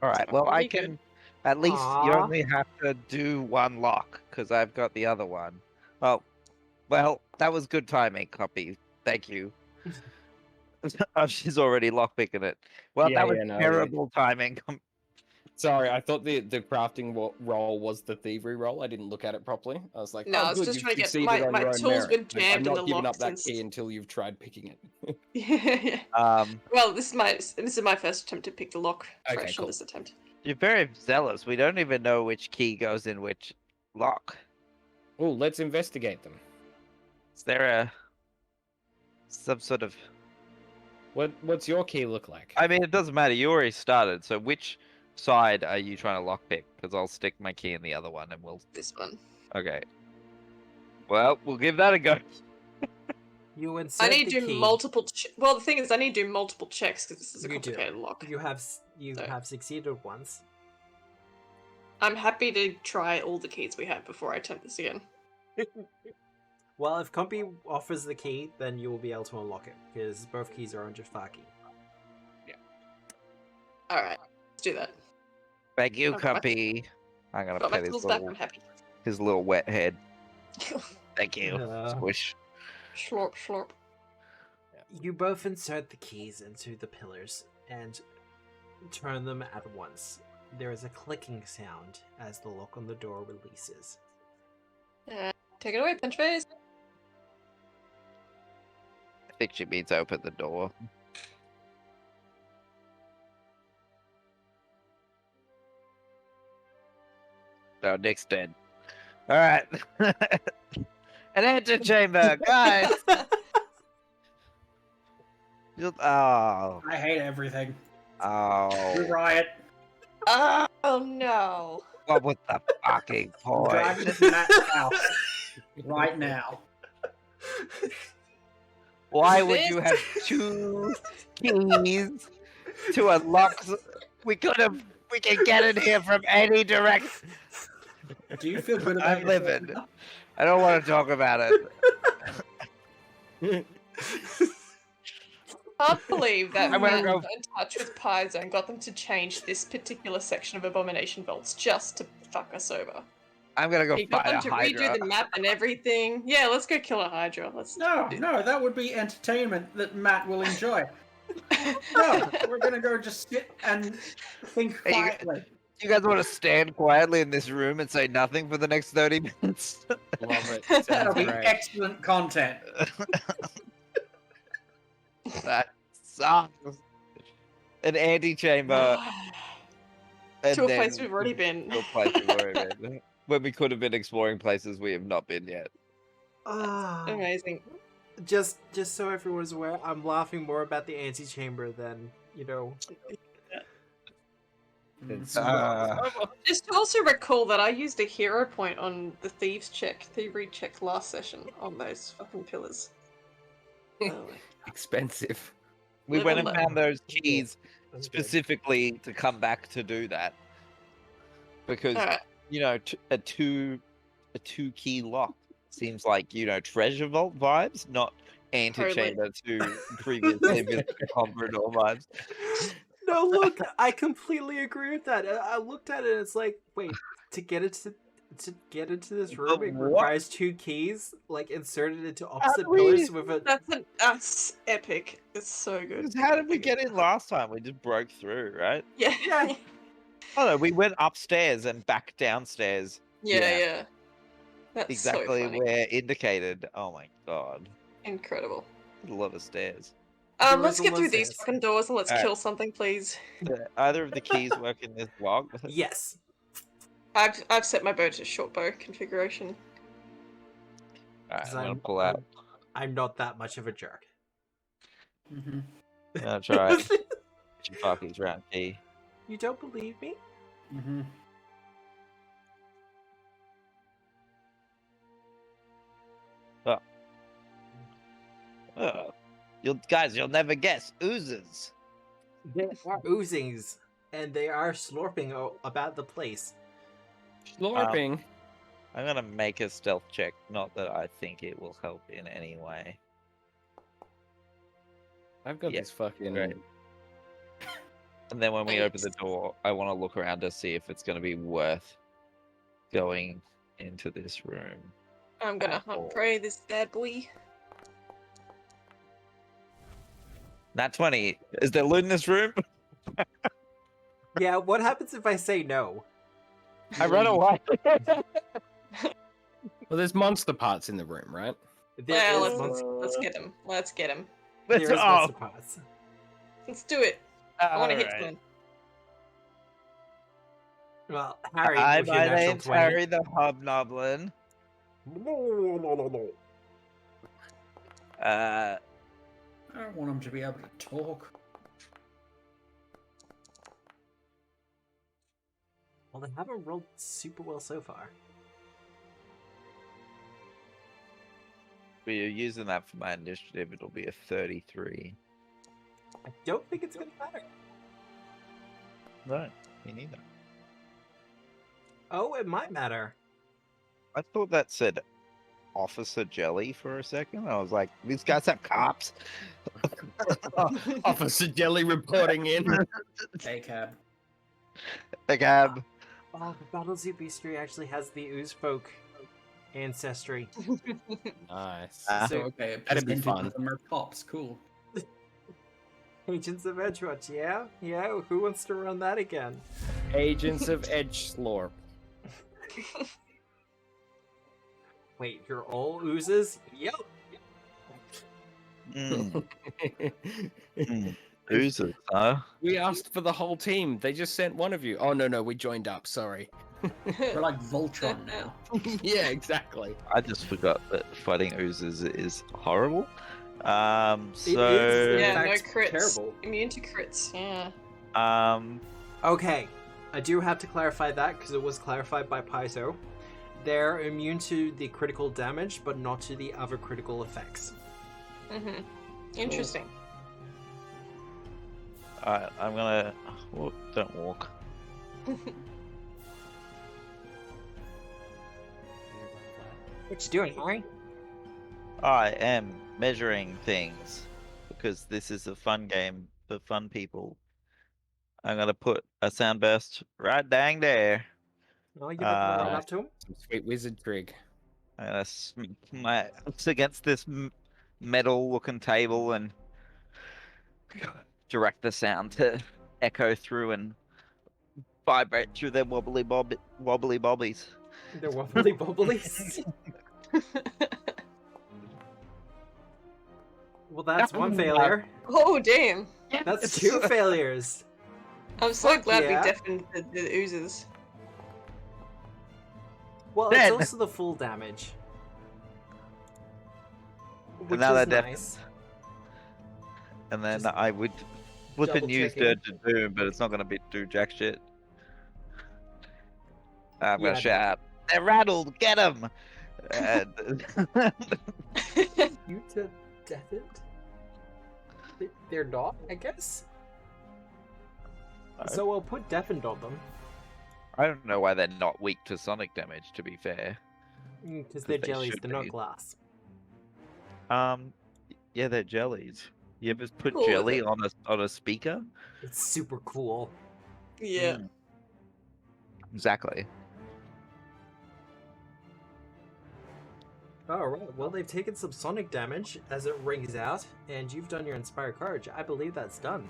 All right. It's Well, not I gonna be good. can. At least you Aw. only have to do 1 lock because I've got the other one. Oh, well, that was good timing, copy. Thank you. Oh, she's already lockpicking it. Well, Yeah, that was yeah, no, terrible timing. Sorry, I thought the crafting roll was the thievery roll. I didn't look at it properly. I was like, No, oh, I was good, just you've trying to get succeeded my on your own tools merit. been I'm jammed in not the giving lock up that since. key until you've tried picking it. Yeah. Well, this is my first attempt to pick the lock. Okay, Fresh cool. on this attempt. You're very zealous. We don't even know which key goes in which lock. Oh, let's investigate them. Is there some sort of? What's your key look like? I mean, it doesn't matter. You already started. So which side are you trying to lockpick? Because I'll stick my key in the other one, and we'll. This one. Okay. Well, we'll give that a go. You insert I need the to do key. multiple. Well, the thing is, I need to do multiple checks because this is a You do. complicated lock. You have So- have succeeded once. I'm happy to try all the keys we have before I attempt this again. Well, if Compy offers the key, then you will be able to unlock it, because both keys are on Jafaki. All right, let's do that. Thank you, I've got my- Cuppy. I'm gonna Got my pet tools back. I'm happy. his little wet head. Thank you. Squish. Slurp, slurp. You both insert the keys into the pillars and turn them at once. There is a clicking sound as the lock on the door releases. Take it away, punch face. I think she means open the door. No, Nick's dead. All right. An antechamber, guys. Oh. I hate everything. Oh. We riot. Oh no. What was the fucking point? Driving into Matt's house right now. Why would you have 2 keys to unlock? We can get in here from any direction. Do you feel good about I'm livid. I don't want to talk about it. I can't believe that I'm gonna Matt go- got in touch with Paizo and got them to change this particular section of Abomination Vaults just to fuck us over. I'm gonna go He got fight them a to redo Hydra. the map and everything. Yeah, let's go kill a Hydra. No, that would be entertainment that Matt will enjoy. No, we're gonna go just sit and think Hey, quietly. You guys want to stand quietly in this room and say nothing for the next 30 minutes? Love it. That'll Sounds be great. excellent content. That sucks. An antechamber. and to a then place we've already been. To a place we've already been. When we could have been exploring places we have not been yet. Amazing. Just so everyone's aware, I'm laughing more about the antechamber than, Just to also recall that I used a hero point on the thievery check last session on those fucking pillars. Expensive. We Live went and and learn. found those keys specifically to come back to do that. Because, Alright. a two key lock seems like, treasure vault vibes, not antechamber to previously visited Comprador vibes. No, look, I completely agree with that. I looked at it and it's like, wait, to get into this room, it What? requires 2 keys, like inserted into opposite pillars with a. That's epic. It's so good. 'Cause how did we get in last time? We just broke through, right? Yeah. Yeah. Oh no, we went upstairs and back downstairs. Yeah. That's Exactly so funny. where indicated. Oh my god. Incredible. A lot of stairs. There Let's was a get lot through of these stairs. fucking doors and let's Alright. kill something, please. Do either of the keys work in this lock? Yes. I've set my bow to short bow configuration. Alright, 'Cause I'm gonna pull out. I'm not that much of a jerk. Mm-hmm. That's right. Jafaki's round key. You don't believe me? Mm-hmm. You'll never guess. Oozes. There are oozings, and they are slurping about the place. Slurping. I'm gonna make a stealth check. Not that I think it will help in any way. I've got Yeah, this fucking. great. And then when we open the door, I want to look around to see if it's going to be worth going into this room. I'm gonna hunt prey this bad boy. Nat 20. Is there loot in this room? Yeah, what happens if I say no? I run away. Well, there's monster parts in the room, right? There is Let's get him. Let's get him. there is monster parts. Let's do it. I want to hit Alright. one. Well, Harry, Hi, with your my natural name's 20. Harry the Hobnoblin. I don't want him to be able to talk. Well, they haven't rolled super well so far. We are using that for my initiative. It'll be a 33. I don't think it's gonna matter. No, me neither. Oh, it might matter. I thought that said Officer Jelly for a second. I was like, these guys have cops. Officer Jelly reporting in. Hey, cab. The cab. Oh, the Battlesuit Bestiary actually has the ooze folk Ancestry. Nice. So- okay, that'd be percentage fun. of them are pops. Cool. Agents of Edgewatch, yeah? Yeah, who wants to run that again? Agents of Edgelorp. Wait, you're all oozes? Yep. Oozes, huh? We asked for the whole team. They just sent one of you. Oh no, we joined up. Sorry. We're like Voltron now. Yeah, exactly. I just forgot that fighting oozes is horrible. It So is, Yeah, in no fact, crits. terrible. Immune to crits, yeah. Okay, I do have to clarify that because it was clarified by Paizo. They're immune to the critical damage, but not to the other critical effects. Mm-hmm. Interesting. Alright, I'm gonna. Don't walk. What you doing, Harry? I am measuring things because this is a fun game for fun people. I'm gonna put a sound burst right dang there. Oh, you're not gonna run Uh, up to him? Some sweet wizard trig. I'm gonna smack my axe against this metal-looking table and direct the sound to echo through and vibrate through their wobbly bobbies. They're wobbly bobblies. Well, that's one failure. Oh, damn. That's two failures. I'm so Fuck glad yeah. we deafened the oozes. Well, it's Then- also the full damage. Which now is they're nice. And then Just I would flip and use double-checking. Dirge to Doom, but it's not gonna do jack shit. I'm Yeah, gonna shout, "They're rattled! Get them!" And You to deafened? They're not, I guess? So I'll put deafened on them. I don't know why they're not weak to sonic damage. To be fair, Because they're they jellies, should they're not be. glass. yeah, they're jellies. You ever put Cool, jelly on a speaker? It's super cool. Yeah. Mm. Exactly. Alright, well, they've taken some sonic damage as it rings out, and you've done your Inspire Courage. I believe that's done.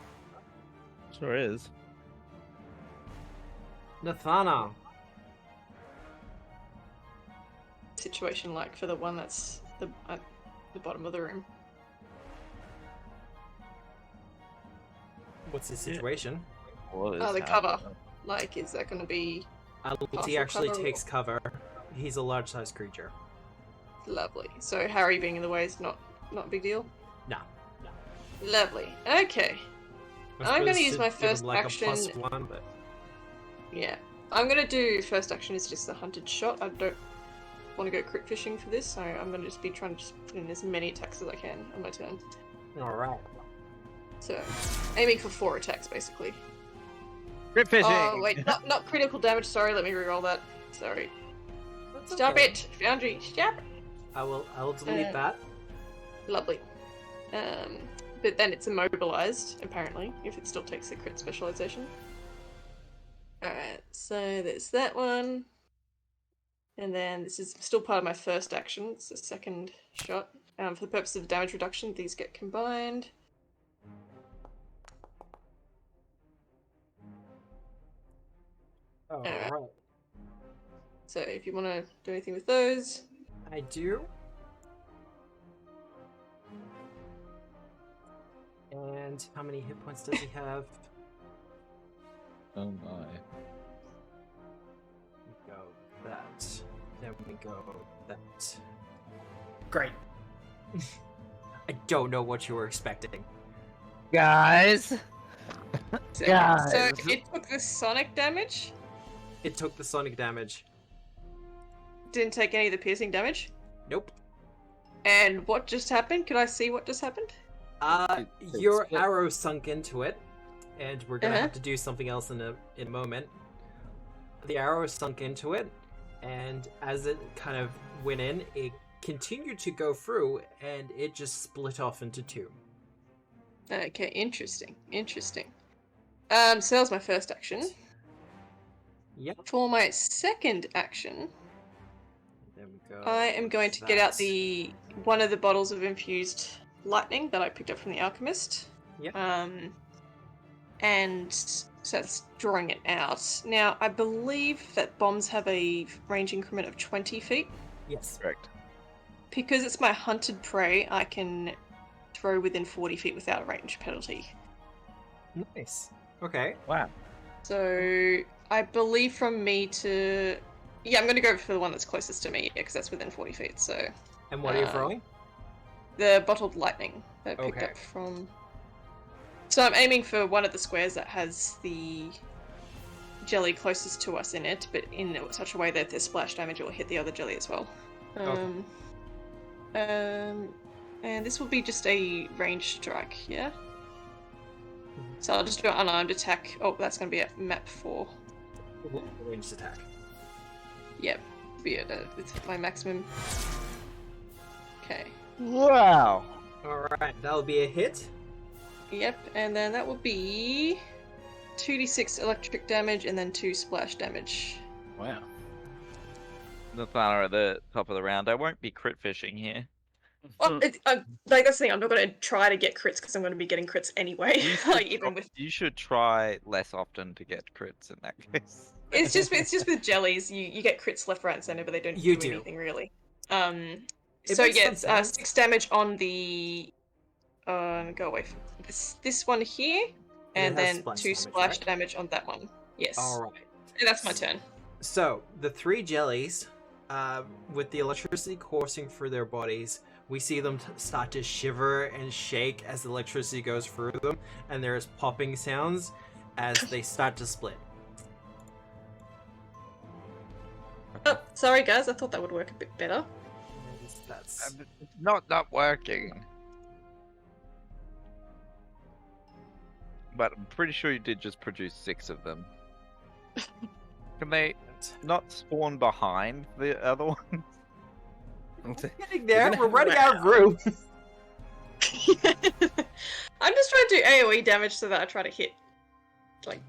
Sure is. Nathana. Situation like for the one that's at the bottom of the room. What's the situation? What is Oh, the cover. happening? Like, is that going to be He Partial actually cover takes cover. He's a large-sized creature. lovely? So Harry being in the way is not a big deal. No. Lovely. Okay. I'm gonna use my first like action- A +1, but Yeah. I'm gonna do first action is just the hunted shot. I don't want to go crit fishing for this, so I'm gonna just be trying to just put in as many attacks as I can on my turn. alright. So aiming for 4 attacks basically. Crit fishing. Oh wait, not critical damage. Sorry, let me reroll that. Sorry. That's Stop okay. it, Foundry. Stop. I'll delete Uh, that. Lovely. But then it's immobilized, apparently, if it still takes the crit specialization. Alright, so there's that one. And then this is still part of my first action. It's the second shot. For the purpose of damage reduction, these get combined. Alright. So if you want to do anything with those. I do. And how many hit points does he have? Oh my. We go that. Then we go that. Great. I don't know what you were expecting. Guys! So, Guys. so it took the sonic damage. It took the sonic damage. Didn't take any of the piercing damage. Nope. And what just happened? Could I see what just happened? It Your split. arrow sunk into it, and we're gonna Uh-huh. have to do something else in a moment. The arrow sunk into it, and as it kind of went in, it continued to go through, and it just split off into 2. Okay, interesting. So that was my first action. Yep. For my second action, Then we I am going to get out one of the bottles of infused lightning that I picked up from the alchemist. Yep. And so that's drawing it out. Now, I believe that bombs have a range increment of 20 feet. Yes. Correct. Because it's my hunted prey, I can throw within 40 feet without a range penalty. Nice. Okay. Wow. So, I believe from me to... Yeah, I'm going to go for the one that's closest to me, because that's within 40 feet, so... And what are you throwing? The bottled lightning that I picked up from... So I'm aiming for one of the squares that has the jelly closest to us in it, but in such a way that if there's splash damage, it will hit the other jelly as well. And this will be just a ranged strike, yeah? So I'll just do an unarmed attack. Oh, that's going to be at map 4. Ranged attack. Yep, be it with my maximum. Okay. Wow. Alright, that'll be a hit. Yep, and then that will be 2d6 electric damage and then 2 splash damage. Wow. The Nathana at the top of the round. I won't be crit fishing here. Well, like that's the thing. I'm not going to try to get crits because I'm going to be getting crits anyway. You should try less often to get crits in that case. It's just with jellies. You get crits left, right, and center, but they don't do anything really. So yeah, it's 6 damage on the. Go away from this one here, and then 2 splash damage on that one. Yes. All right. And that's my turn. So the 3 jellies, with the electricity coursing through their bodies, we see them start to shiver and shake as the electricity goes through them, and there's popping sounds as they start to split. Oh, sorry guys, I thought that would work a bit better. That's not working. But I'm pretty sure you did just produce 6 of them. Can they not spawn behind the other ones? I'm getting there. We're running out of room. I'm just trying to do AoE damage so that I try to hit. Like,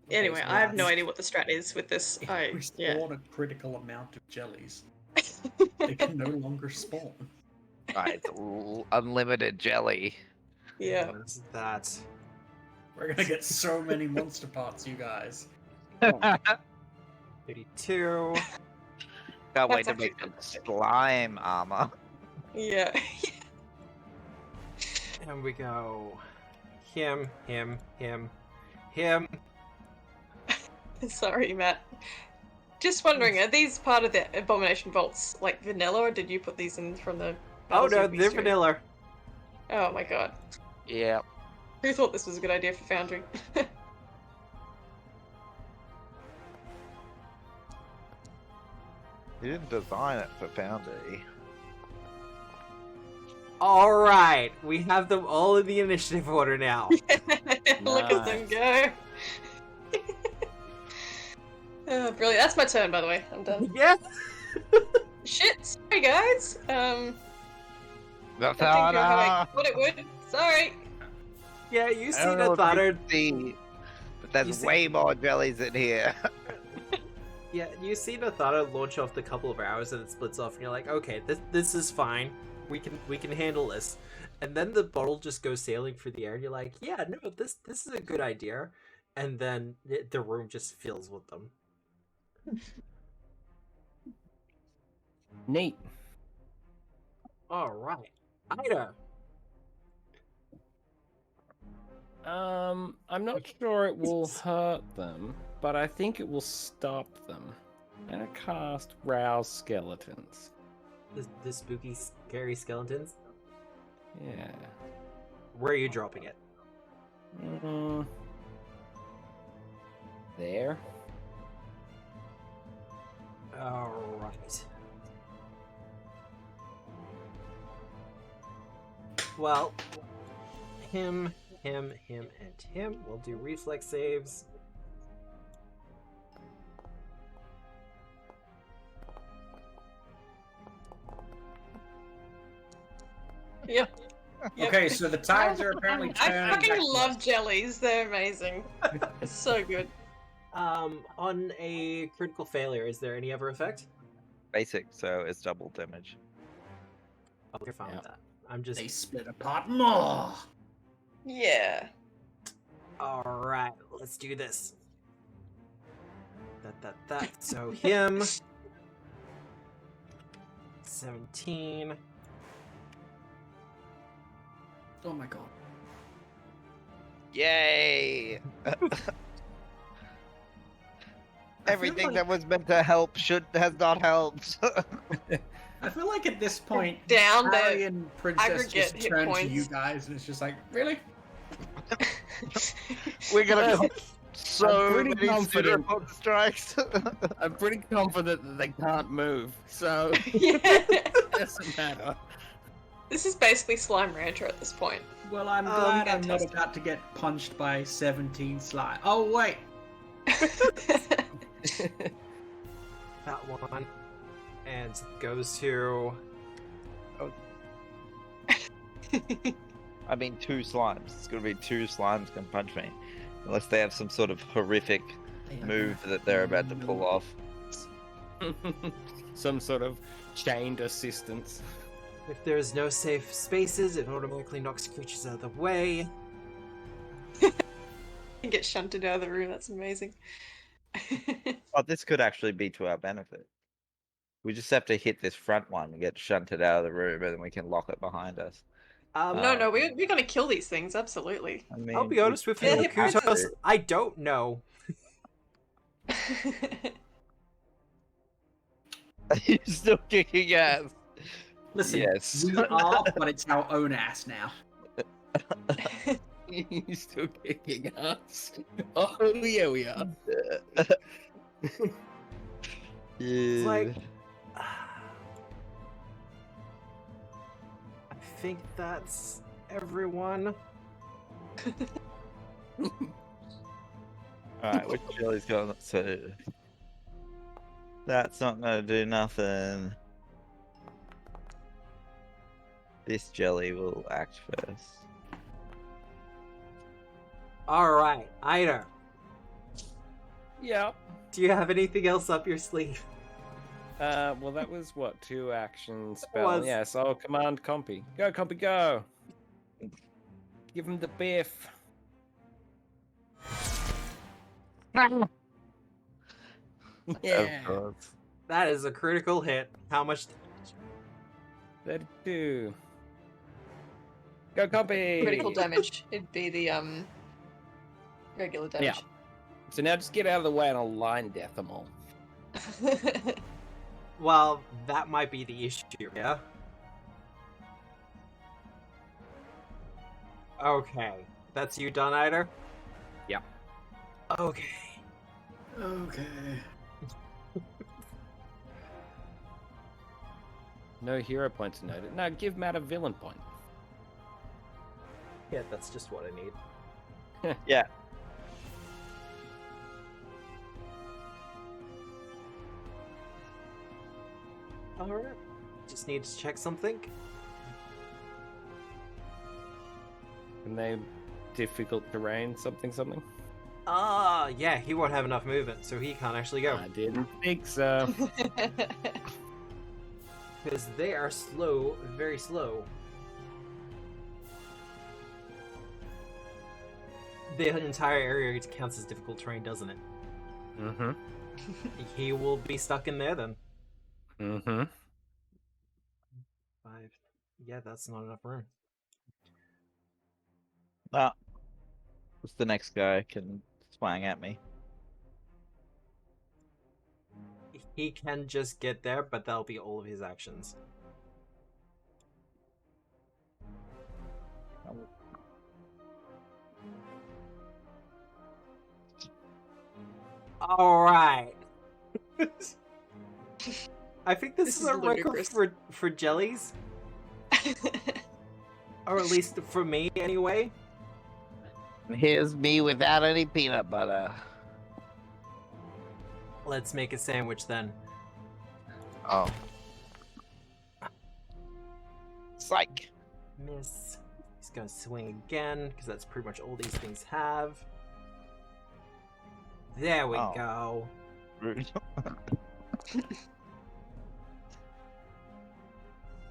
anyway, I have no idea what the strat is with this. We spawn a critical amount of jellies. They can no longer spawn. Right, unlimited jelly. Yeah. That. We're gonna get so many monster parts, you guys. 32. Can't wait to make them slime armor. Yeah. And we go him. Sorry, Matt. Just wondering, are these part of the Abomination vaults like vanilla, or did you put these in from the... Oh no, they're vanilla. Oh my god. Yeah. Who thought this was a good idea for Foundry? You didn't design it for Foundry. Alright, we have them all in the initiative order now. Look at them go. Oh, brilliant. That's my turn, by the way. I'm done. Yeah. Shit. Sorry, guys. That's how I thought it would. Sorry. Yeah, you see the thunder. But there's way more jellies in here. Yeah, you see the thunder launch off the couple of arrows and it splits off, and you're like, okay, this is fine. We can handle this. And then the bottle just goes sailing through the air, and you're like, yeah, no, this is a good idea. And then the room just fills with them. Neat. All right, Ida. I'm not sure it will hurt them, but I think it will stop them. I'm gonna cast Rouse Skeletons. The spooky, scary skeletons? Yeah. Where are you dropping it? There. Alright. Well, him, and him. We'll do reflex saves. Yep. Okay, so the tides are apparently turning. I fucking love jellies. They're amazing. So good. On a critical failure, is there any other effect? basic, so it's double damage. Oh, you're fine with that. I'm just. They split apart more. Yeah. All right, let's do this. That. So him. 17. Oh my god. Yay! Everything like- that was meant to help has not helped. I feel like at this point, Down Harry the and Princess aggregate just hit turn to points. you guys, and it's just like, really? We're gonna I'm so pretty many confident. pseudo strikes. I'm pretty confident that they can't move, so Yeah. it doesn't matter. This is basically Slime Rancher at this point. Well, I'm glad I'm not fantastic. about to get punched by 17 slime. Oh, wait. That one. And goes to. I mean, 2 slimes. It's gonna be 2 slimes can punch me, unless they have some sort of horrific move that they're about to pull off. Some sort of chained assistance. If there's no safe spaces, it automatically knocks creatures out of the way. Get shunted out of the room, that's amazing. Oh, this could actually be to our benefit. We just have to hit this front one and get shunted out of the room, and then we can lock it behind us. No, we're gonna kill these things, absolutely. I mean, I'll be honest with you, Yeah, Kutos, I don't know. You're still kicking ass. Listen, Yes. we are, but it's our own ass now. You're still kicking us. Oh yeah, we are. It's like. I think that's everyone. Alright, which jelly's going? So that's not gonna do nothing. This jelly will act first. Alright, Ida, Yeah. do you have anything else up your sleeve? Well, that was what, 2 action spell. was. Yeah, so command Compy. Go, Compy, go. Give him the biff. Yeah. Of course. That is a critical hit. How much damage? 32. Go, Compy. Critical damage. It'd be the regular damage. So now just get out of the way and I'll line death them all. Well, that might be the issue, yeah? Okay. That's you done, Ida? Yeah. Okay. Okay. No hero points noted. No, give Matt a villain point. Yeah, that's just what I need. Yeah. Alright. Just need to check something. And they difficult terrain, something. Yeah, he won't have enough movement, so he can't actually go. I didn't think so. Because they are slow, very slow. The entire area counts as difficult terrain, doesn't it? Mm-hmm. He will be stuck in there then. Mm-hmm. 5. Yeah, that's not enough room. Ah. What's the next guy can swang at me? He can just get there, but that'll be all of his actions. Alright. I think this is a record ludicrous. for jellies. Or at least for me, anyway. Here's me without any peanut butter. Let's make a sandwich then. Oh. Psych. Miss. He's gonna swing again, because that's pretty much all these things have. There we Oh. go. Rude.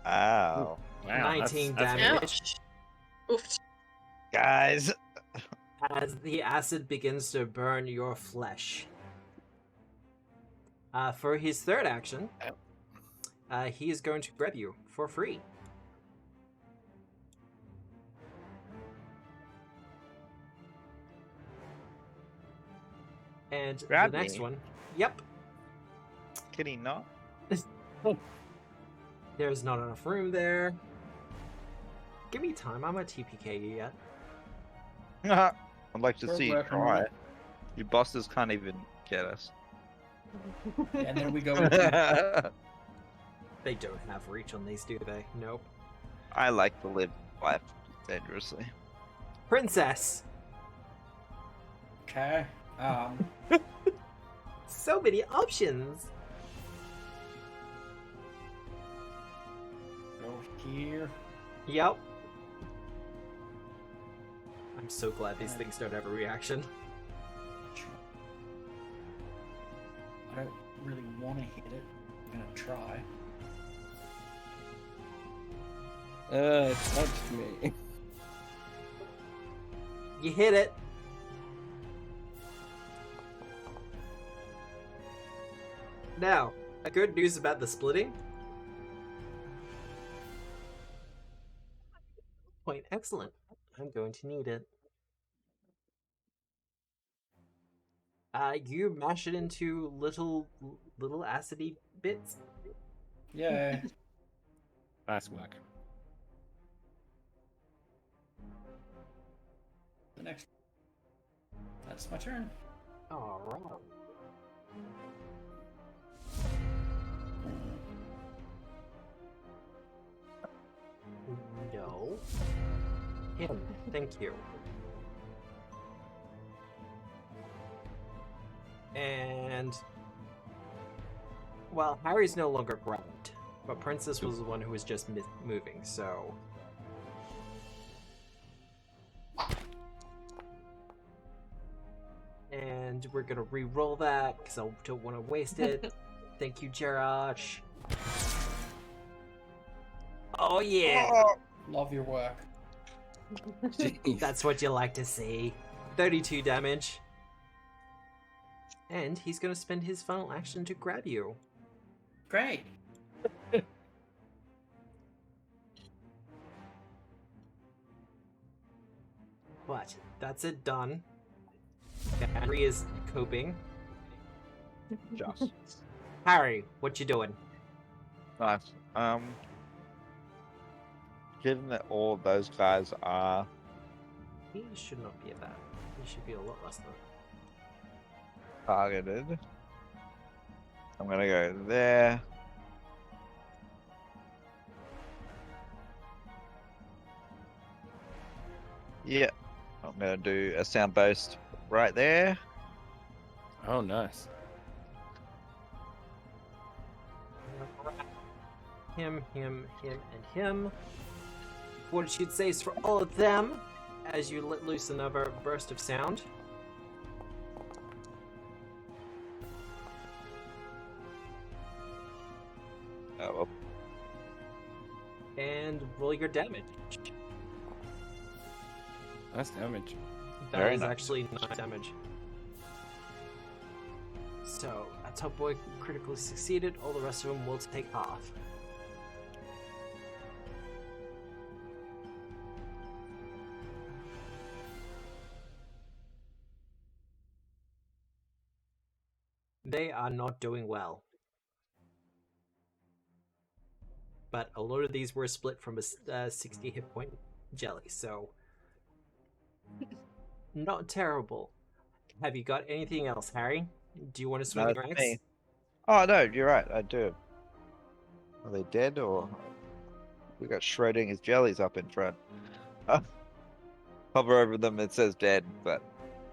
Ow. Wow, 19 that's damage. Oof. Guys. As the acid begins to burn your flesh. For his third action, he is going to grab you for free. And Grab the next me? one, yep, Can he not? there's not enough room there. Give me time, I'm a TPK you yet. I'd like to We're see you working on try. it. Your bosses can't even get us. And then we go into They don't have reach on these, do they? Nope. I like to live life dangerously. Princess! okay. So many options! Go here. Yep. I'm so glad these things don't have a reaction. I don't really want to hit it. I'm gonna try. It touched me. You hit it! Now, good news about the splitting. Point excellent. I'm going to need it. You mash it into little acidy bits. Yay. Nice work. The next. That's my turn. Alright. No. Him. Thank you. And well, Harry's no longer grabbed, but Princess was the one who was just moving, so and we're gonna re-roll that because I don't want to waste it. Thank you, Jerash. Oh yeah, Love your work. that's what you like to see. 32 damage. And he's gonna spend his final action to grab you. Great. But that's it done. Harry is coping. Just. Harry, what you doing? Nice. Given that all of those guys are He should not be at that. He should be a lot less than that. targeted, I'm gonna go there. Yeah, I'm gonna do a sound burst right there. Oh, nice. Him, and him. Fortitude saves for all of them as you let loose another burst of sound. Oh, well. And roll your damage. Nice damage. That Very is nice. actually 9 damage. So, a top boy critically succeeded, all the rest of them will take half. They are not doing well. But a lot of these were split from a 60 hit point jelly, so not terrible. Have you got anything else, Harry? Do you want to swing No, your it's axe? me. Oh no, you're right. I do. Are they dead or we got Schrodinger's jellies up in front? Hover over them. It says dead, but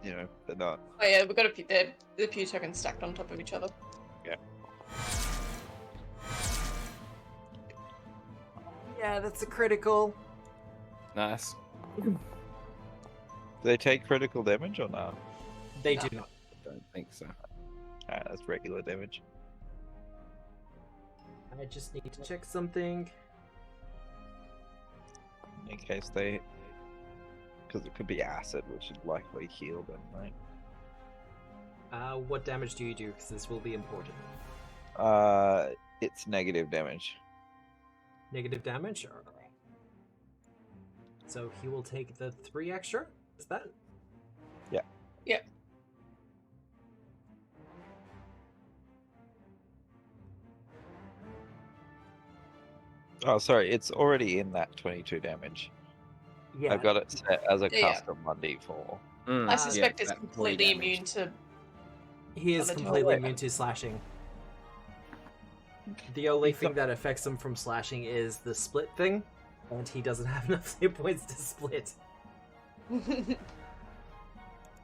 you know they're not. Oh yeah, we've got a few there. The few tokens stacked on top of each other. Yeah, that's a critical. Nice. Do they take critical damage or not? They No. do not. Don't think so. That's regular damage. I just need to check something. case they, because it could be acid, which would likely heal them, right? What damage do you do? Because this will be important. It's negative damage. Negative damage? Alright. So he will take the 3 extra? Is that? Yeah. Yep. Oh, sorry, it's already in that 22 damage. Yeah. I've got it set as a Yeah. custom 1d4. I suspect it's that 3 completely damage. immune to. He is Other completely types. immune to slashing. The only thing that affects him from slashing is the split thing, and he doesn't have enough hit points to split.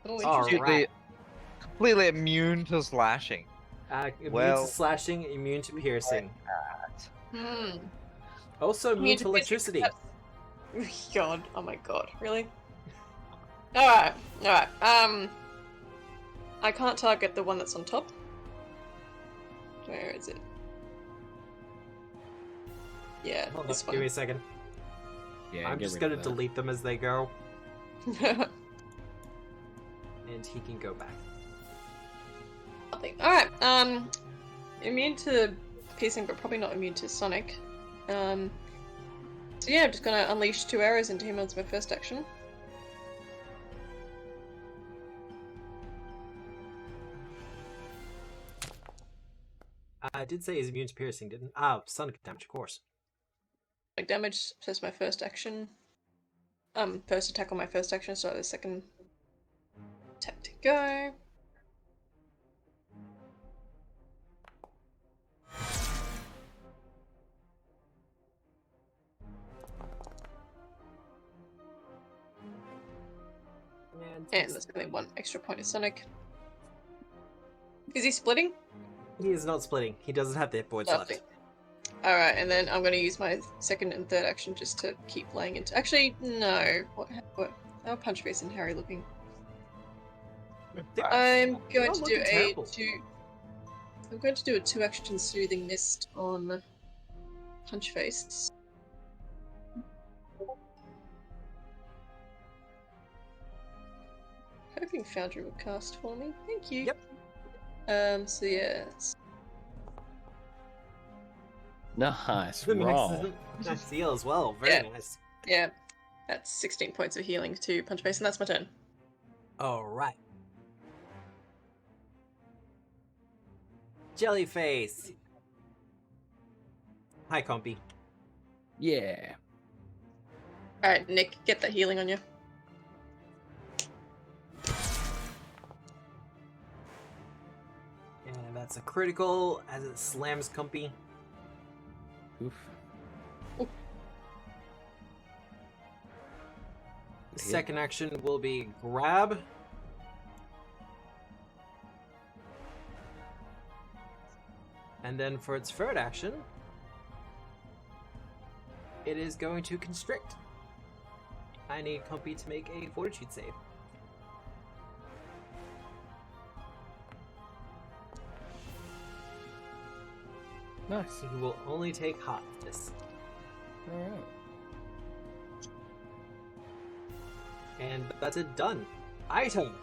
Completely, completely immune to slashing. Immune to slashing, immune to piercing. Also immune to electricity. God, oh my god, really? Alright. I can't target the one that's on top. Where is it? Yeah, Hold this up, give me one. a second. Yeah, I'm get just rid gonna of that. delete them as they go, and he can go back. Nothing. Alright, immune to piercing, but probably not immune to sonic. So yeah, I'm just gonna unleash 2 arrows into him as my first action. I did say he's immune to piercing, didn't? Ah, sonic damage, of course. Like damage, so that's my first action. First attack on my first action, so the second attack to go. And there's only 1 extra point of sonic. Is he splitting? He is not splitting. He doesn't have the hit points Lovely. left. Alright, and then I'm going to use my second and third action just to keep laying into. Actually, no. What? How punch face and Harry looking? I'm going not to do looking a terrible. 2. I'm going to do a 2-action soothing mist on punch face. Hoping Foundry would cast for me. Thank you. Yep. So yeah. Nice The roll. nice heal as well. Very nice. Yeah. That's 16 points of healing to punch face, and that's my turn. Alright. Jellyface. Hi, Compy. Yeah. Alright, Nick, get that healing on you. And that's a critical as it slams Compy. Oof. The second action will be grab. And then for its third action, it is going to constrict. I need Compy to make a fortitude save. Nice. He will only take half of this. Alright. And that's it, done. Item!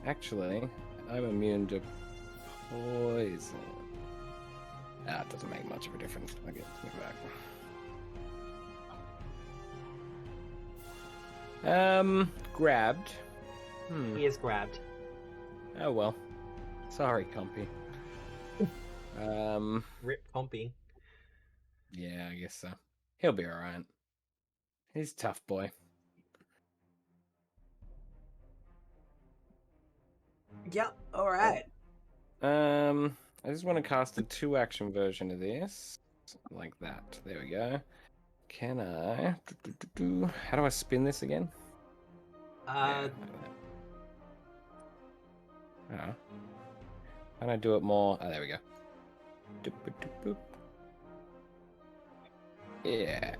Actually, I'm immune to poison. Ah, it doesn't make much of a difference. I get to back. Grabbed. He is grabbed. Oh well. Sorry, Compy. Rip Compy. Yeah, I guess so. He'll be alright. He's a tough boy. Yep, alright. I just want to cast a 2-action version of this. Like that. There we go. Can I... How do I spin this again? Oh. Can I do it more? Oh, there we go. Doop, doop, doop, doop. Yeah.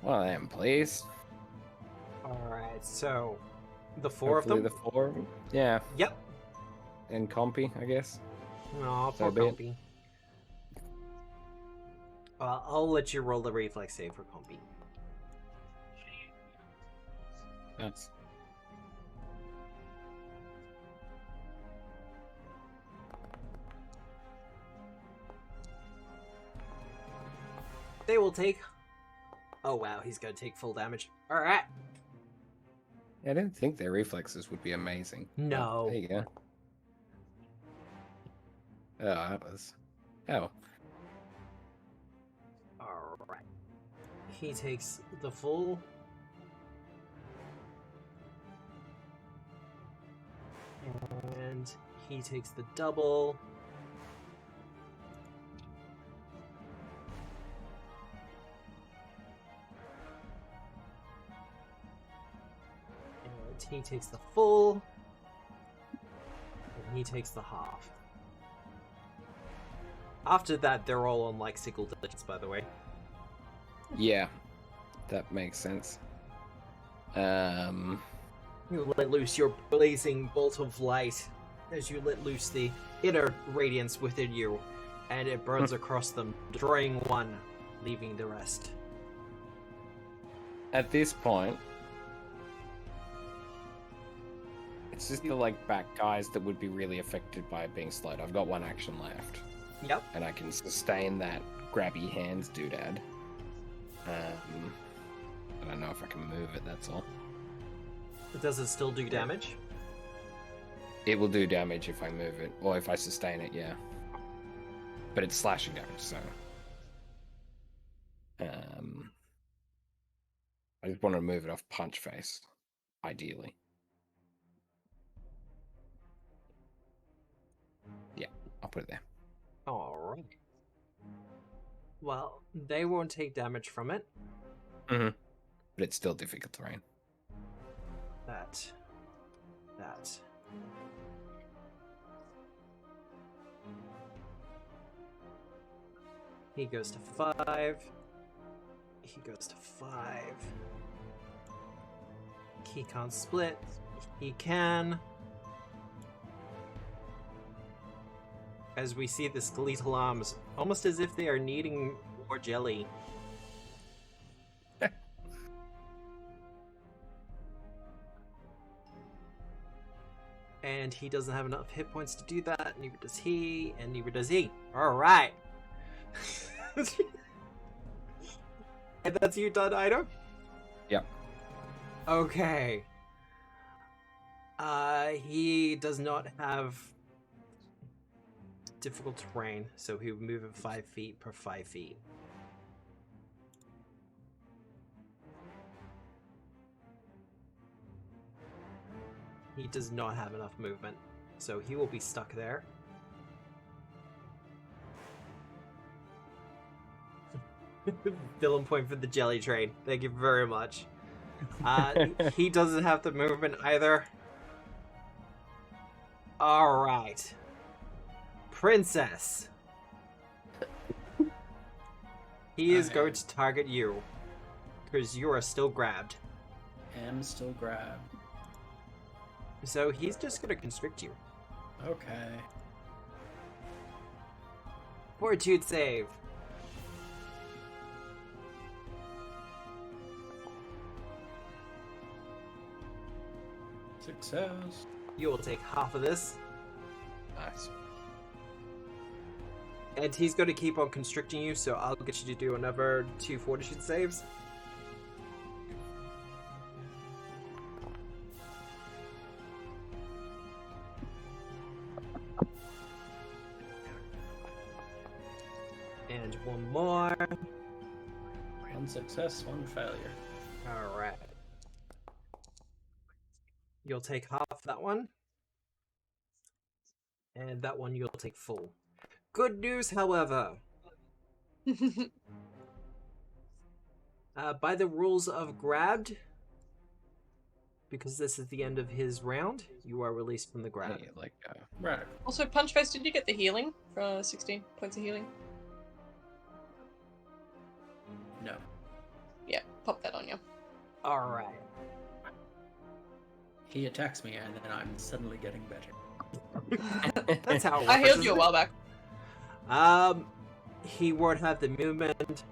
One of them, please. Alright, so the 4 Hopefully of them? the 4 of them. Yeah. Yep. And Compy, I guess. Aw, So poor be it. Compy. I'll let you roll the reflex save for Compy. That's... They will take... Oh wow, he's gonna take full damage. Alright. I didn't think their reflexes would be amazing. No. There you go. Oh, that was... Oh. Alright. He takes the full... And he takes the double. And he takes the full. And he takes the half. After that, they're all on like single digits, by the way. Yeah, that makes sense. You let loose your blazing bolt of light as you let loose the inner radiance within you, and it burns across them, destroying one, leaving the rest. At this point, it's just the like back guys that would be really affected by it being slowed. I've got one action left. Yep. And I can sustain that grabby hands doodad. I don't know if I can move it, that's all. Does it still do damage? It will do damage if I move it, or if I sustain it, yeah. But it's slashing damage, so... I just want to move it off punch face, ideally. Yeah, I'll put it there. Alright. Well, they won't take damage from it. Mm-hmm. But it's still difficult terrain. That. He goes to 5. He goes to 5. He can't split. He can. As we see the skeletal arms, almost as if they are needing more jelly. And he doesn't have enough hit points to do that, neither does he, and neither does he. Alright. And that's you done, Ido? Yep. Okay. He does not have difficult terrain, so he would move at 5 feet per 5 feet. He does not have enough movement, so he will be stuck there. Villain point for the jelly train. Thank you very much. He doesn't have the movement either. Alright. Princess. He is going to target you. Because you are still grabbed. Am still grabbed. So he's just going to constrict you. Okay. Fortitude save. Success. You will take half of this. Nice. And he's going to keep on constricting you, so I'll get you to do another 2 fortitude saves. And one more. One success, one failure. Alright. You'll take half that one. And that one you'll take full. Good news, however. By the rules of grabbed, because this is the end of his round, you are released from the grab. Hey, like, Right. Also, Punchface, did you get the healing for 16 points of healing? No. Yeah, pop that on you. Alright. He attacks me and then I'm suddenly getting better. That's how it works. I healed you a while back. He won't have the movement.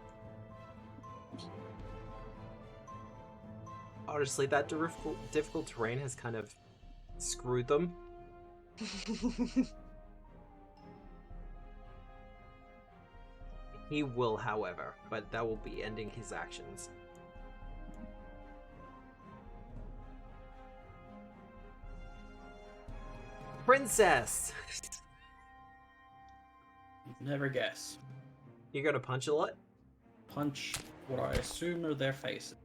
Honestly, that difficult terrain has kind of screwed them. He will, however, but that will be ending his actions. Princess! Never guess. You're gonna punch a lot? Punch what I assume are their faces.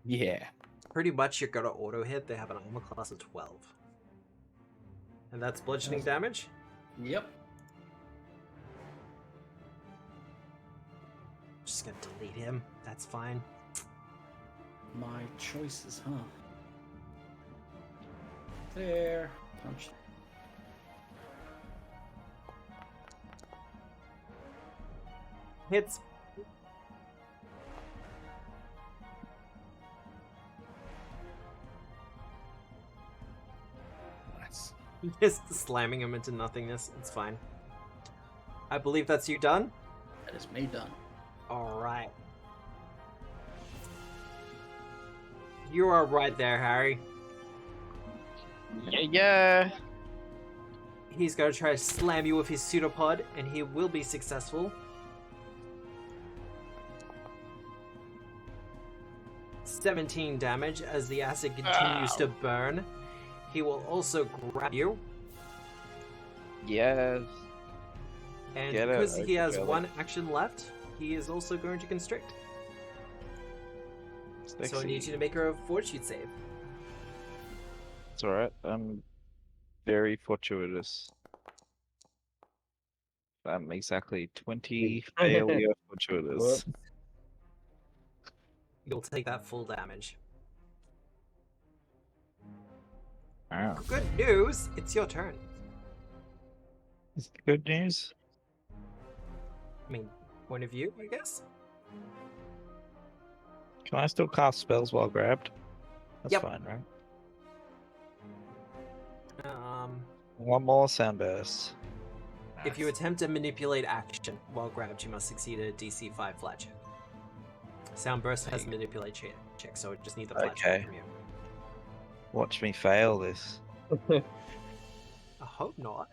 Yeah. Pretty much you're gonna auto hit. They have an armor class of 12. And that's bludgeoning damage? Yep. Just gonna delete him. That's fine. My choices, huh? There. Punch. Hits. Nice. Just slamming him into nothingness. It's fine. I believe that's you done? That is me done. Alright. You are right there, Harry. Yeah. He's gonna try to slam you with his pseudopod, and he will be successful. 17 damage as the acid continues to burn. He will also grab you. Yes. And Get because it, he has Jelly. one action left, he is also going to constrict. So I need you to make a fortitude save. It's alright. I'm very fortuitous. Exactly 20 failure fortuitous. You'll take that full damage. Wow. Good news, it's your turn. Is it good news? I mean, point of view, I guess? Can I still cast spells while grabbed? That's Yep. fine, right? Um, One more sound burst. if you attempt to manipulate action while grabbed, you must succeed at a DC 5 flat check. Sound burst has a manipulate check, so it just needs a flat check from you. Watch me fail this. I hope not.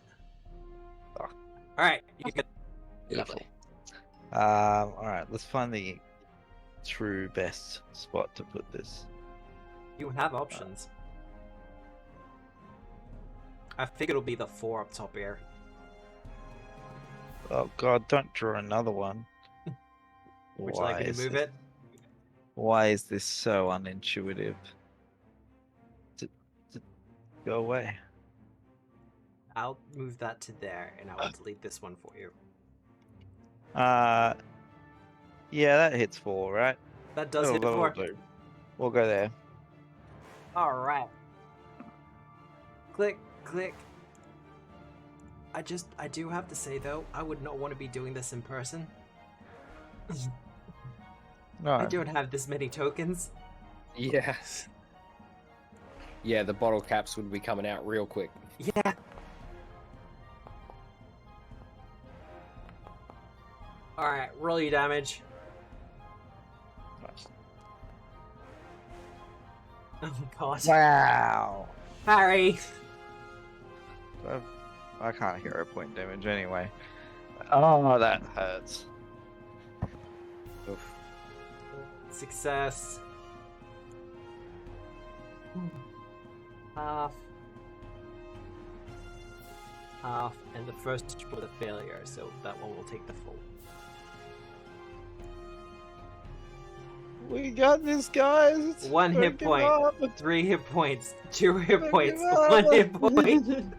Oh. Alright, you get Beautiful. Alright, let's find the true best spot to put this. You have options. I think it'll be the 4 up top here. Oh god, don't draw another one. Would you like me to move it? Why is this so unintuitive? Go away. I'll move that to there, and I will delete this one for you. Yeah, that hits 4, right? That does hit 4. We'll go there. Alright. Click, click. I do have to say though, I would not want to be doing this in person. No. I don't have this many tokens. Yeah. Yeah, the bottle caps would be coming out real quick. Yeah. Alright, roll your damage. Nice. Oh god. Wow. Harry! I can't hero point damage anyway. Oh, that hurts. Oof. Success. Half. Half, and the first was a failure, so that one will take the full. We got this, guys. 1 Don't hit give point, up. 3 hit points, 2 hit Don't points, give up. 1 hit point.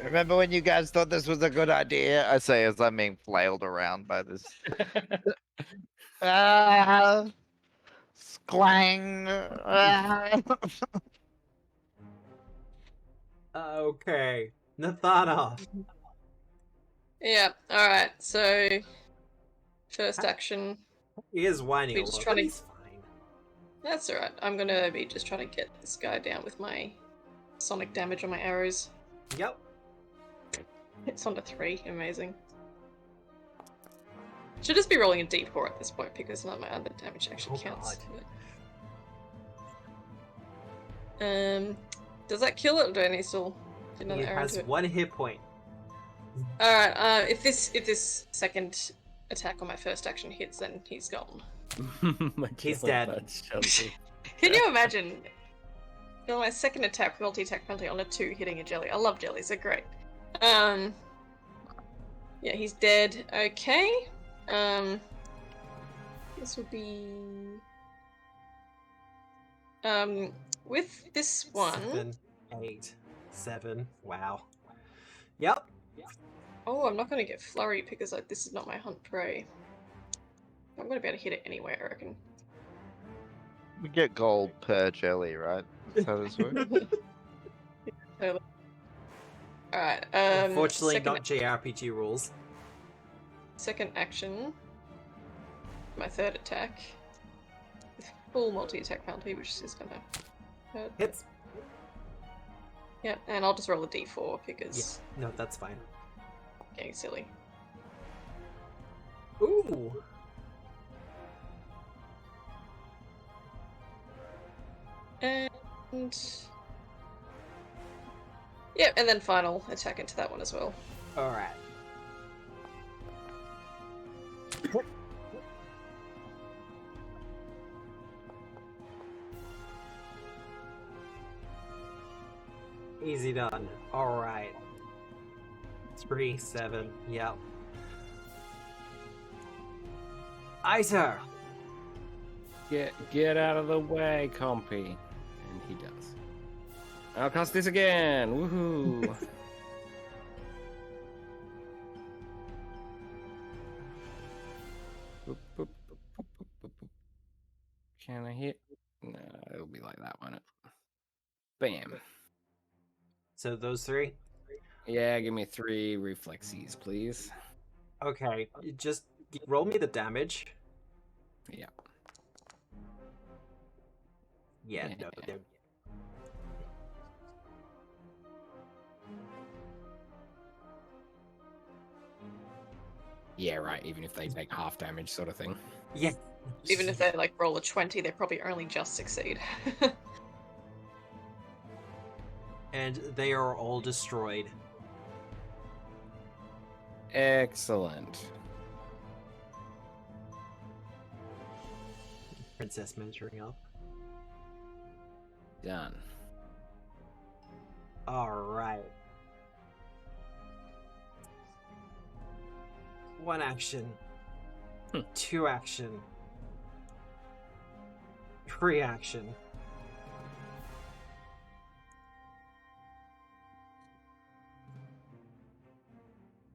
Remember when you guys thought this was a good idea? I say as I'm being flailed around by this. Sklang. Okay, Nathana. Yeah, alright, so first action. He is whining We a just lot, trying but to- he's fine. That's alright. I'm gonna be just trying to get this guy down with my sonic damage on my arrows. Yep. It's on to 3. Amazing. Should just be rolling a d4 at this point because none of my other damage actually counts. Does that kill it, or do I need still do another arrow to it? Has 1 hit point. Alright, if this second attack on my first action hits, then he's gone. He's dead. Can you imagine? On my second attack, multi-attack penalty on a 2 hitting a jelly. I love jellies, they're great. Yeah, he's dead. Okay. This would be with this one. 7, 8, 7. Wow. Yep. Oh, I'm not gonna get flurry because this is not my hunt prey. I'm gonna be able to hit it anyway, I reckon. We get gold per jelly, right? That's how this works. Totally. Alright, Unfortunately, not JRPG rules. Second action. My third attack. With full multi-attack penalty, which is gonna hurt. Hits. Yep, and I'll just roll a d4 because... Yeah. No, that's fine. Getting silly. Ooh! And... Yep, and then final attack into that one as well. Alright. Easy done. Alright. 3, 7, yep. Isa! Get out of the way, compy. And he does. I'll cast this again. Woohoo! Boop, boop, boop, boop, boop, boop. Can I hit? No, it'll be like that, won't it? Bam. So those 3? Yeah, give me 3 reflexes, please. Okay, just roll me the damage. Yeah. Yeah, no, they're... Yeah, right, even if they take half damage sort of thing. Yeah. Even if they like roll a 20, they probably only just succeed. And they are all destroyed. Excellent. Princess measuring up. Done. Alright. 1 action. 2 action. 3 action.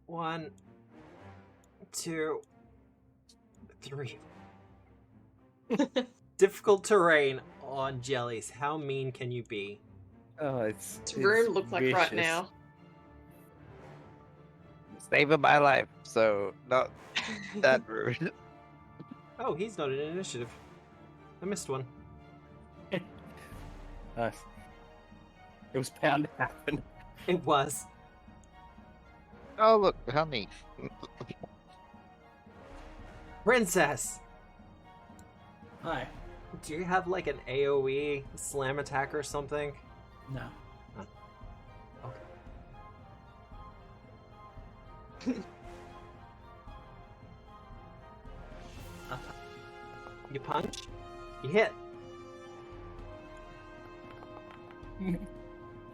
One, 2, 3. Difficult terrain on jellies. How mean can you be? Oh, it's room look like right now. Saving my life, so not that rude. Oh, he's not in initiative. I missed one. Nice. It was bound to happen. It was. Oh look, how neat. Princess! Hi. Do you have like an AoE slam attack or something? No. Okay. You punch, you hit,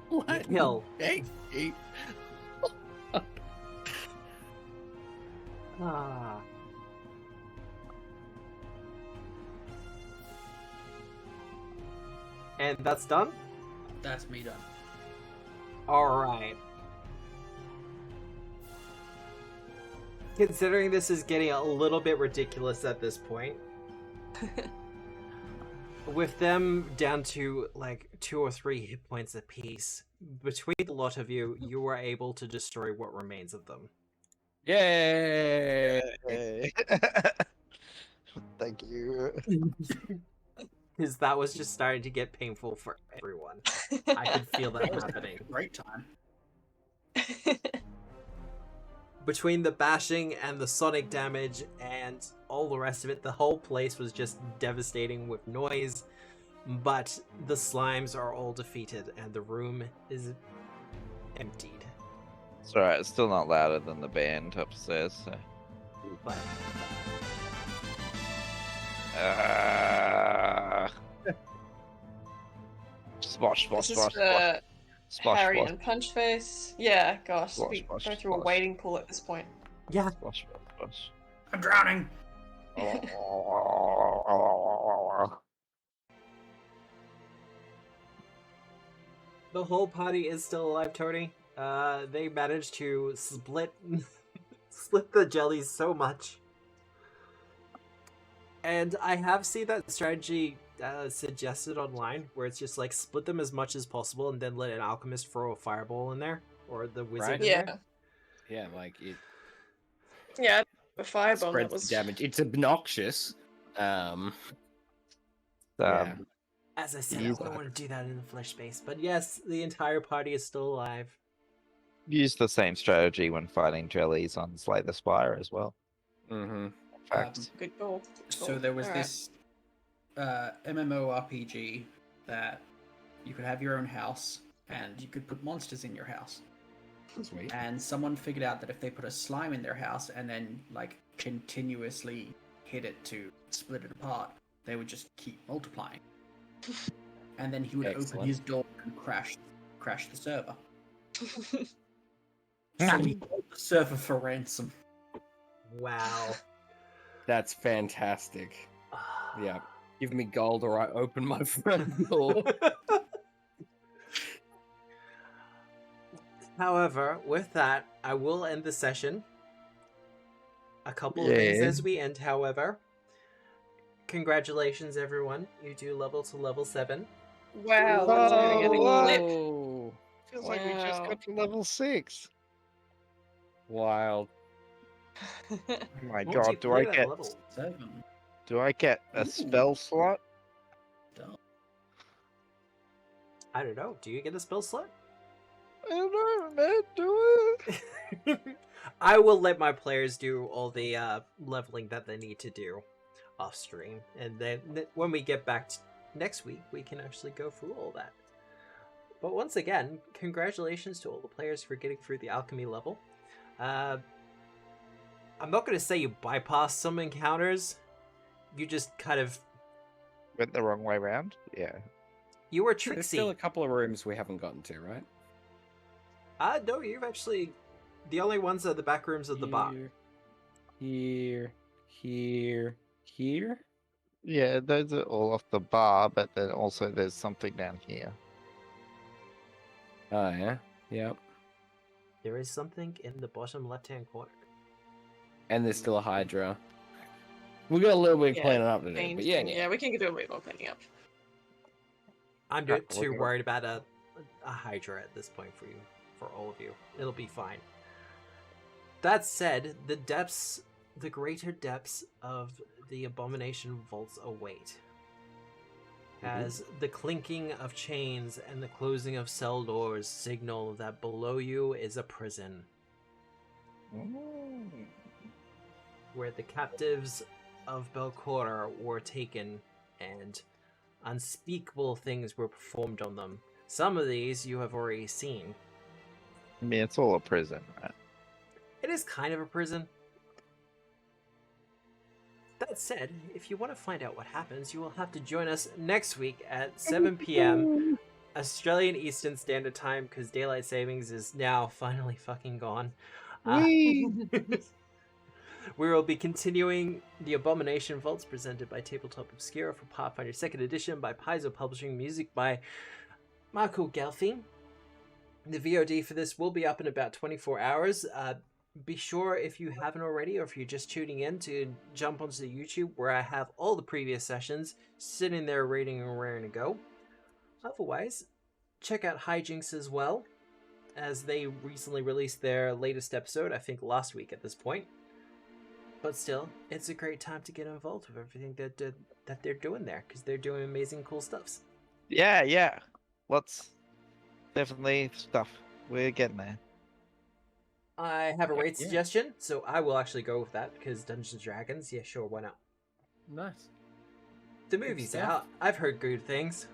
What? you kill. Hey. Ah. And that's done? That's me done. Alright. Considering this is getting a little bit ridiculous at this point, with them down to like 2 or 3 hit points apiece, between the lot of you, you were able to destroy what remains of them. Yay! Thank you. Because that was just starting to get painful for everyone. I could feel that happening. Great time. between the bashing and the sonic damage and all the rest of it, the whole place was just devastating with noise. But the slimes are all defeated and the room is emptied. It's alright, it's still not louder than the band upstairs, so. But Splash, splash, This is splash, for splash, Harry splash, and Punchface. Yeah, gosh, Splash, we splash, go through a splash. wading pool at this point. yeah, splash, splash. I'm drowning. the whole party is still alive, Tony. They managed to split the jellies so much. And I have seen that strategy suggested online, where it's just like split them as much as possible and then let an alchemist throw a fireball in there, or the wizard Right. in Yeah. there. Yeah, like it Yeah, a firebomb that spreads was the damage. It's obnoxious. Yeah. As I said, Use I wouldn't want to do that in the flesh space, but yes, the entire party is still alive. Use the same strategy when fighting jellies on Slay the Spire as well. Mm-hmm. Facts. good call. So there was Alright. this MMORPG that you could have your own house and you could put monsters in your house. Sweet. And someone figured out that if they put a slime in their house and then like continuously hit it to split it apart, they would just keep multiplying. And then he would open Excellent. his door and crash the server. So he held the server for ransom. Wow. That's fantastic. Yeah. Give me gold or I open my front door. However, with that, I will end the session. A couple of things Yeah. as we end, however. Congratulations, everyone. You do level to level 7. Wow, that's gonna get a clip. Oh, Feels like we just Wow. got to level 6. wild. Oh my Won't you god, do I play that get level? 7. a Ooh. spell slot? Dumb. I don't know. Do you get a spell slot? I don't know, man. Do it. I will let my players do all the leveling that they need to do off stream, and then when we get back next week, we can actually go through all that. But once again, congratulations to all the players for getting through the alchemy level. I'm not going to say you bypassed some encounters. You just kind of... Went the wrong way round? Yeah. You were There's tricksy. still a couple of rooms we haven't gotten to, right? No, you've actually... The only ones are the back rooms of the bar. Here. Yeah, those are all off the bar, but then also there's something down here. Oh, yeah. Yep. There is something in the bottom left-hand corner. And there's still a Hydra. We got a little bit of Yeah, cleaning up to do, but yeah. Yeah, we can do a bit more cleaning up. I'm Ah, too look at worried about a Hydra at this point for all of you. It'll be fine. That said, the greater depths of the Abomination vaults await. As the clinking of chains and the closing of cell doors signal that below you is a prison, where the captives of Belcora were taken and unspeakable things were performed on them. Some of these you have already seen. I mean, it's all a prison, right? It is kind of a prison. That said, if you want to find out what happens, you will have to join us next week at 7 p.m. Australian Eastern Standard Time, because Daylight Savings is now finally fucking gone. We will be continuing the Abomination Vaults presented by Tabletop Obscura for Pathfinder 2nd Edition by Paizo Publishing, music by Marco Gelfi. The VOD for this will be up in about 24 hours. Be sure, if you haven't already, or if you're just tuning in, to jump onto the YouTube where I have all the previous sessions sitting there ready and raring to go. Otherwise, check out Hijinks as well, as they recently released their latest episode, I think last week at this point. But still, it's a great time to get involved with everything that they're doing there, because they're doing amazing cool stuffs. Yeah. Lots. Definitely stuff. We're getting there. I have a raid suggestion, so I will actually go with that because Dungeons and Dragons. Yeah, sure, why not? Nice. The movie's out. I've heard good things.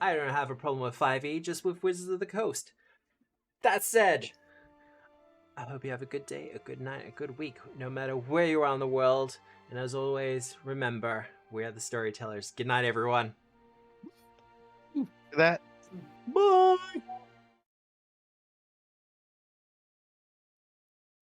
I don't have a problem with 5e, just with Wizards of the Coast. That said, I hope you have a good day, a good night, a good week, no matter where you are in the world. And as always, remember, we are the storytellers. Good night, everyone. That. Bye.